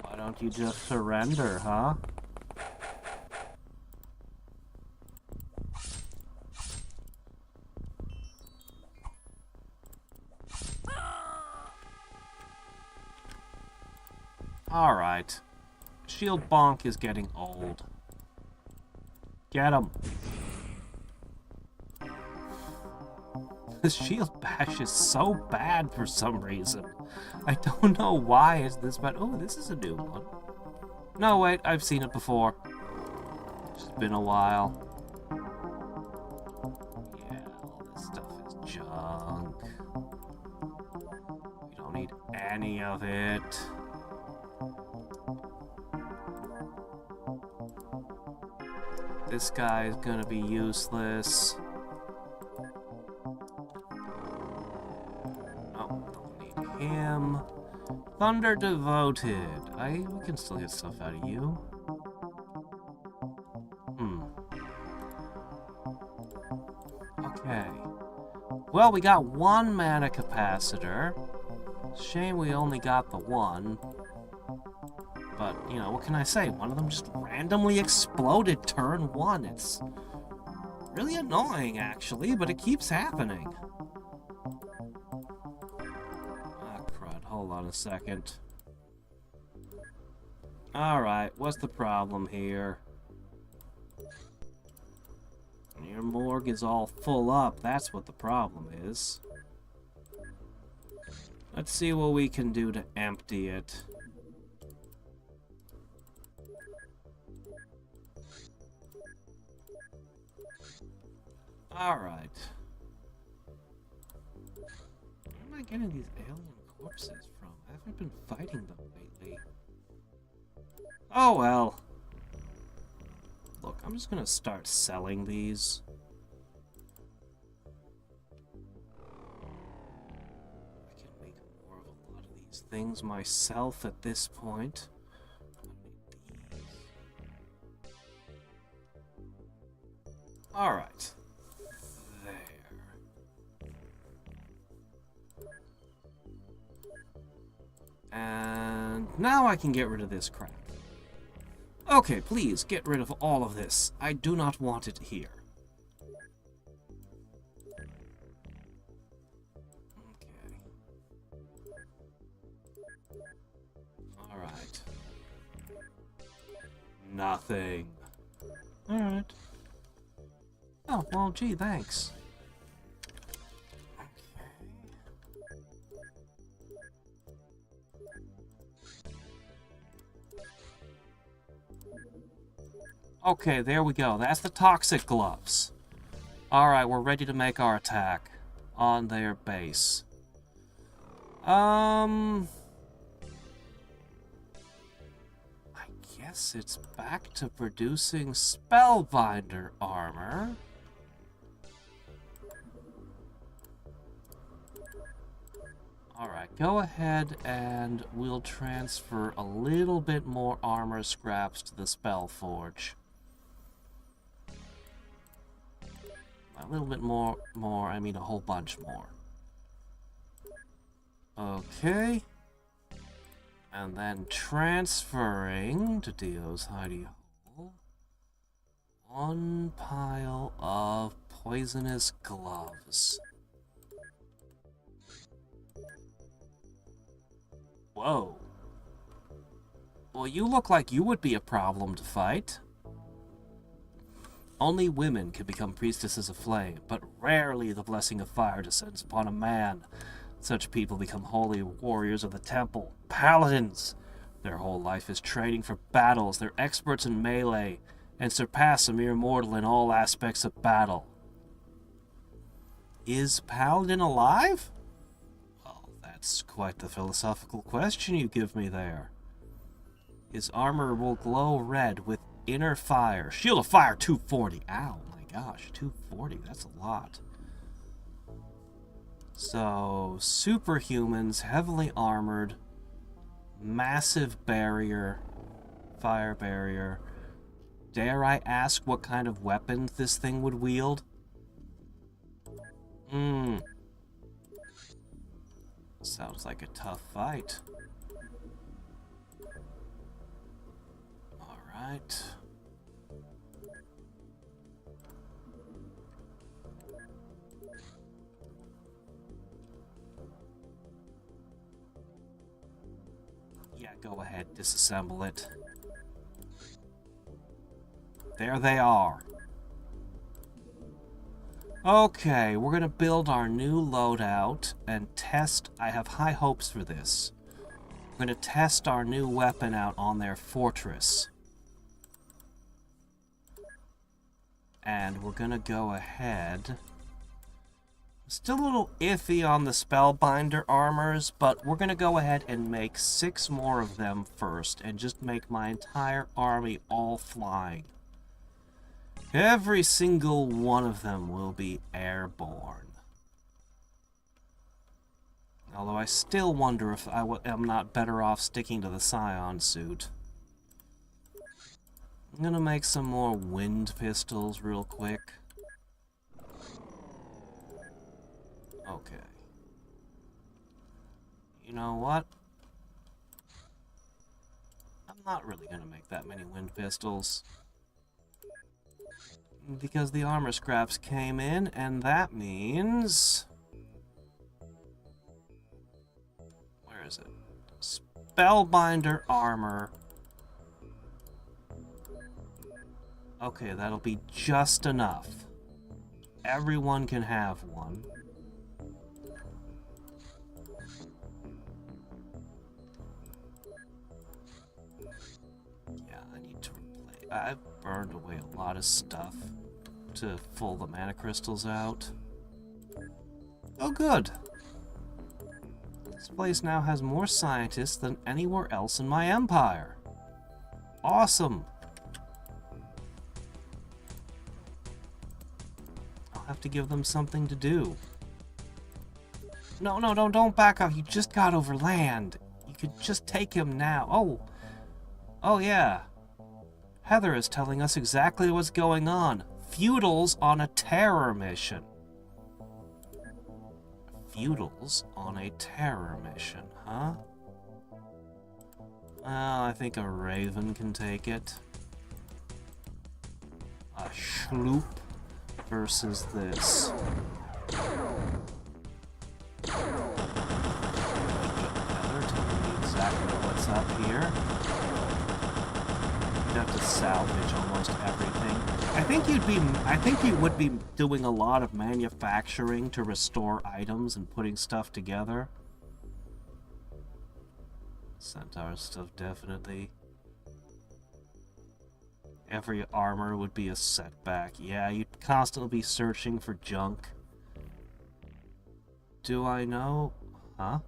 Why don't you just surrender, huh? Alright. Shield bonk is getting old. Get him. The shield bash is so bad for some reason. I don't know why it's this bad. Oh, this is a new one. No, wait, I've seen it before. It's been a while. Yeah, all this stuff is junk. We don't need any of it. This guy is gonna be useless. Oh, don't need him. Thunder devoted. We can still get stuff out of you. Okay. Well, we got one mana capacitor. Shame we only got the one. But, you know, what can I say? One of them just randomly exploded turn one. It's really annoying, actually, but it keeps happening. Ah, crud. Hold on a second. Alright, what's the problem here? Your morgue is all full up. That's what the problem is. Let's see what we can do to empty it. Alright. Where am I getting these alien corpses from? I haven't been fighting them lately. Oh well. Look, I'm just gonna start selling these. I can make more of a lot of these things myself at this point. Alright. And now I can get rid of this crap. Okay, please, get rid of all of this. I do not want it here. Okay. Alright. Nothing. Alright. Oh, well, gee, thanks. Okay, there we go. That's the toxic gloves. Alright, we're ready to make our attack on their base. guess it's back to producing Spellbinder armor. Alright, go ahead and we'll transfer a little bit more armor scraps to the Spellforge. A little bit more, I mean a whole bunch more. Okay. And then transferring to Dio's hidey hole 1 pile of poisonous gloves. Whoa. Well, you look like you would be a problem to fight. Only women can become priestesses of flame, but rarely the blessing of fire descends upon a man. Such people become holy warriors of the temple, paladins. Their whole life is training for battles. They're experts in melee, and surpass a mere mortal in all aspects of battle. Is Paladin alive? Well, that's quite the philosophical question you give me there. His armor will glow red with inner fire. Shield of fire 240. Ow, my gosh, 240. That's a lot. So, superhumans, heavily armored, massive barrier, fire barrier. Dare I ask what kind of weapons this thing would wield? Sounds like a tough fight. Alright. Yeah, go ahead, disassemble it. There they are. Okay, we're gonna build our new loadout and test. I have high hopes for this. We're gonna test our new weapon out on their fortress. And we're gonna go ahead. Still a little iffy on the Spellbinder armors, but we're gonna go ahead and make 6 more of them first and just make my entire army all flying. Every single one of them will be airborne. Although I still wonder if I am not better off sticking to the Scion suit. I'm gonna make some more wind pistols real quick. Okay. You know what? I'm not really gonna make that many wind pistols. Because the armor scraps came in, and that means... Where is it? Spellbinder armor. Okay, that'll be just enough. Everyone can have one. Yeah, I need to replace... I've burned away a lot of stuff to pull the mana crystals out. Oh, good. This place now has more scientists than anywhere else in my empire. Awesome. I'll have to give them something to do. No, don't back off. You just got over land. You could just take him now. Oh yeah. Heather is telling us exactly what's going on. Feudals on a terror mission. Feudals on a terror mission, huh? Well, I think a raven can take it. A sloop versus this. Heather, tell me exactly what's up here. You'd have to salvage almost everything. I think you would be doing a lot of manufacturing to restore items and putting stuff together. Centaur stuff, definitely. Every armor would be a setback. Yeah, you'd constantly be searching for junk. Do I know? Huh?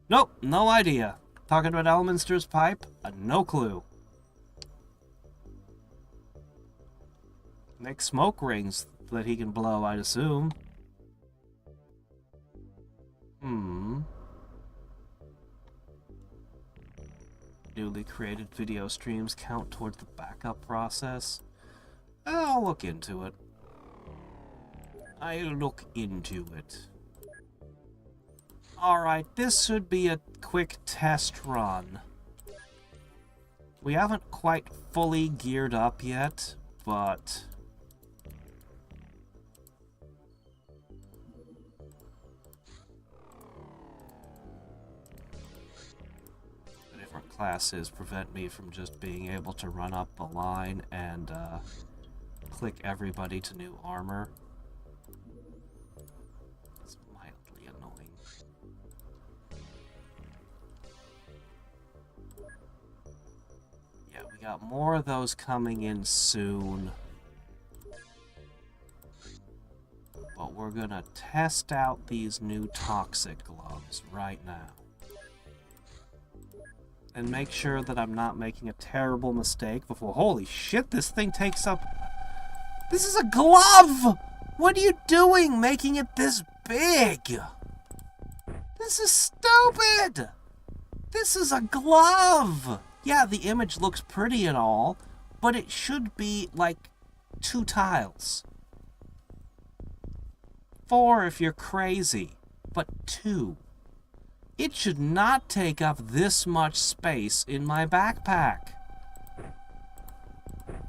Nope, no idea. Talking about Elminster's pipe? No clue. Make smoke rings that he can blow, I'd assume. Newly created video streams count towards the backup process? I'll look into it. I'll look into it. Alright, this should be a quick test run. We haven't quite fully geared up yet, but... different classes prevent me from just being able to run up a line and click everybody to new armor. It's mildly annoying. Yeah, we got more of those coming in soon. But we're gonna test out these new toxic gloves right now. And make sure that I'm not making a terrible mistake before... Holy shit, this thing takes up... This is a glove! What are you doing making it this big? This is stupid! This is a glove! Yeah, the image looks pretty and all, but it should be like 2 tiles. 4 if you're crazy, but 2. It should not take up this much space in my backpack.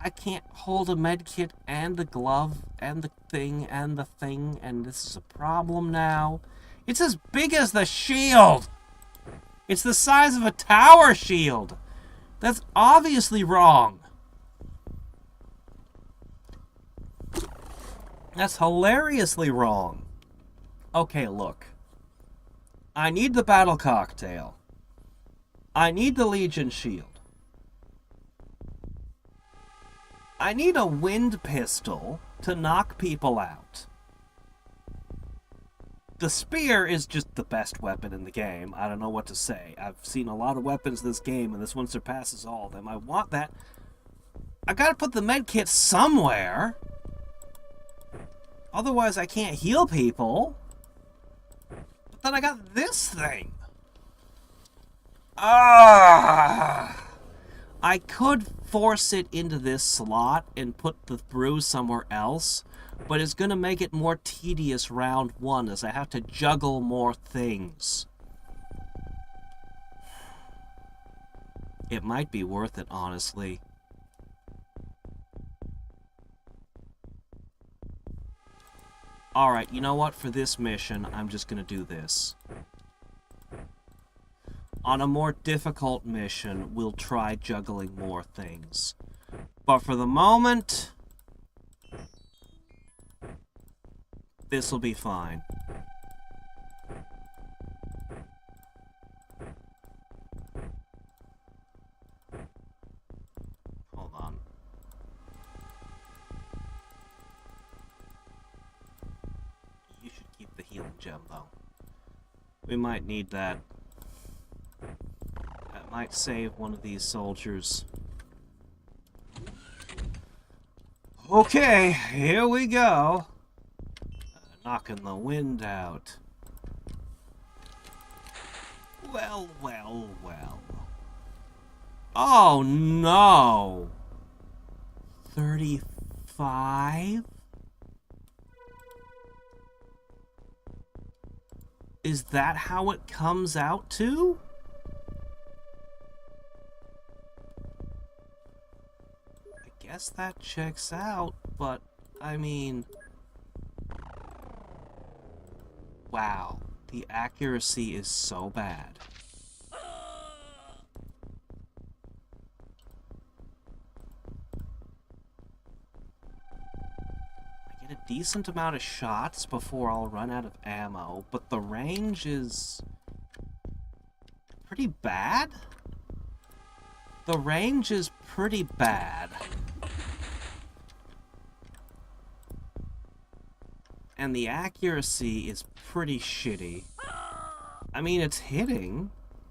I can't hold a medkit and the glove and the thing, and this is a problem now. It's as big as the shield! It's the size of a tower shield! That's obviously wrong. That's hilariously wrong. Okay, look. I need the battle cocktail. I need the Legion shield. I need a wind pistol to knock people out. The spear is just the best weapon in the game. I don't know what to say. I've seen a lot of weapons this game, and this one surpasses all of them. I want that. I gotta put the medkit somewhere. Otherwise, I can't heal people. But then I got this thing. Ah! I could force it into this slot and put the brew somewhere else, but it's gonna make it more tedious round 1 as I have to juggle more things. It might be worth it, honestly. Alright, you know what? For this mission, I'm just gonna do this. On a more difficult mission, we'll try juggling more things. But for the moment, this'll be fine. Hold on. You should keep the healing gem, though. We might need that. That might save one of these soldiers. Okay, here we go. Knocking the wind out. Well, well, well. Oh, no. 35? Is that how it comes out to? I guess that checks out, but, I mean... Wow, the accuracy is so bad. I get a decent amount of shots before I'll run out of ammo, but the range is pretty bad. The range is pretty bad. And the accuracy is pretty shitty. I mean, it's hitting.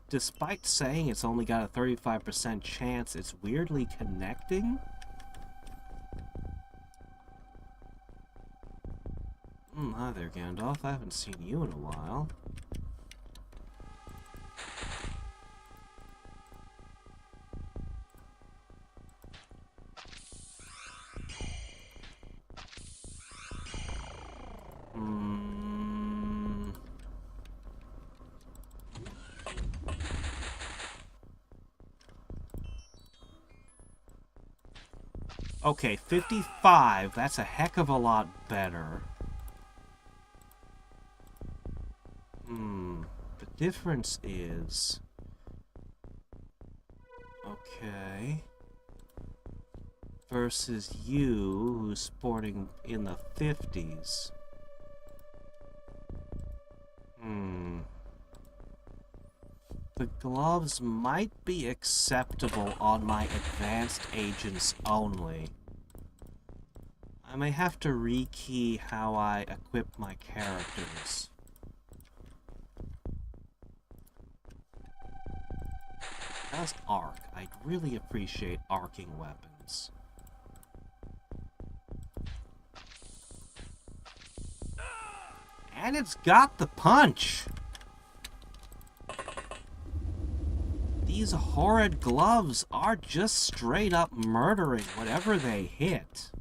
Despite saying it's only got a 35% chance, it's weirdly connecting. Hi there, Gandalf. I haven't seen you in a while. Okay, 55. That's a heck of a lot better. The difference is... Okay. Versus you, who's sporting in the 50s. The gloves might be acceptable on my advanced agents only. I may have to rekey how I equip my characters. Just arc. I'd really appreciate arcing weapons. And it's got the punch! These horrid gloves are just straight up murdering whatever they hit.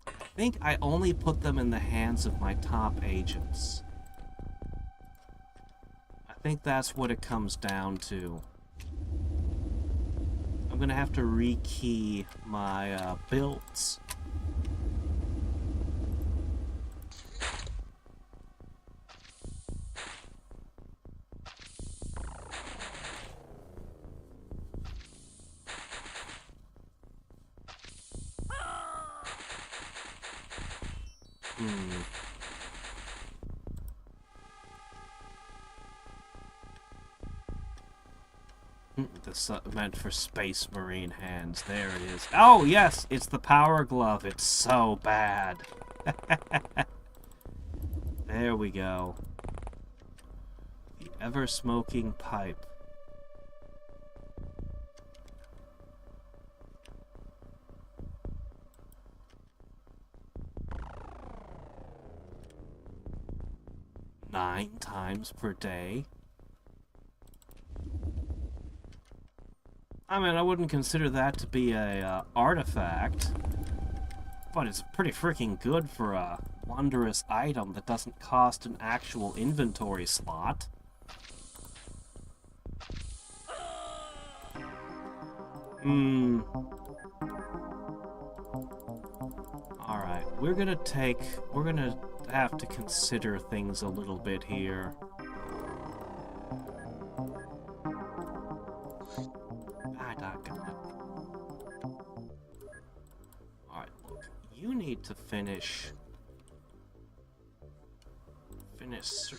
I think I only put them in the hands of my top agents. I think that's what it comes down to. I'm gonna have to rekey my builds. This meant for Space Marine hands. There it is. Oh, yes! It's the Power Glove. It's so bad. There we go. The ever-smoking pipe. Nine times per day. I mean, I wouldn't consider that to be a artifact, but it's pretty freaking good for a wondrous item that doesn't cost an actual inventory slot. Alright, we're gonna have to consider things a little bit here. Alright, look, you need to finish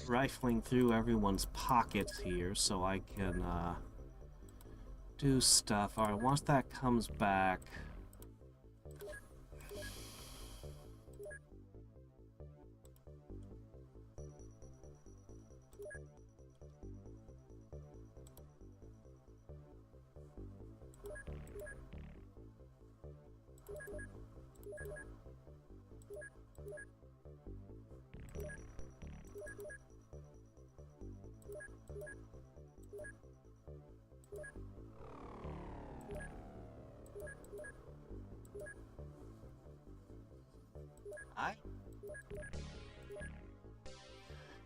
rifling through everyone's pockets here so I can do stuff. Alright, once that comes back...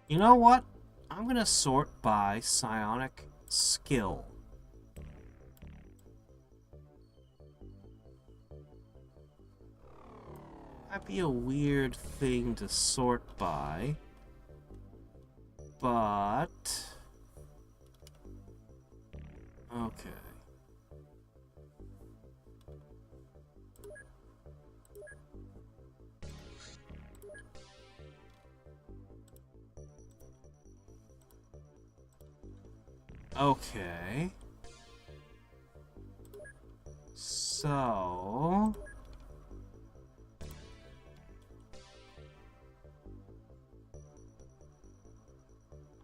You know what? I'm gonna sort by psionic skill. Might be a weird thing to sort by, but... Okay. Okay. So...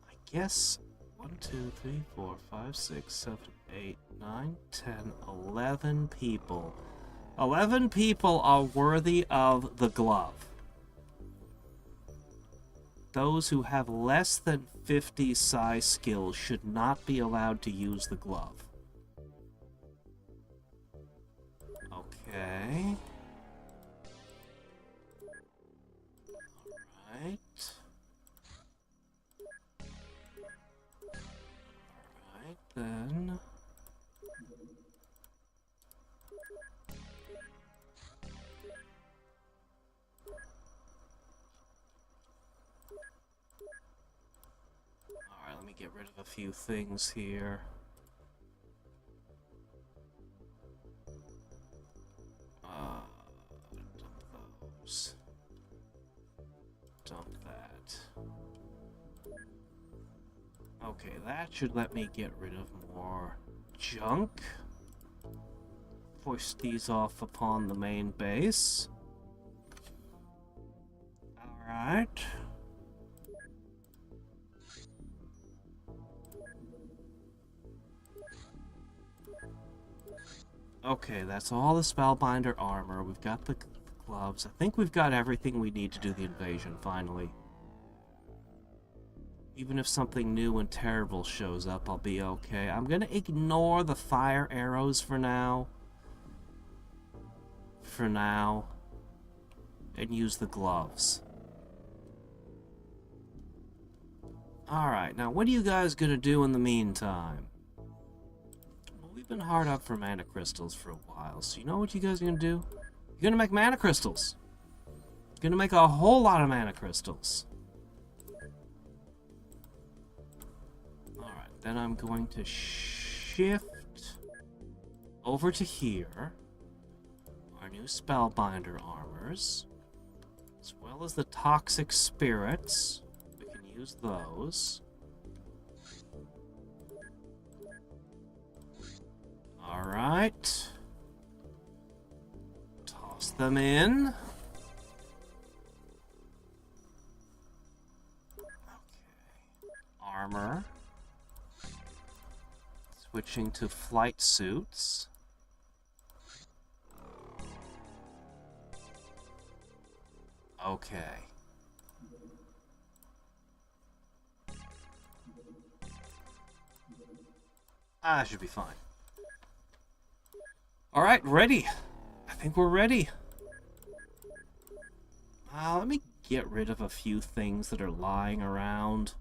I guess 1, 2, 3, 4, 5, 6, 7, 8, 9, 10, 11 people. 11 people are worthy of the glove. Those who have less than 50 size skills should not be allowed to use the glove. Okay. Alright. Alright then. Alright, let me get rid of a few things here. Dump those. Dump that. Okay, that should let me get rid of more junk. Push these off upon the main base. Alright. Okay, that's all the Spellbinder armor. We've got the gloves. I think we've got everything we need to do the invasion, finally. Even if something new and terrible shows up, I'll be okay. I'm gonna ignore the fire arrows for now. And use the gloves. Alright, now what are you guys gonna do in the meantime? Well, we've been hard up for mana crystals for a while, so you know what you guys are gonna do? You're gonna make mana crystals. You're gonna make a whole lot of mana crystals. Alright, then I'm going to shift over to here. Our new Spellbinder armors, as well as the toxic spirits. We can use those. Alright. Toss them in. Okay. Armor. Switching to flight suits. Okay. I should be fine. Alright, ready. I think we're ready. Let me get rid of a few things that are lying around.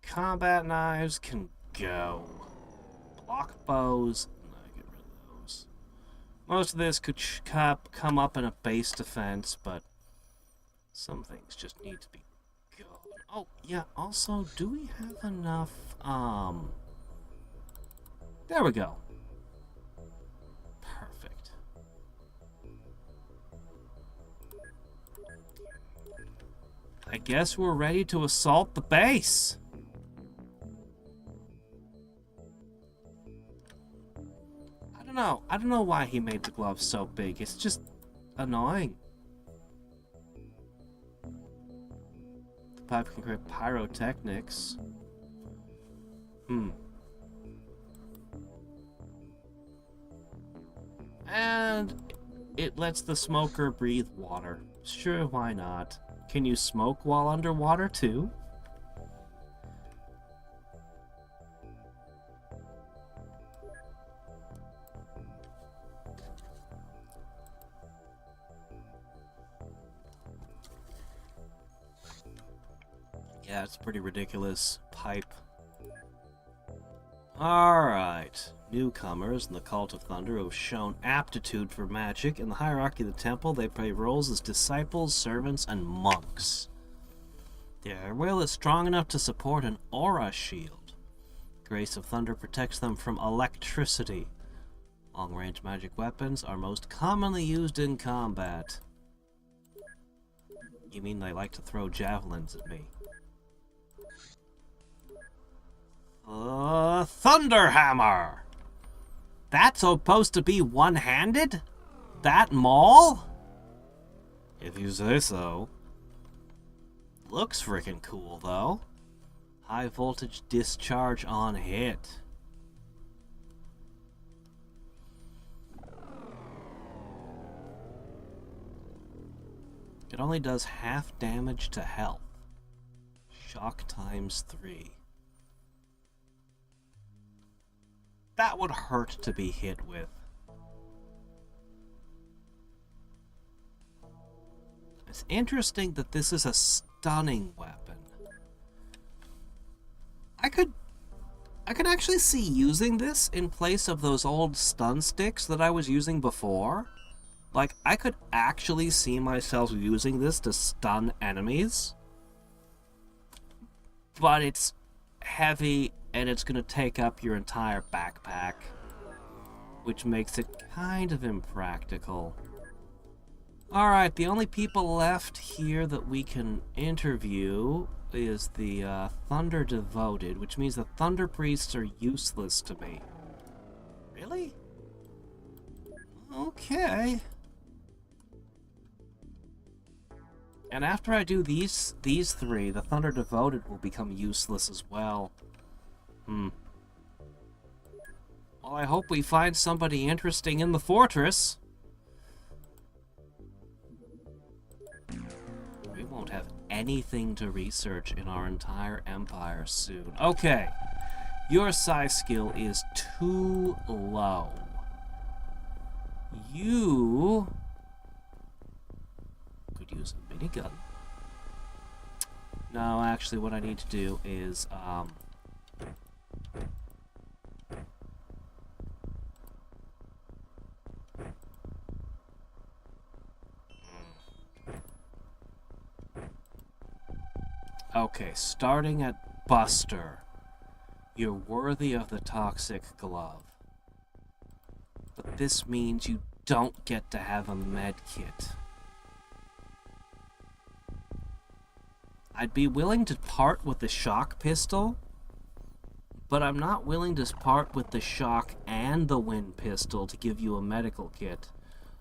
Combat knives can go. Block bows, no, get rid of those. Most of this could come up in a base defense, but some things just need to be gone. Oh, yeah, also, do we have enough, there we go. Perfect. I guess we're ready to assault the base. I don't know why he made the gloves so big. It's just annoying. The pipe can create pyrotechnics. And it lets the smoker breathe water. Sure, why not? Can you smoke while underwater too? Yeah, it's pretty ridiculous. Pipe. Alright. Newcomers in the Cult of Thunder who have shown aptitude for magic. In the hierarchy of the temple, they play roles as disciples, servants, and monks. Their will is strong enough to support an aura shield. Grace of Thunder protects them from electricity. Long-range magic weapons are most commonly used in combat. You mean they like to throw javelins at me? Thunderhammer! That's supposed to be one-handed? That maul? If you say so. Looks freaking cool, though. High voltage discharge on hit. It only does half damage to health. Shock times 3. That would hurt to be hit with. It's interesting that this is a stunning weapon. I could actually see using this in place of those old stun sticks that I was using before. Like, I could actually see myself using this to stun enemies. But it's heavy, and it's going to take up your entire backpack, which makes it kind of impractical. Alright, the only people left here that we can interview is the Thunder Devoted, which means the Thunder Priests are useless to me. Really? Okay. And after I do these three, the Thunder Devoted will become useless as well. Well, I hope we find somebody interesting in the fortress. We won't have anything to research in our entire empire soon. Okay. Your size skill is too low. You could use a minigun. No, actually what I need to do is, okay, starting at Buster. You're worthy of the Toxic Glove. But this means you don't get to have a med kit. I'd be willing to part with the shock pistol, but I'm not willing to part with the shock and the wind pistol to give you a medical kit.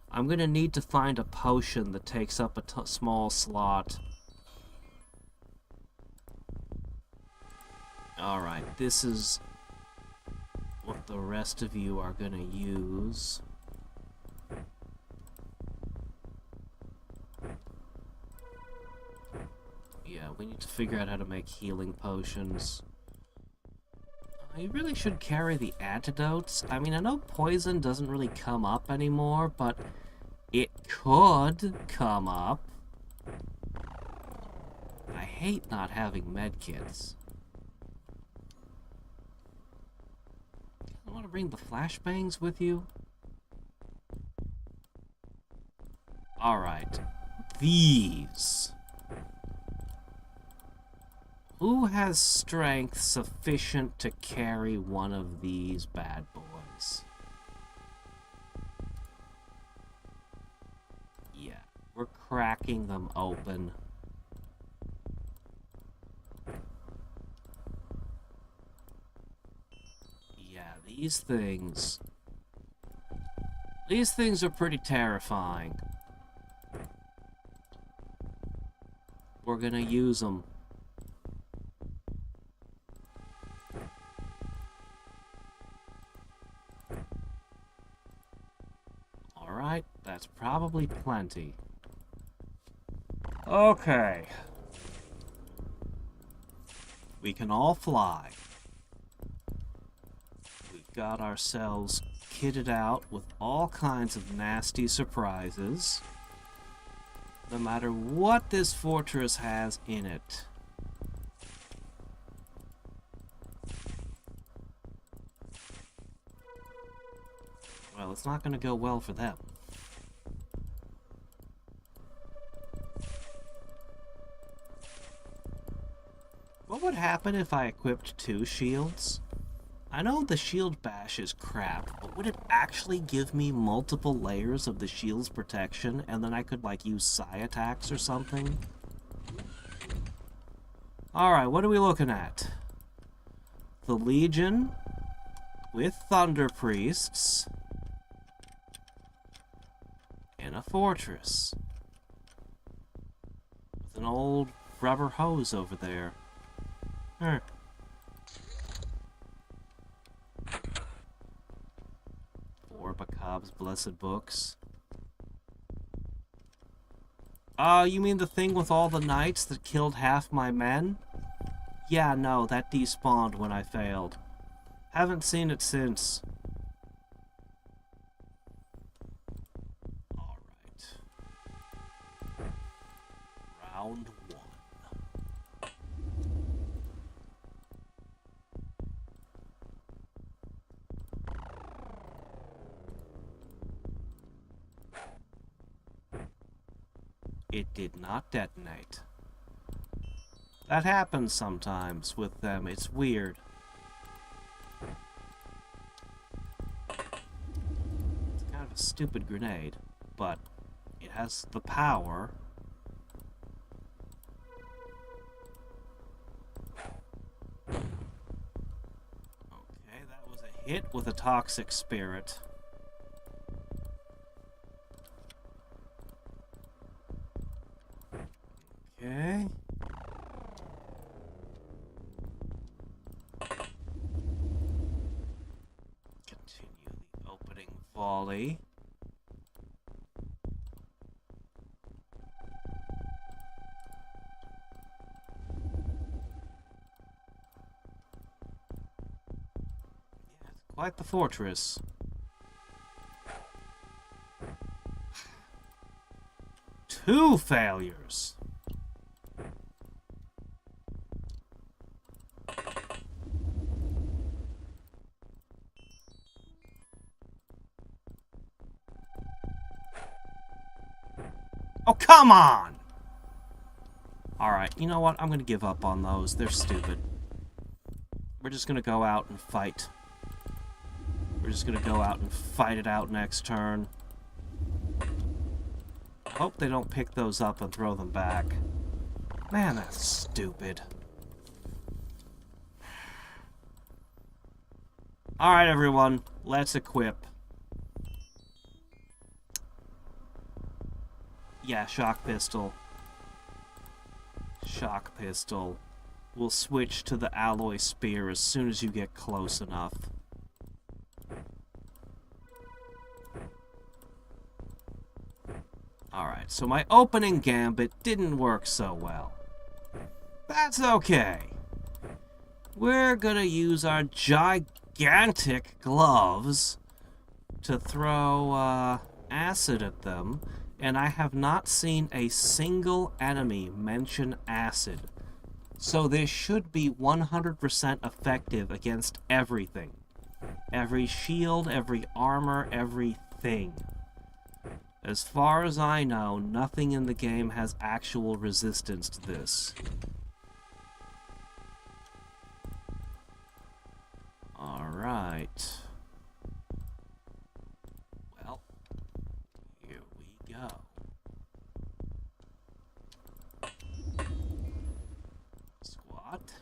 I'm gonna need to find a potion that takes up a small slot. Alright, this is what the rest of you are gonna use. Yeah, we need to figure out how to make healing potions. You really should carry the antidotes. I mean, I know poison doesn't really come up anymore, but it could come up. I hate not having medkits. I want to bring the flashbangs with you. Alright. These. Who has strength sufficient to carry one of these bad boys? Yeah, we're cracking them open. Yeah, these things are pretty terrifying. We're gonna use them. Alright, that's probably plenty. Okay. We can all fly. We've got ourselves kitted out with all kinds of nasty surprises. No matter what this fortress has in it. Well, it's not going to go well for them. What would happen if I equipped 2 shields? I know the shield bash is crap, but would it actually give me multiple layers of the shield's protection, and then I could, like, use psi attacks or something? Alright, what are we looking at? The Legion with Thunder Priests in a fortress with an old rubber hose over there. Or Bacab's Blessed Books. You mean the thing with all the knights that killed half my men? Yeah, no, that despawned when I failed. Haven't seen it since. Alright. Round 1. It did not detonate. That happens sometimes with them. It's weird. It's kind of a stupid grenade, but it has the power. Okay, that was a hit with a toxic spirit. Okay. Continue the opening volley. Yeah, it's quite the fortress. Two failures. Oh, come on! Alright, you know what? I'm gonna give up on those. They're stupid. We're just gonna go out and fight. We're just gonna go out and fight it out next turn. Hope they don't pick those up and throw them back. Man, that's stupid. Alright, everyone. Let's equip. Yeah, shock pistol. Shock pistol. We'll switch to the alloy spear as soon as you get close enough. Alright, so my opening gambit didn't work so well. That's okay. We're gonna use our gigantic gloves to throw acid at them. And I have not seen a single enemy mention acid. So this should be 100% effective against everything. Every shield, every armor, everything. As far as I know, nothing in the game has actual resistance to this. Alright. Well, here we go. Squat.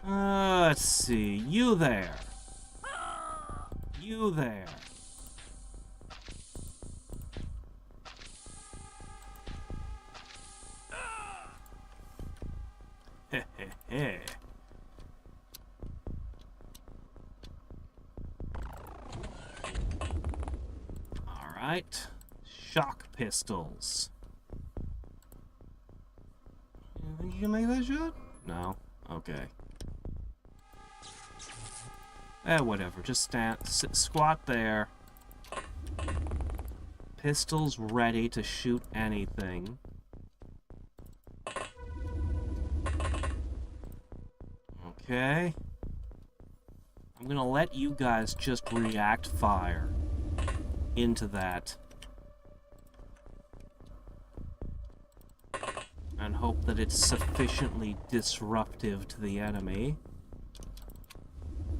Let's see. You there. You there. Heh heh heh. Alright. Shock pistols. You think you can make that shot? No? Okay. Whatever. Just stand, squat there. Pistols ready to shoot anything. Okay. I'm gonna let you guys just react fire into that. And hope that it's sufficiently disruptive to the enemy.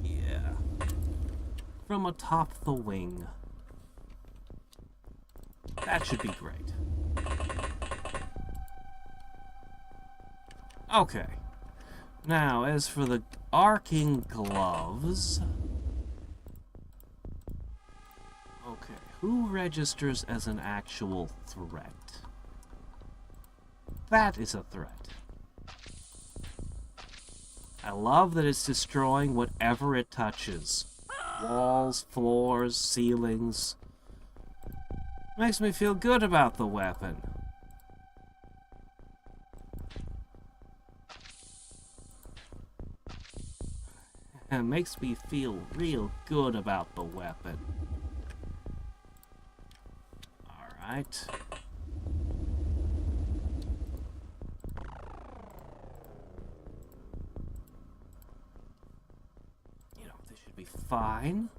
Yeah. From atop the wing. That should be great. Okay. Now, as for the arcing gloves... Okay, who registers as an actual threat? That is a threat. I love that it's destroying whatever it touches. Walls, floors, ceilings. Makes me feel good about the weapon. It makes me feel real good about the weapon. Alright. You know, this should be fine.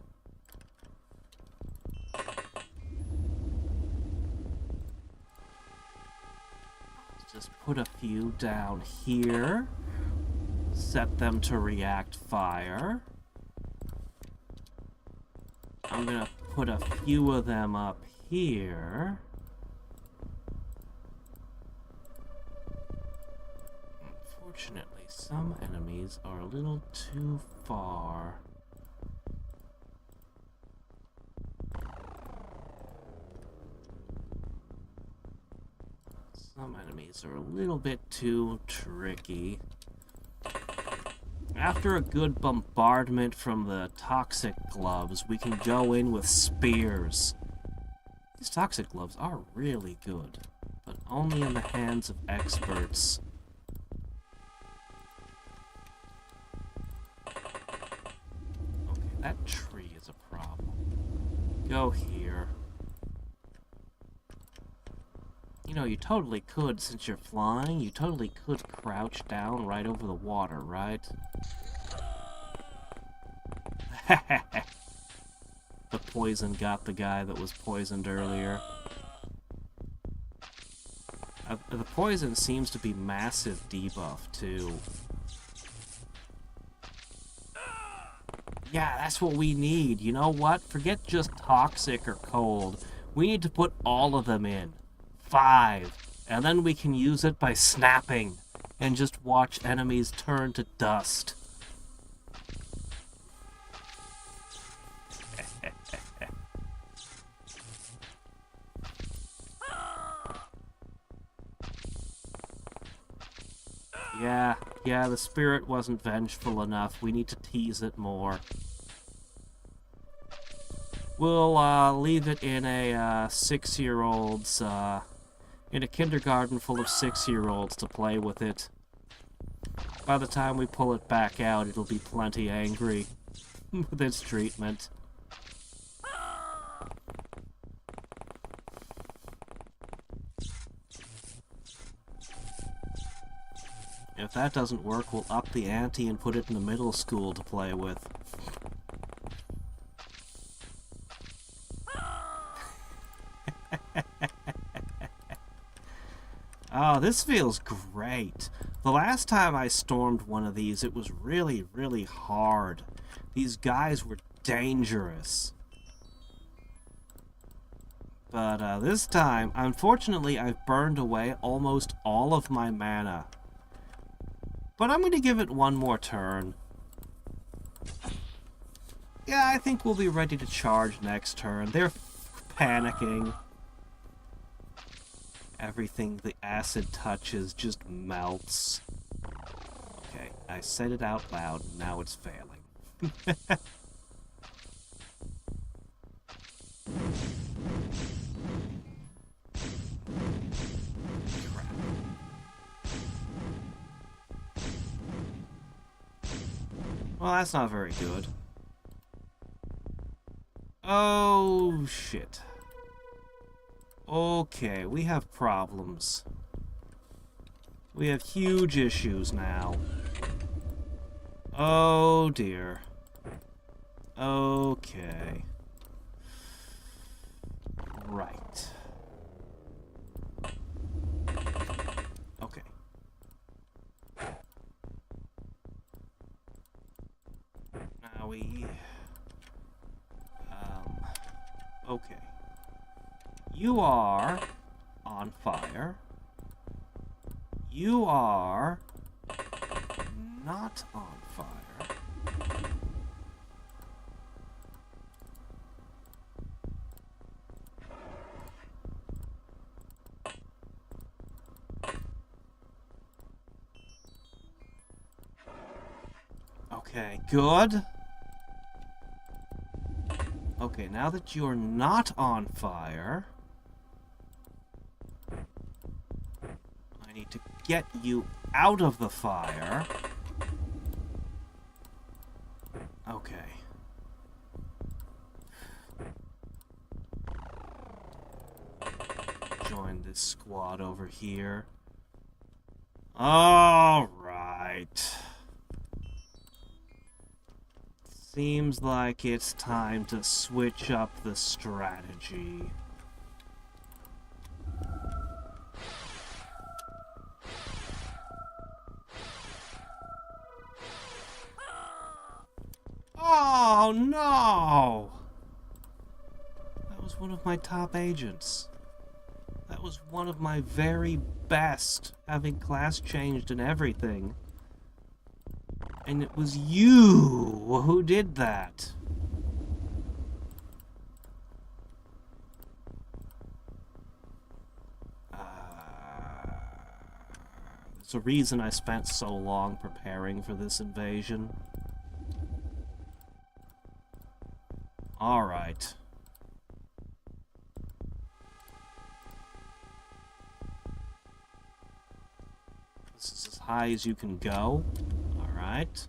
Let's just put a few down here. Set them to react fire. I'm gonna put a few of them up here. Unfortunately, some enemies are a little too far. Some enemies are a little bit too tricky. After a good bombardment from the toxic gloves, we can go in with spears. These toxic gloves are really good, but only in the hands of experts. Okay, that tree is a problem. Go here. You know, you totally could, since you're flying, you totally could crouch down right over the water, right? The poison got the guy that was poisoned earlier. The poison seems to be massive debuff, too. Yeah, that's what we need. You know what? Forget just toxic or cold. We need to put all of them in. 5. And then we can use it by snapping and just watch enemies turn to dust. Yeah, the spirit wasn't vengeful enough. We need to tease it more. We'll leave it in a 6-year-old's, in a kindergarten full of 6-year-olds to play with it. By the time we pull it back out, it'll be plenty angry with its treatment. If that doesn't work, we'll up the ante and put it in the middle school to play with. Oh, this feels great. The last time I stormed one of these, it was really, really hard. These guys were dangerous. But this time, unfortunately, I've burned away almost all of my mana. But I'm going to give it one more turn. Yeah, I think we'll be ready to charge next turn. They're panicking. Everything the acid touches just melts. Okay, I said it out loud, and now it's failing. Crap. Well, that's not very good. Oh, shit. Okay, we have problems. We have huge issues now. Oh, dear. Okay. Right. Okay. Now we... okay. You are on fire. You are not on fire. Okay, good. Okay, now that you're not on fire... get you out of the fire. Okay. Join this squad over here. All right. Seems like it's time to switch up the strategy. Oh no! That was one of my top agents. That was one of my very best, having class changed and everything. And it was you who did that. There's a reason I spent so long preparing for this invasion. Alright. This is as high as you can go. Alright.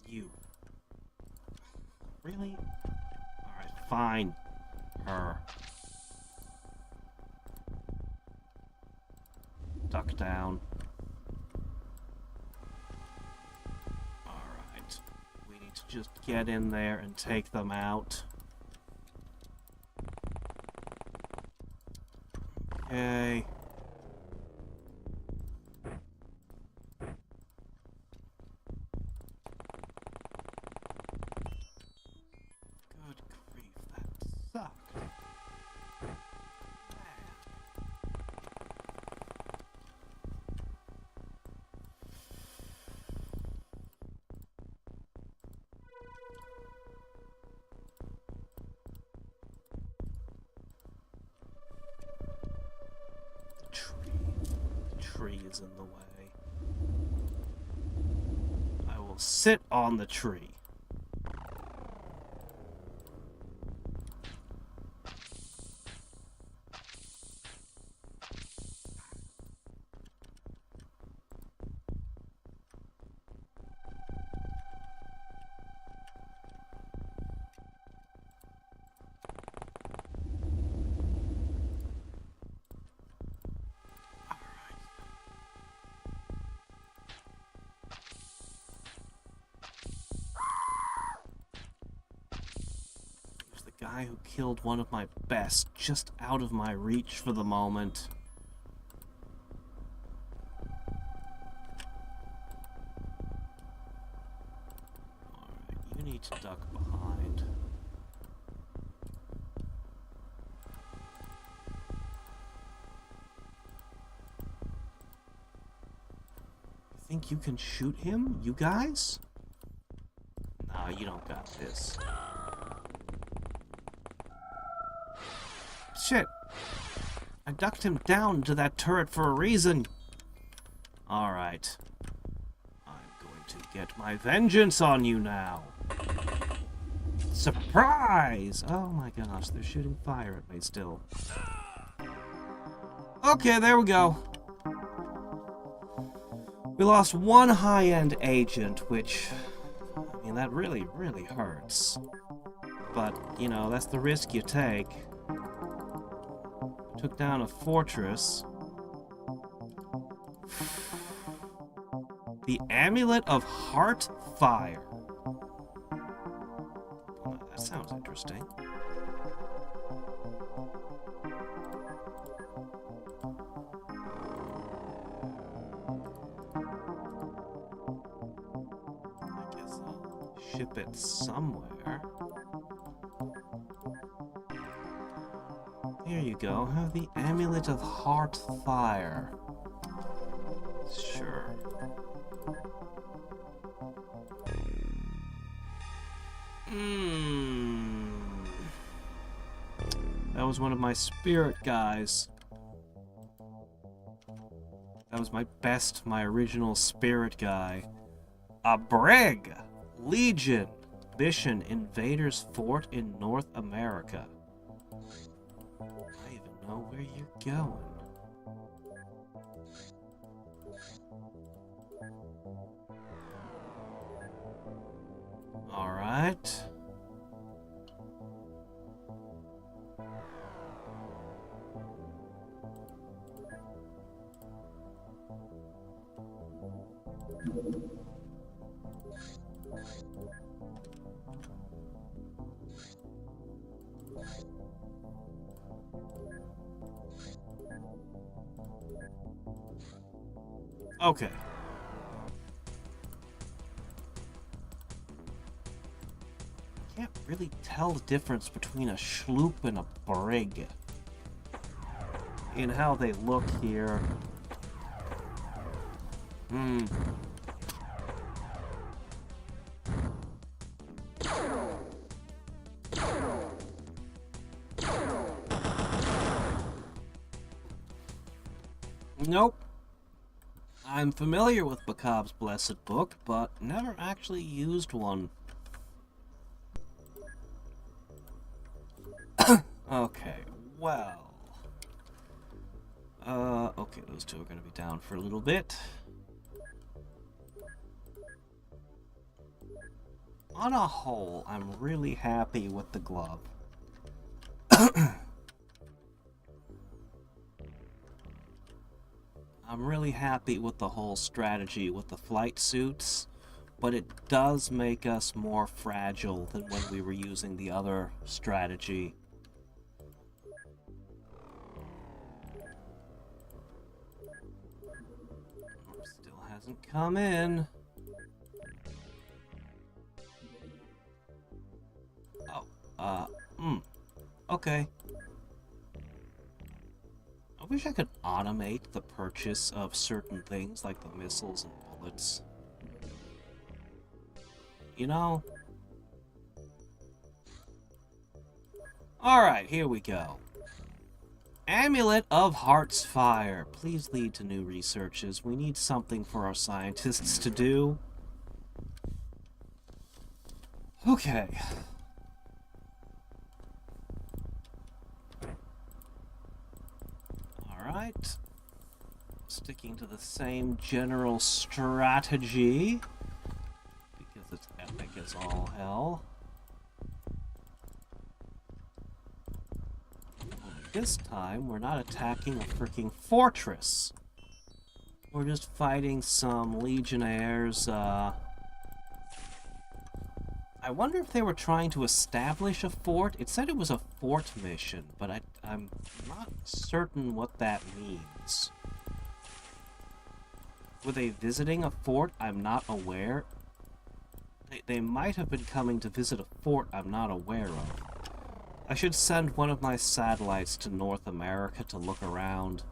You. Really? Alright, fine. Her. Duck down. Alright. We need to just get in there and take them out. Okay. Good grief, that sucked. Man. Tree is in the way. I will sit on the tree. Guy who killed one of my best, just out of my reach for the moment. Alright, you need to duck behind. You think you can shoot him, you guys? Nah, you don't got this. Shit! I ducked him down to that turret for a reason. Alright. I'm going to get my vengeance on you now. Surprise! Oh my gosh, they're shooting fire at me still. Okay, there we go. We lost one high-end agent, which... I mean, that really, really hurts. But, you know, that's the risk you take. Took down a fortress. The Amulet of Heart Fire. Oh, that sounds interesting. I guess I'll ship it somewhere. Here you go. Have the Amulet of Heart Fire. Sure. That was one of my spirit guys. That was my best, my original spirit guy. A Brig! Legion! Mission: Invaders Fort in North America. I even know where you're going. All right. Okay. Can't really tell the difference between a sloop and a brig in how they look here. Nope. I'm familiar with Macabre's Blessed Book, but never actually used one. Okay, well... okay, those two are gonna be down for a little bit. On a whole, I'm really happy with the glove. I'm really happy with the whole strategy with the flight suits, but it does make us more fragile than when we were using the other strategy. Still hasn't come in. Okay. I wish I could automate the purchase of certain things like the missiles and bullets. You know? Alright, here we go. Amulet of Heart's Fire. Please lead to new researches. We need something for our scientists to do. Okay. Alright. Sticking to the same general strategy. Because it's epic as all hell. Only this time, we're not attacking a freaking fortress. We're just fighting some legionnaires, I wonder if they were trying to establish a fort. It said it was a fort mission, but I'm not certain what that means. Were they visiting a fort? I'm not aware. They might have been coming to visit a fort I'm not aware of. I should send one of my satellites to North America to look around.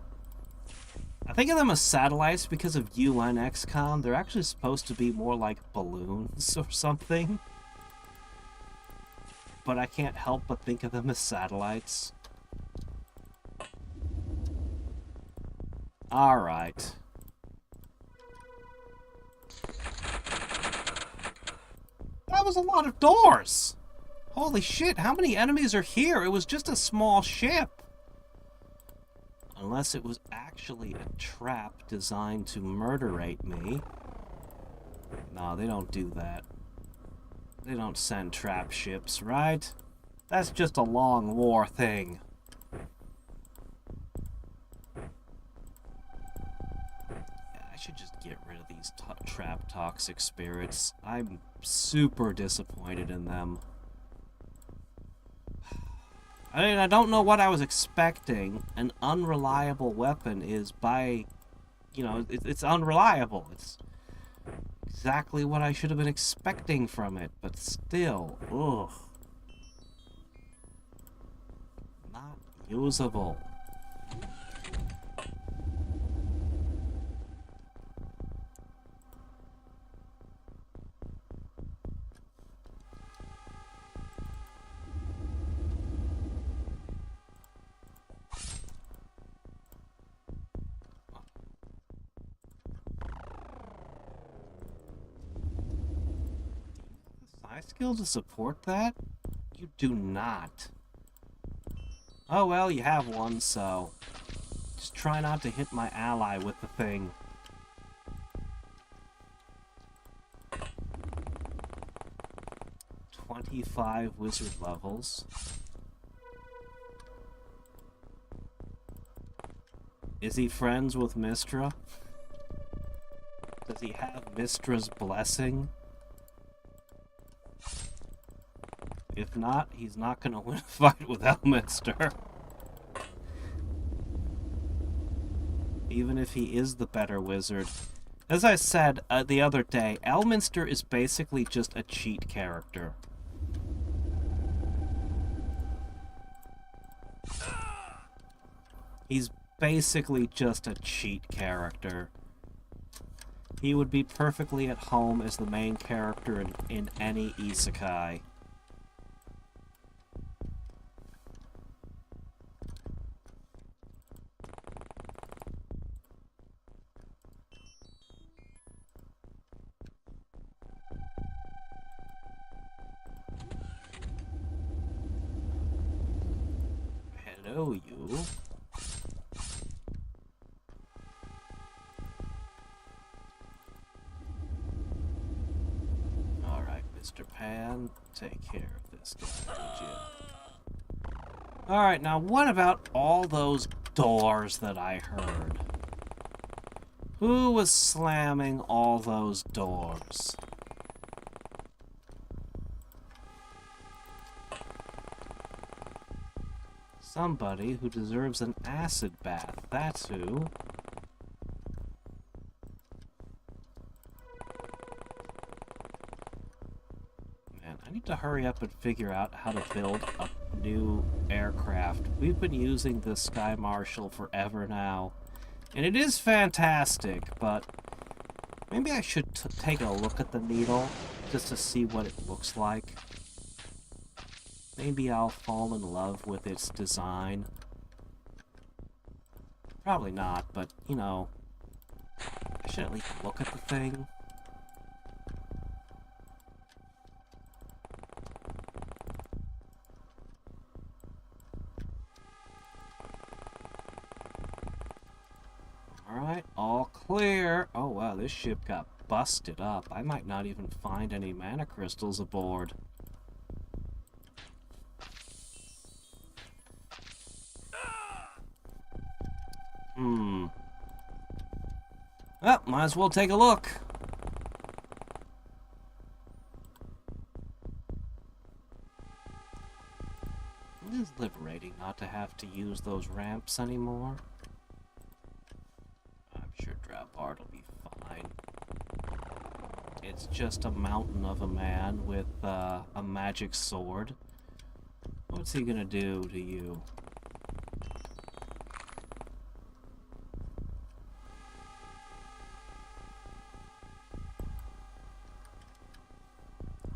I think of them as satellites because of UN XCOM. They're actually supposed to be more like balloons or something. But I can't help but think of them as satellites. Alright. That was a lot of doors! Holy shit, how many enemies are here? It was just a small ship. Unless it was actually a trap designed to murderate me. No, they don't do that. They don't send trap ships, right? That's just a long war thing. Yeah, I should just get rid of these trap toxic spirits. I'm super disappointed in them. I mean, I don't know what I was expecting. An unreliable weapon is by... You know, it's unreliable. It's exactly what I should have been expecting from it, but still, ugh. Not usable. Skill to support that? You do not. Oh well, you have one, so just try not to hit my ally with the thing. "25 wizard levels. Is he friends with Mystra? Does he have Mystra's blessing? If not, he's not going to win a fight with Elminster. Even if he is the better wizard. As I said the other day, Elminster is basically just a cheat character. He's basically just a cheat character. He would be perfectly at home as the main character in any isekai. Hello, you. Alright, Mr. Pan, take care of this guy, would you? Alright, now what about all those doors that I heard? Who was slamming all those doors? Somebody who deserves an acid bath, that's who. Man, I need to hurry up and figure out how to build a new aircraft. We've been using the Sky Marshal forever now, and it is fantastic, but maybe I should take a look at the Needle just to see what it looks like. Maybe I'll fall in love with its design. Probably not, but, you know, I should at least look at the thing. Alright, all clear. Oh wow, this ship got busted up. I might not even find any mana crystals aboard. Well, might as well take a look. It is liberating not to have to use those ramps anymore. I'm sure Drabart will be fine. It's just a mountain of a man with a magic sword. What's he gonna do to you?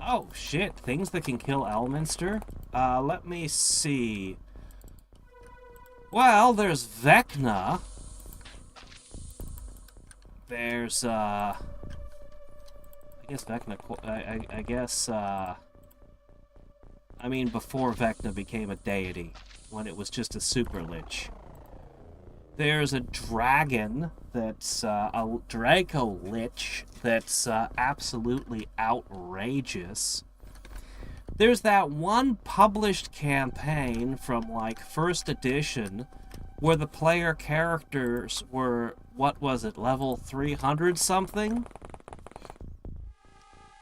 Oh, shit. Things that can kill Elminster? Let me see. Well, there's Vecna. There's, I guess Vecna... I guess, I mean, before Vecna became a deity, when it was just a super lich. There's a dragon that's a Draco Lich that's absolutely outrageous. There's that one published campaign from, like, first edition where the player characters were, what was it, level 300 something?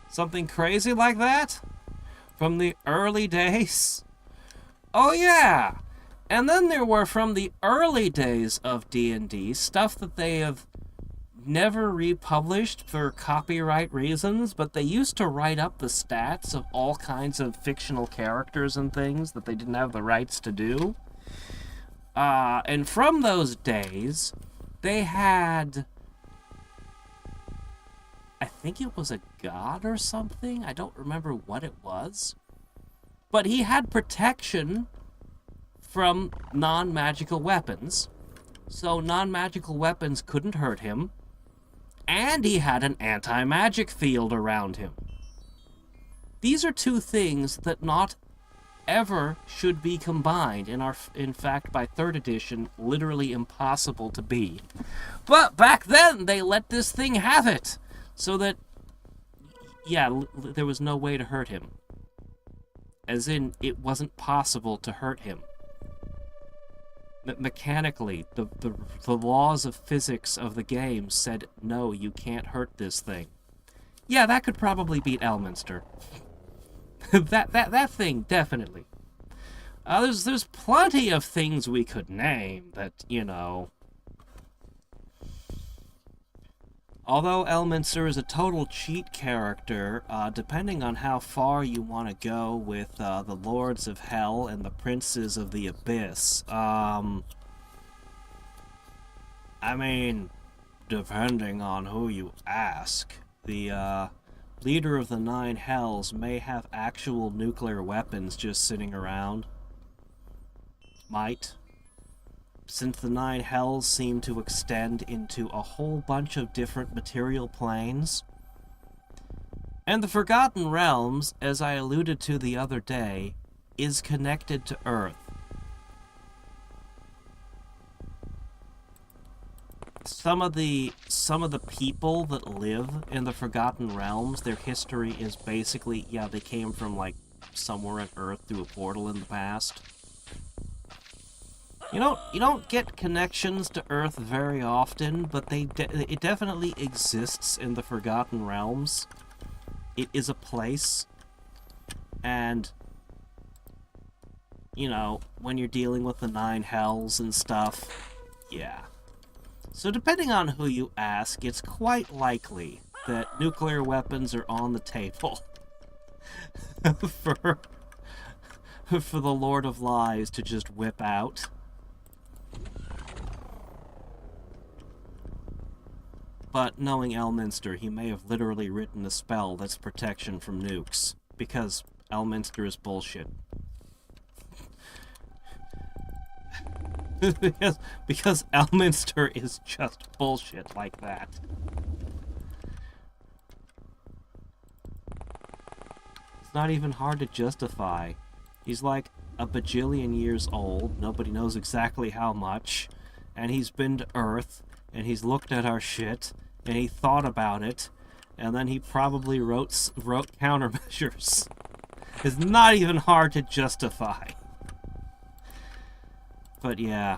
Something crazy like that? From the early days? Oh yeah! And then there were, from the early days of D&D, stuff that they have never republished for copyright reasons, but they used to write up the stats of all kinds of fictional characters and things that they didn't have the rights to do. And from those days, they had... I think it was a god or something? I don't remember what it was. But he had protection from non-magical weapons, so non-magical weapons couldn't hurt him, and he had an anti-magic field around him. These are two things that not ever should be combined, and are, in fact, by 3rd edition, literally impossible to be. But back then, they let this thing have it, so that, yeah, there was no way to hurt him. As in, it wasn't possible to hurt him. Mechanically, the laws of physics of the game said, no, you can't hurt this thing. Yeah, that could probably beat Elminster. that thing, definitely. There's plenty of things we could name that, you know... Although Elminster is a total cheat character, depending on how far you want to go with the Lords of Hell and the Princes of the Abyss, I mean, depending on who you ask, the leader of the 9 Hells may have actual nuclear weapons just sitting around. Might. Since the 9 Hells seem to extend into a whole bunch of different material planes. And the Forgotten Realms, as I alluded to the other day, is connected to Earth. Some of the people that live in the Forgotten Realms, their history is basically, yeah, they came from, like, somewhere on Earth through a portal in the past. You don't get connections to Earth very often, but it definitely exists in the Forgotten Realms. It is a place, and, you know, when you're dealing with the 9 Hells and stuff, yeah. So depending on who you ask, it's quite likely that nuclear weapons are on the table for the Lord of Lies to just whip out. But knowing Elminster, he may have literally written a spell that's protection from nukes, because Elminster is bullshit. because Elminster is just bullshit like that. It's not even hard to justify. He's like a bajillion years old, nobody knows exactly how much, and he's been to Earth, and he's looked at our shit, and he thought about it, and then he probably wrote countermeasures. It's not even hard to justify. But yeah.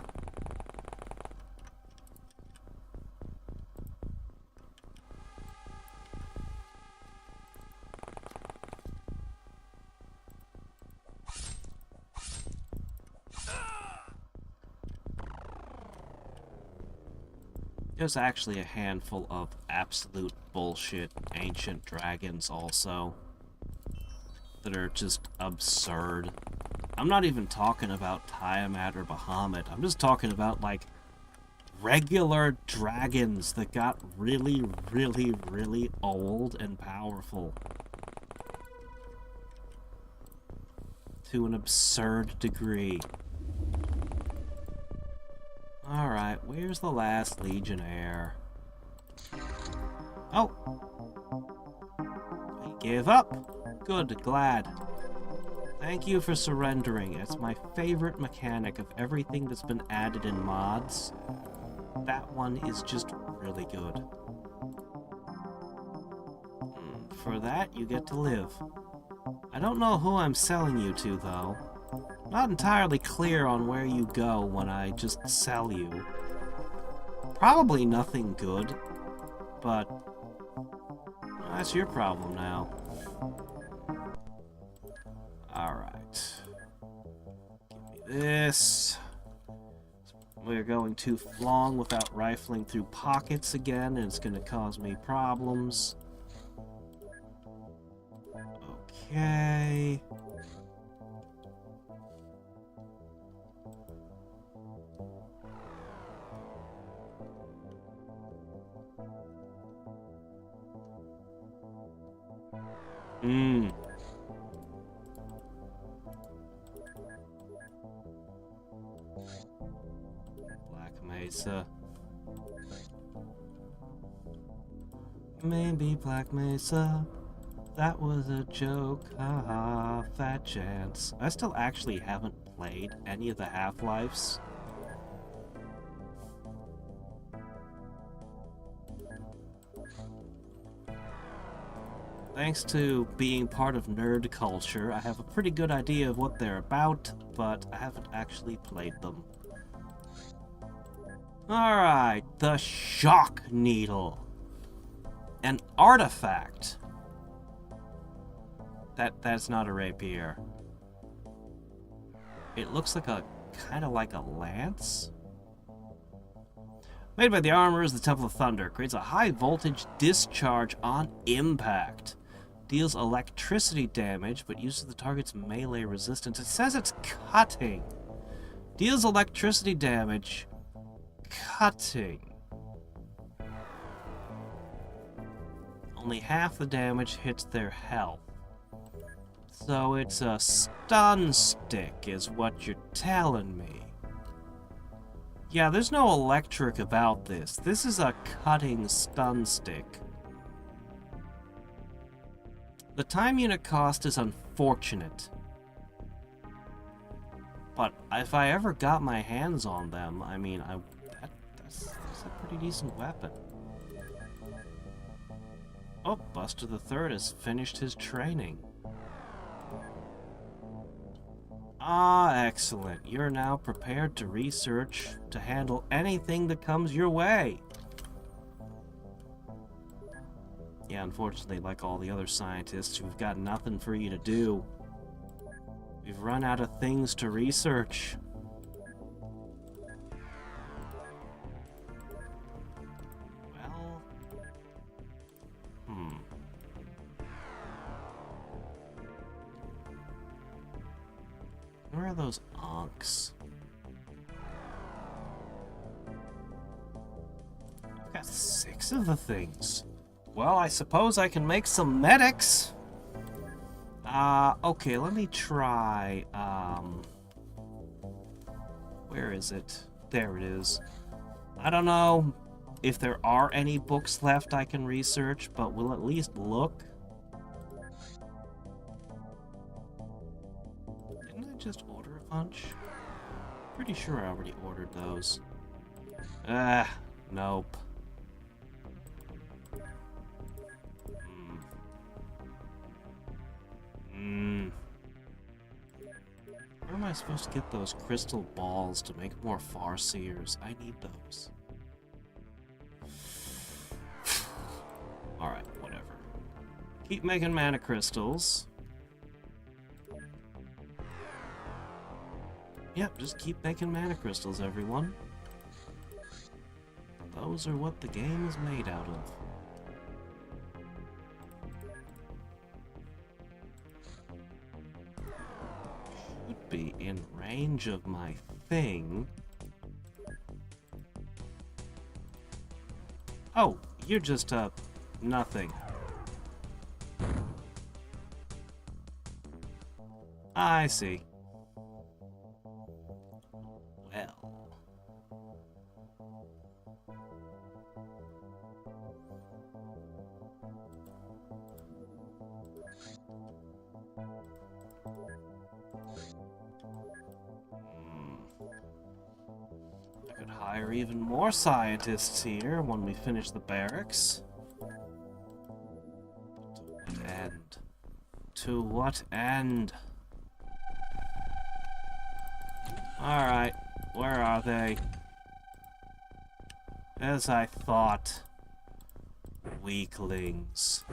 There's actually a handful of absolute bullshit ancient dragons also that are just absurd. I'm not even talking about Tiamat or Bahamut. I'm just talking about, like, regular dragons that got really, really, really old and powerful. To an absurd degree. Alright, where's the last Legionnaire? Oh! He gave up! Good, glad. Thank you for surrendering. It's my favorite mechanic of everything that's been added in mods. That one is just really good. For that, you get to live. I don't know who I'm selling you to, though. Not entirely clear on where you go when I just sell you. Probably nothing good, but that's your problem now. Alright. Give me this. We're going too long without rifling through pockets again, and it's going to cause me problems. Okay. Black Mesa. Maybe Black Mesa. That was a joke. Haha, fat chance. I still actually haven't played any of the Half-Lives. Thanks to being part of nerd culture, I have a pretty good idea of what they're about, but I haven't actually played them. Alright, the Shock Needle. An artifact. That's not a rapier. It looks like kind of like a lance. Made by the armorers of the Temple of Thunder, creates a high voltage discharge on impact. Deals electricity damage, but uses the target's melee resistance. It says it's cutting. Deals electricity damage. Cutting. Only half the damage hits their health. So it's a stun stick, is what you're telling me. Yeah, there's no electric about this. This is a cutting stun stick. The time unit cost is unfortunate. But if I ever got my hands on them, I mean, that's a pretty decent weapon. Oh, Buster the Third has finished his training. Ah, excellent. You're now prepared to research to handle anything that comes your way. Yeah, unfortunately, like all the other scientists, we've got nothing for you to do. We've run out of things to research. Well... Where are those onks? I've got 6 of the things. Well, I suppose I can make some medics. Okay, let me try, where is it? There it is. I don't know if there are any books left I can research, but we'll at least look. Didn't I just order a bunch? Pretty sure I already ordered those. Nope. Where am I supposed to get those crystal balls to make more Farseers? I need those. Alright, whatever. Keep making mana crystals. Yep, just keep making mana crystals, everyone. Those are what the game is made out of. Should be in range of my thing. Oh, you're just, nothing. I see. Well. I could hire even more scientists here when we finish the barracks. To what end? To what end? Alright, where are they? As I thought. Weaklings.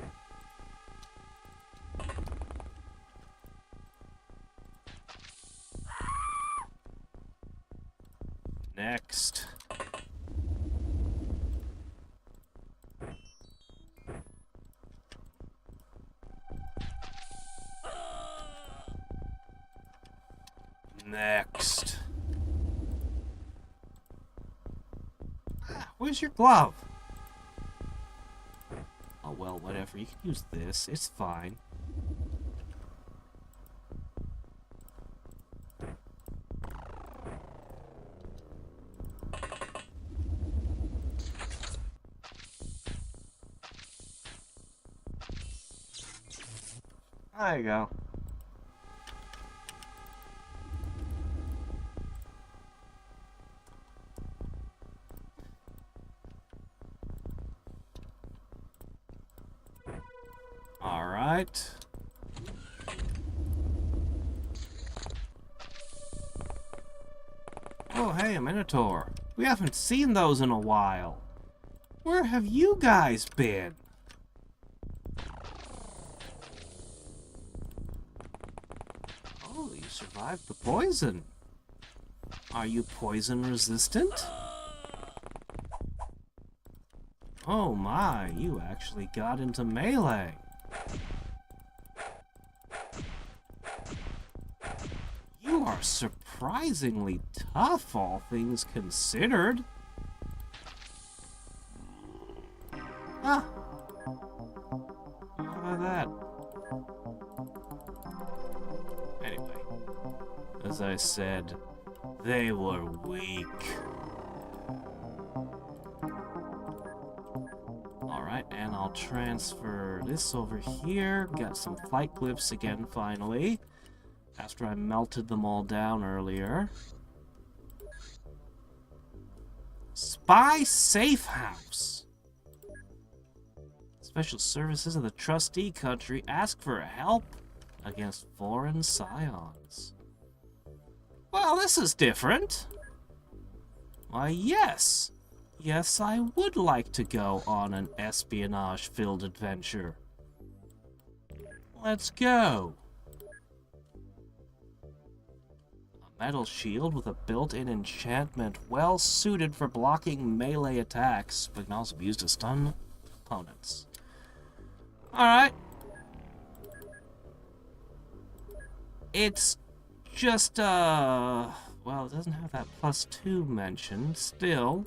Next. Next. Where's your glove? Oh well, whatever. You can use this. It's fine. There you go. Alright. Oh, hey, a Minotaur. We haven't seen those in a while. Where have you guys been? Oh, you survived the poison. Are you poison resistant? Oh my, you actually got into melee. You are surprisingly tough, all things considered. Ah. How about that? Anyway, as I said, they were weak. Alright, and I'll transfer this over here. Got some flight glyphs again, finally. After I melted them all down earlier. Spy Safe House. Special services of the trustee country ask for help against foreign scions. Well, this is different. Why, yes. Yes, I would like to go on an espionage-filled adventure. Let's go. A metal shield with a built-in enchantment well suited for blocking melee attacks, but can also be used to stun opponents. Alright. It's just, well, it doesn't have that +2 mentioned. Still,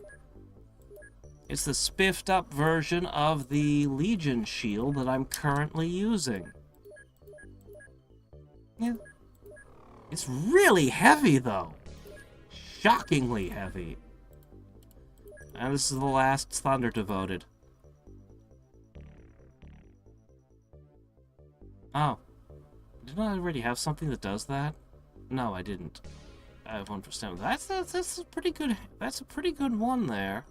it's the spiffed up version of the Legion shield that I'm currently using. Yeah. It's really heavy, though. Shockingly heavy. And this is the last Thunder devoted. Oh. Didn't I already have something that does that? No, I didn't. I have 1%. That's a pretty good. That's a pretty good one there.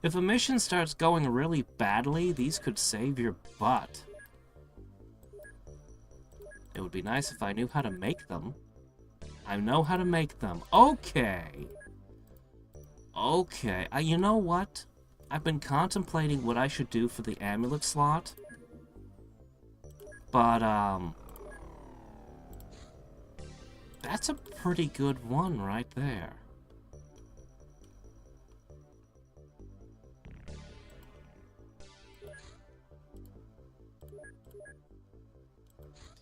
If a mission starts going really badly, these could save your butt. It would be nice if I knew how to make them. I know how to make them. Okay. Okay. You know what? I've been contemplating what I should do for the amulet slot. But, that's a pretty good one right there.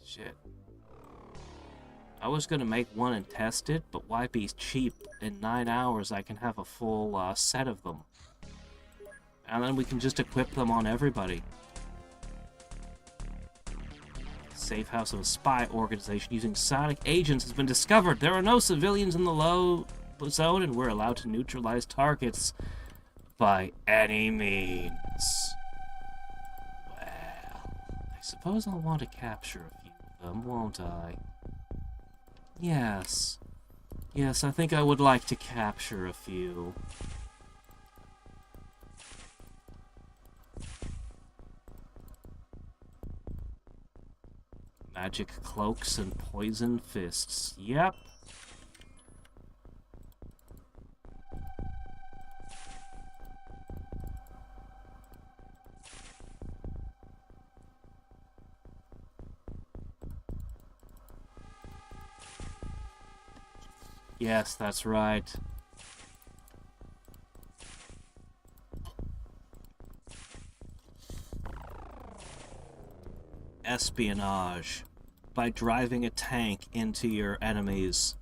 Shit. I was gonna make one and test it, but why be cheap? In 9 hours I can have a full set of them. And then we can just equip them on everybody. Safe house of a spy organization using sonic agents has been discovered. There are no civilians in the low zone, and we're allowed to neutralize targets by any means. Well, I suppose I'll want to capture a few of them, won't I? Yes. Yes, I think I would like to capture a few. Magic cloaks and poison fists. Yep. Yes, that's right. Espionage. By driving a tank into your enemies.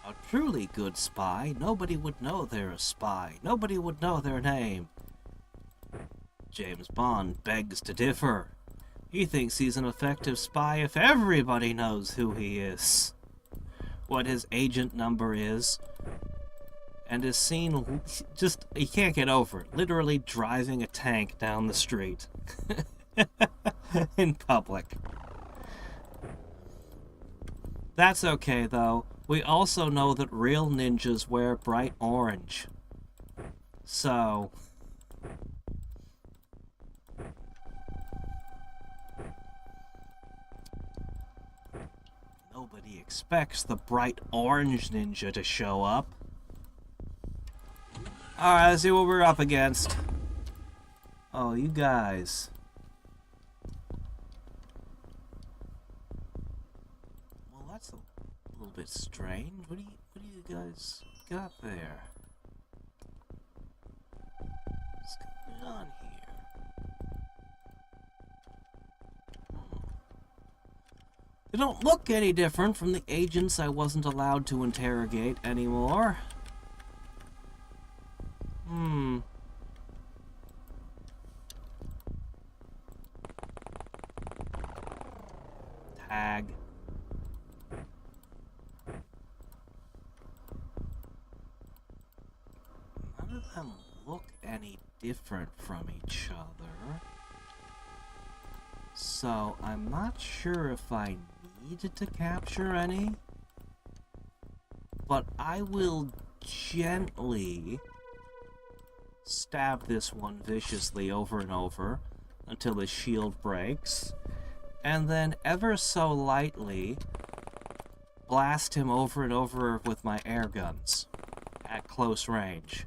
A truly good spy, nobody would know they're a spy. Nobody would know their name. James Bond begs to differ. He thinks he's an effective spy if everybody knows who he is. What his agent number is, and is seen just, he can't get over it, literally driving a tank down the street in public. That's okay, though. We also know that real ninjas wear bright orange. So... nobody expects the bright orange ninja to show up. Alright, let's see what we're up against. Oh, you guys. Well, that's a little bit strange. What do you guys got there? What's going on here? They don't look any different from the agents I wasn't allowed to interrogate anymore. Tag. None of them look any different from each other. So, I'm not sure if I need to capture any. But I will gently stab this one viciously over and over until his shield breaks, and then ever so lightly blast him over and over with my air guns at close range.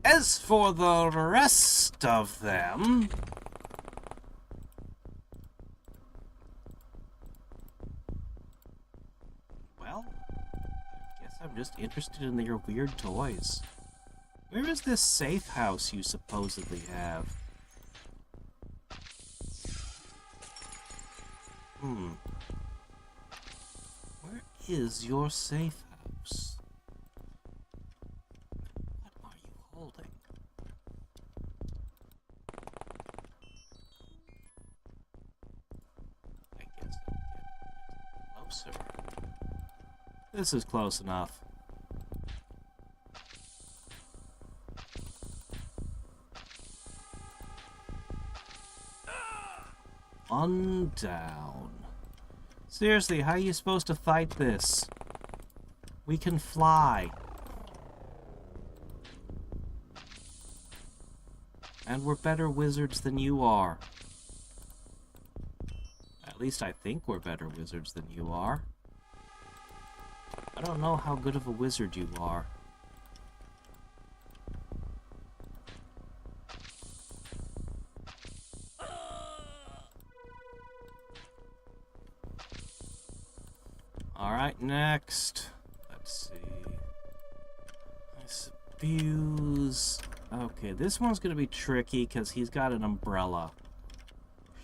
As for the rest of them... well, I guess I'm just interested in your weird toys. Where is this safe house you supposedly have? Where is your safe house? What are you holding? I guess I'll get closer. This is close enough. One down. Seriously, how are you supposed to fight this? We can fly. And we're better wizards than you are. At least I think we're better wizards than you are. I don't know how good of a wizard you are. Alright, next. Let's see. I suppose... okay, this one's gonna be tricky because he's got an umbrella.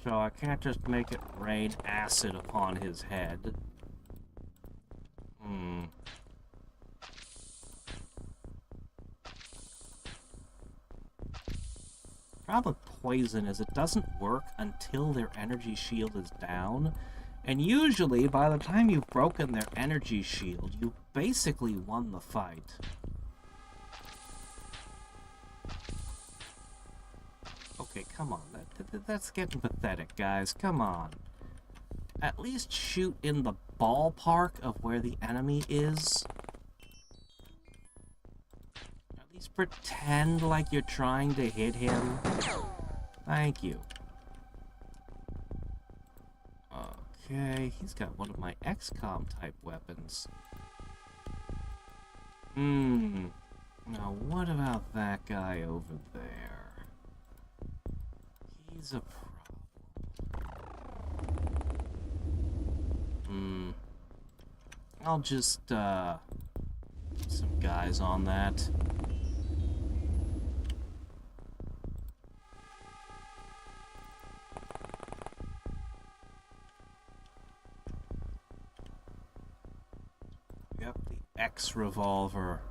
So I can't just make it rain acid upon his head. Problem with poison is it doesn't work until their energy shield is down. And usually, by the time you've broken their energy shield, you basically won the fight. Okay, come on. That's getting pathetic, guys. Come on. At least shoot in the ballpark of where the enemy is. At least pretend like you're trying to hit him. Thank you. Okay, he's got one of my XCOM type weapons. Now what about that guy over there? He's a problem. I'll just, put some guys on that. Yep, the X revolver.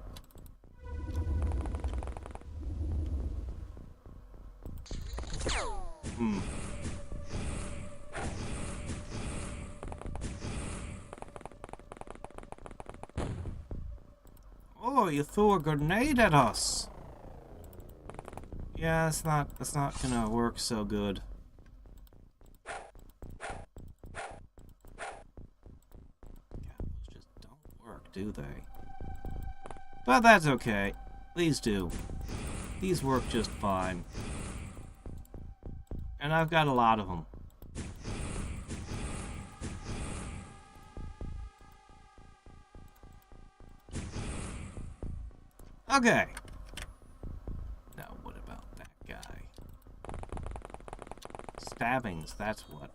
Oh, you threw a grenade at us. Yeah, that's not gonna work so good. Yeah, those just don't work, do they? But that's okay. These do. These work just fine. And I've got a lot of them. Okay. Now, what about that guy? Stabbings, that's what.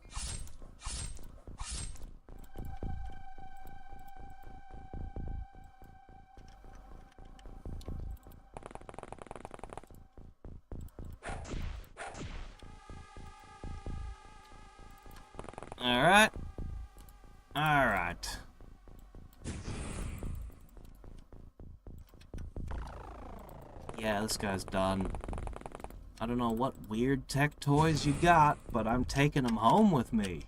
Alright. Alright. Yeah, this guy's done. I don't know what weird tech toys you got, but I'm taking them home with me.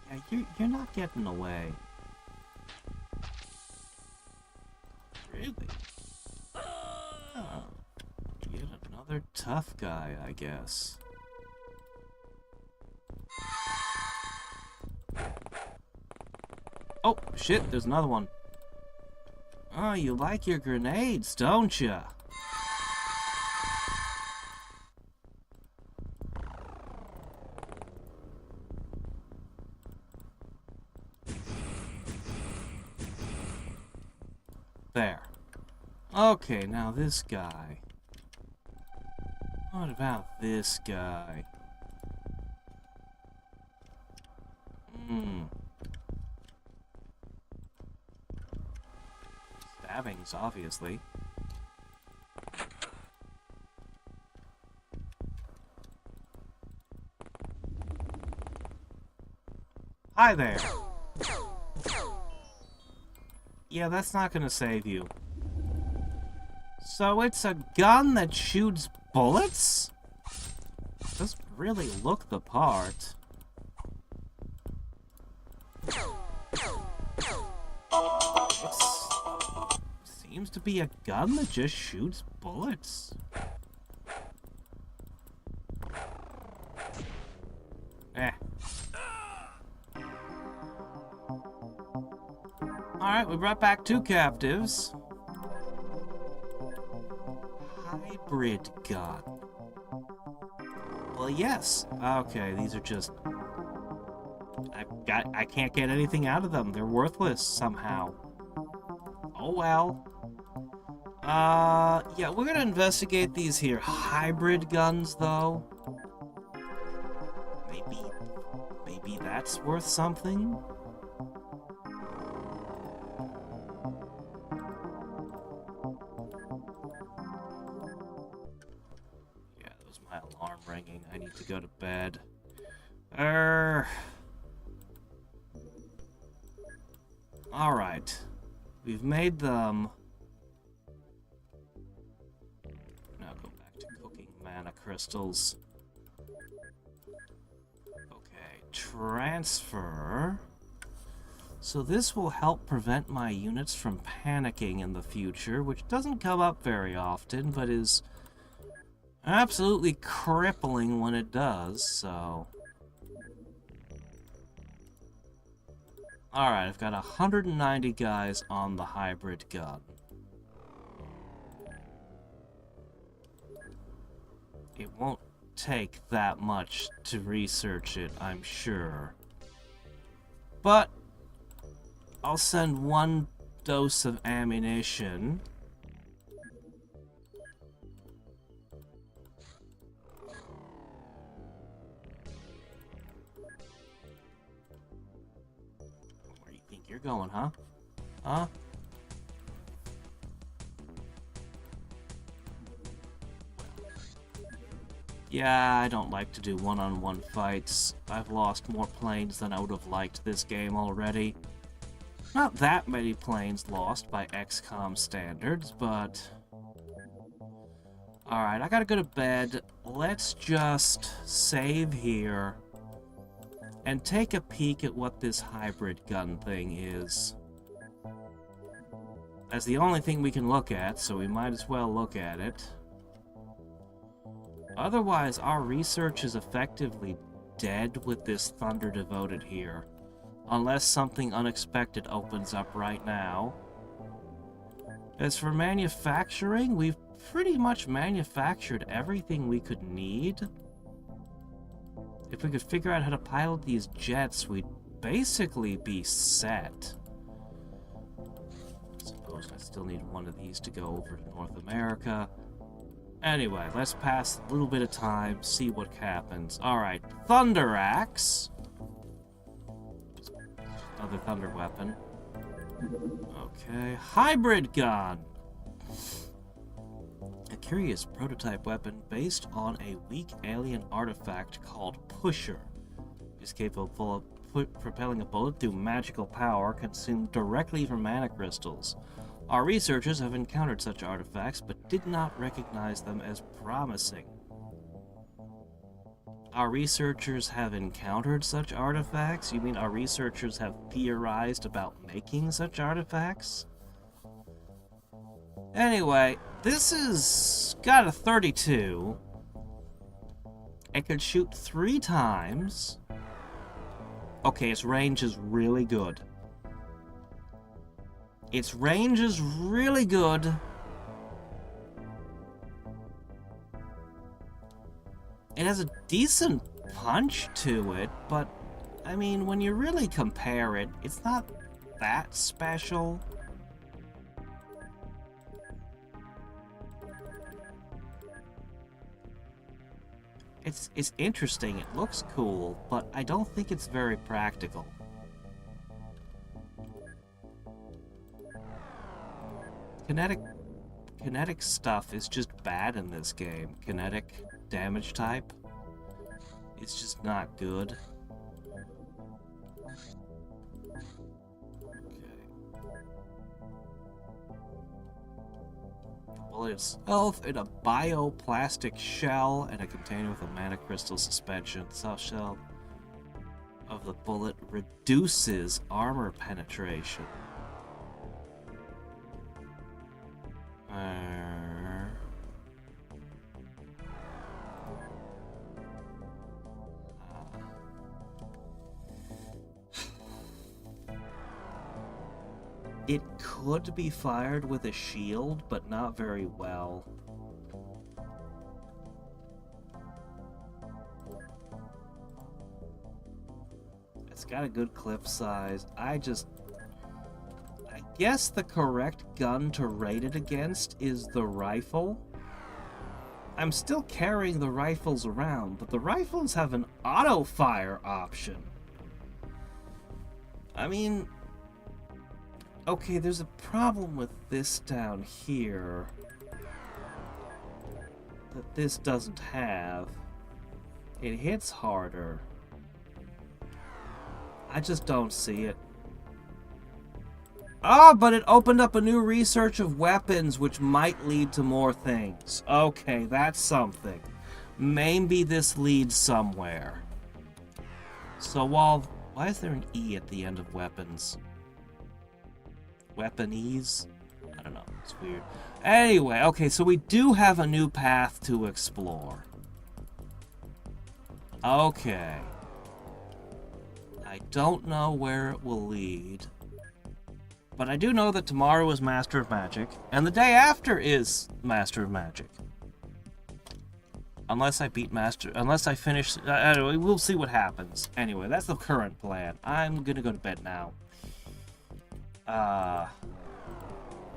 Yeah, you're not getting away. Really? Oh, yet another tough guy, I guess. Oh, shit, there's another one. Oh, you like your grenades, don't ya? There. Okay, now this guy. What about this guy? Stabbings, obviously. Hi there. Yeah, that's not gonna save you. So it's a gun that shoots bullets? Doesn't really look the part. Seems to be a gun that just shoots bullets. Eh. Alright, we brought back 2 captives. Hybrid gun. Well, yes. Okay, these are just... I can't get anything out of them. They're worthless somehow. Oh well. Yeah, we're gonna investigate these here hybrid guns, though. Maybe that's worth something? Yeah, that was my alarm ringing. I need to go to bed. Alright. We've made them... Now go back to cooking mana crystals. Okay, transfer. So this will help prevent my units from panicking in the future, which doesn't come up very often, but is absolutely crippling when it does, so... Alright, I've got 190 guys on the hybrid gun. It won't take that much to research it, I'm sure. But I'll send 1 dose of ammunition. Where do you think you're going, huh? Huh? Yeah, I don't like to do one-on-one fights. I've lost more planes than I would have liked this game already. Not that many planes lost by XCOM standards, but... Alright, I gotta go to bed. Let's just save here. and take a peek at what this hybrid gun thing is. That's the only thing we can look at, so we might as well look at it. Otherwise, our research is effectively dead with this thunder devoted here. Unless something unexpected opens up right now. As for manufacturing, we've pretty much manufactured everything we could need. If we could figure out how to pilot these jets, we'd basically be set. I suppose I still need one of these to go over to North America. Anyway, let's pass a little bit of time, see what happens. Alright, Thunder Axe. Another thunder weapon. Okay, hybrid gun. A curious prototype weapon based on a weak alien artifact called Pusher. Is capable of propelling a bullet through magical power consumed directly from mana crystals. Our researchers have encountered such artifacts, but did not recognize them as promising. Our researchers have encountered such artifacts? You mean our researchers have theorized about making such artifacts? Anyway, this has got a 32. It could shoot 3 times. Okay, its range is really good. Its range is really good. It has a decent punch to it, but, I mean, when you really compare it, it's not that special. It's interesting, it looks cool, but I don't think it's very practical. Kinetic stuff is just bad in this game. Kinetic damage type. It's just not good. Bullet itself in a bioplastic shell and a container with a mana crystal suspension. The soft shell of the bullet reduces armor penetration. It could be fired with a shield, but not very well. It's got a good clip size. I guess the correct gun to rate it against is the rifle. I'm still carrying the rifles around, but the rifles have an auto-fire option. I mean, okay, there's a problem with this down here that this doesn't have. It hits harder. I just don't see it. Ah, but it opened up a new research of weapons, which might lead to more things. Okay, that's something. Maybe this leads somewhere. So why is there an E at the end of weapons? Weaponies? I don't know, it's weird. Anyway, okay, so we do have a new path to explore. Okay. I don't know where it will lead. But I do know that tomorrow is Master of Magic, and the day after is Master of Magic. Unless I finish, anyway, we'll see what happens. Anyway, that's the current plan. I'm gonna go to bed now.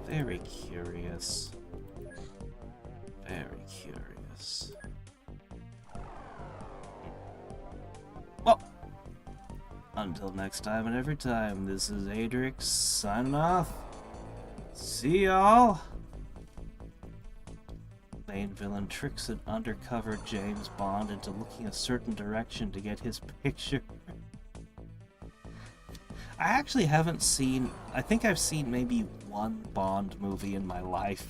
Very curious. Very curious. Well, until next time and every time, this is Hadriex signing off. See y'all. Main villain tricks an undercover James Bond into looking a certain direction to get his picture. I actually haven't seen, I think I've seen maybe one Bond movie in my life.